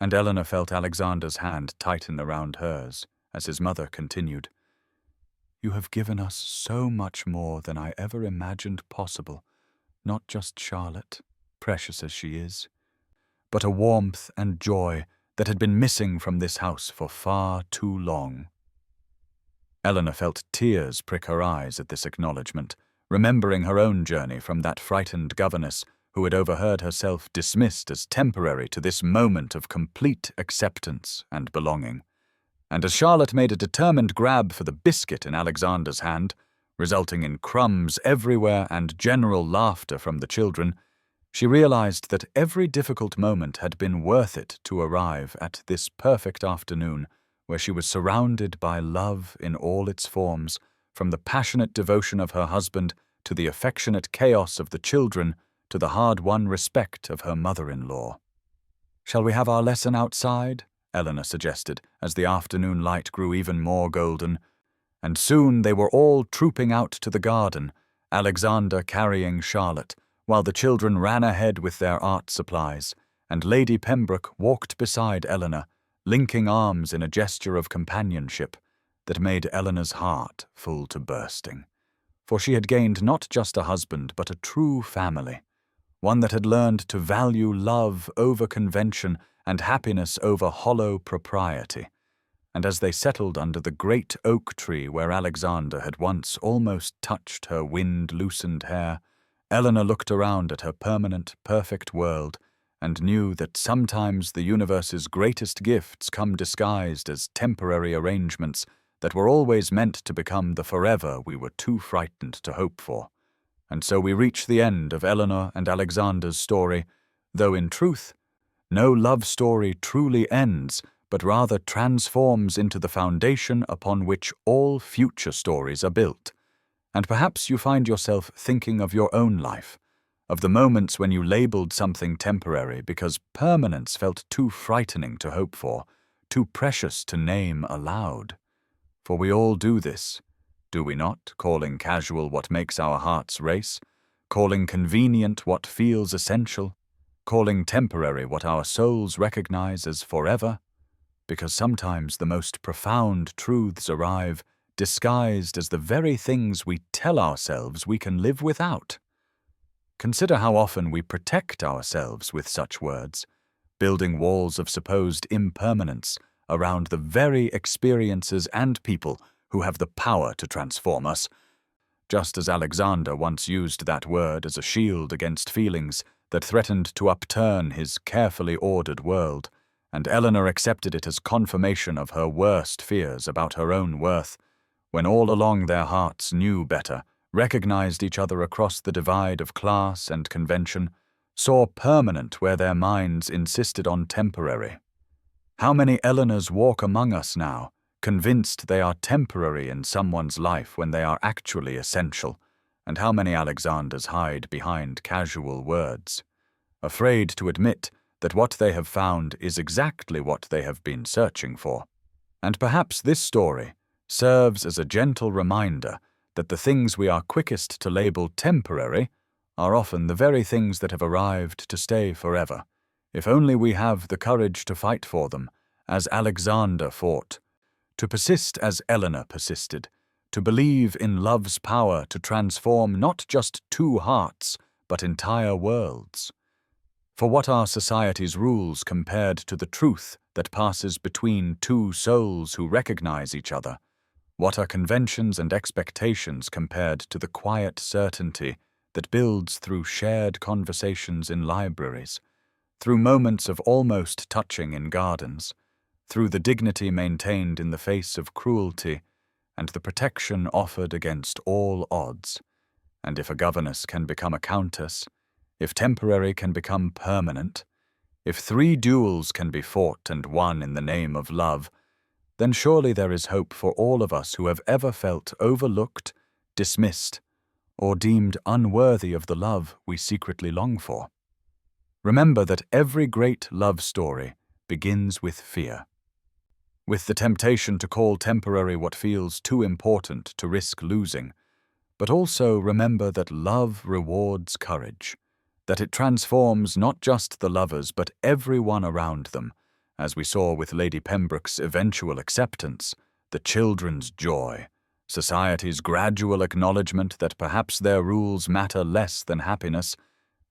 And Eleanor felt Alexander's hand tighten around hers as his mother continued, "You have given us so much more than I ever imagined possible, not just Charlotte, precious as she is, but a warmth and joy that had been missing from this house for far too long." Eleanor felt tears prick her eyes at this acknowledgement, remembering her own journey from that frightened governess who had overheard herself dismissed as temporary to this moment of complete acceptance and belonging. And as Charlotte made a determined grab for the biscuit in Alexander's hand, resulting in crumbs everywhere and general laughter from the children, she realized that every difficult moment had been worth it to arrive at this perfect afternoon where she was surrounded by love in all its forms, from the passionate devotion of her husband to the affectionate chaos of the children to the hard-won respect of her mother-in-law. "Shall we have our lesson outside?" Eleanor suggested, as the afternoon light grew even more golden, and soon they were all trooping out to the garden, Alexander carrying Charlotte, while the children ran ahead with their art supplies, and Lady Pembroke walked beside Eleanor, linking arms in a gesture of companionship that made Eleanor's heart full to bursting. For she had gained not just a husband, but a true family, one that had learned to value love over convention and happiness over hollow propriety. And as they settled under the great oak tree where Alexander had once almost touched her wind-loosened hair, Eleanor looked around at her permanent, perfect world and knew that sometimes the universe's greatest gifts come disguised as temporary arrangements that were always meant to become the forever we were too frightened to hope for. And so we reach the end of Eleanor and Alexander's story, though in truth, no love story truly ends, but rather transforms into the foundation upon which all future stories are built. And perhaps you find yourself thinking of your own life, of the moments when you labeled something temporary because permanence felt too frightening to hope for, too precious to name aloud. For we all do this, do we not, calling casual what makes our hearts race, calling convenient what feels essential, calling temporary what our souls recognize as forever? Because sometimes the most profound truths arrive disguised as the very things we tell ourselves we can live without. Consider how often we protect ourselves with such words, building walls of supposed impermanence around the very experiences and people who have the power to transform us, just as Alexander once used that word as a shield against feelings that threatened to upturn his carefully ordered world, and Eleanor accepted it as confirmation of her worst fears about her own worth, when all along their hearts knew better, recognized each other across the divide of class and convention, saw permanent where their minds insisted on temporary. How many Eleanors walk among us now, convinced they are temporary in someone's life when they are actually essential, and how many Alexanders hide behind casual words, afraid to admit that what they have found is exactly what they have been searching for. And perhaps this story serves as a gentle reminder that the things we are quickest to label temporary are often the very things that have arrived to stay forever, if only we have the courage to fight for them, as Alexander fought, to persist as Eleanor persisted, to believe in love's power to transform not just two hearts, but entire worlds. For what are society's rules compared to the truth that passes between two souls who recognize each other? What are conventions and expectations compared to the quiet certainty that builds through shared conversations in libraries, through moments of almost touching in gardens, through the dignity maintained in the face of cruelty, and the protection offered against all odds? And if a governess can become a countess, if temporary can become permanent, if 3 duels can be fought and won in the name of love, then surely there is hope for all of us who have ever felt overlooked, dismissed, or deemed unworthy of the love we secretly long for. Remember that every great love story begins with fear, with the temptation to call temporary what feels too important to risk losing. But also remember that love rewards courage, that it transforms not just the lovers but everyone around them, as we saw with Lady Pembroke's eventual acceptance, the children's joy, society's gradual acknowledgement that perhaps their rules matter less than happiness.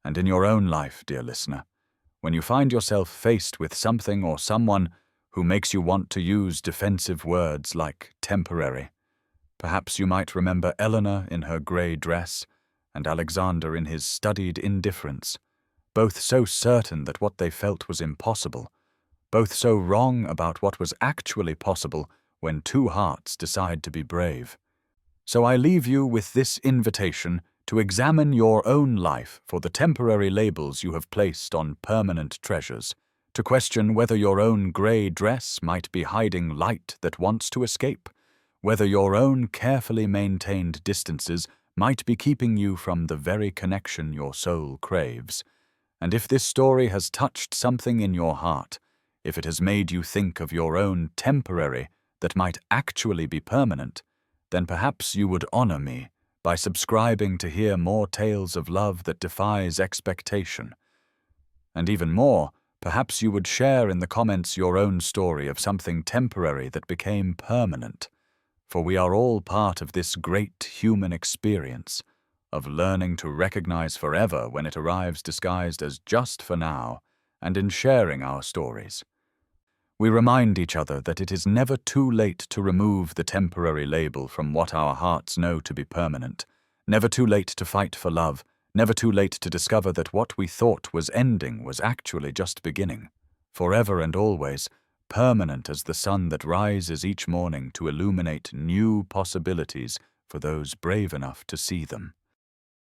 And in your own life, dear listener, when you find yourself faced with something or someone who makes you want to use defensive words like temporary, perhaps you might remember Eleanor in her grey dress and Alexander in his studied indifference, both so certain that what they felt was impossible, both so wrong about what was actually possible when two hearts decide to be brave. So I leave you with this invitation to examine your own life for the temporary labels you have placed on permanent treasures, to question whether your own grey dress might be hiding light that wants to escape, whether your own carefully maintained distances might be keeping you from the very connection your soul craves. And if this story has touched something in your heart, if it has made you think of your own temporary that might actually be permanent, then perhaps you would honor me by subscribing to hear more tales of love that defies expectation. And even more, perhaps you would share in the comments your own story of something temporary that became permanent. For we are all part of this great human experience of learning to recognize forever when it arrives disguised as just for now, and in sharing our stories, we remind each other that it is never too late to remove the temporary label from what our hearts know to be permanent, never too late to fight for love, never too late to discover that what we thought was ending was actually just beginning, forever and always, permanent as the sun that rises each morning to illuminate new possibilities for those brave enough to see them.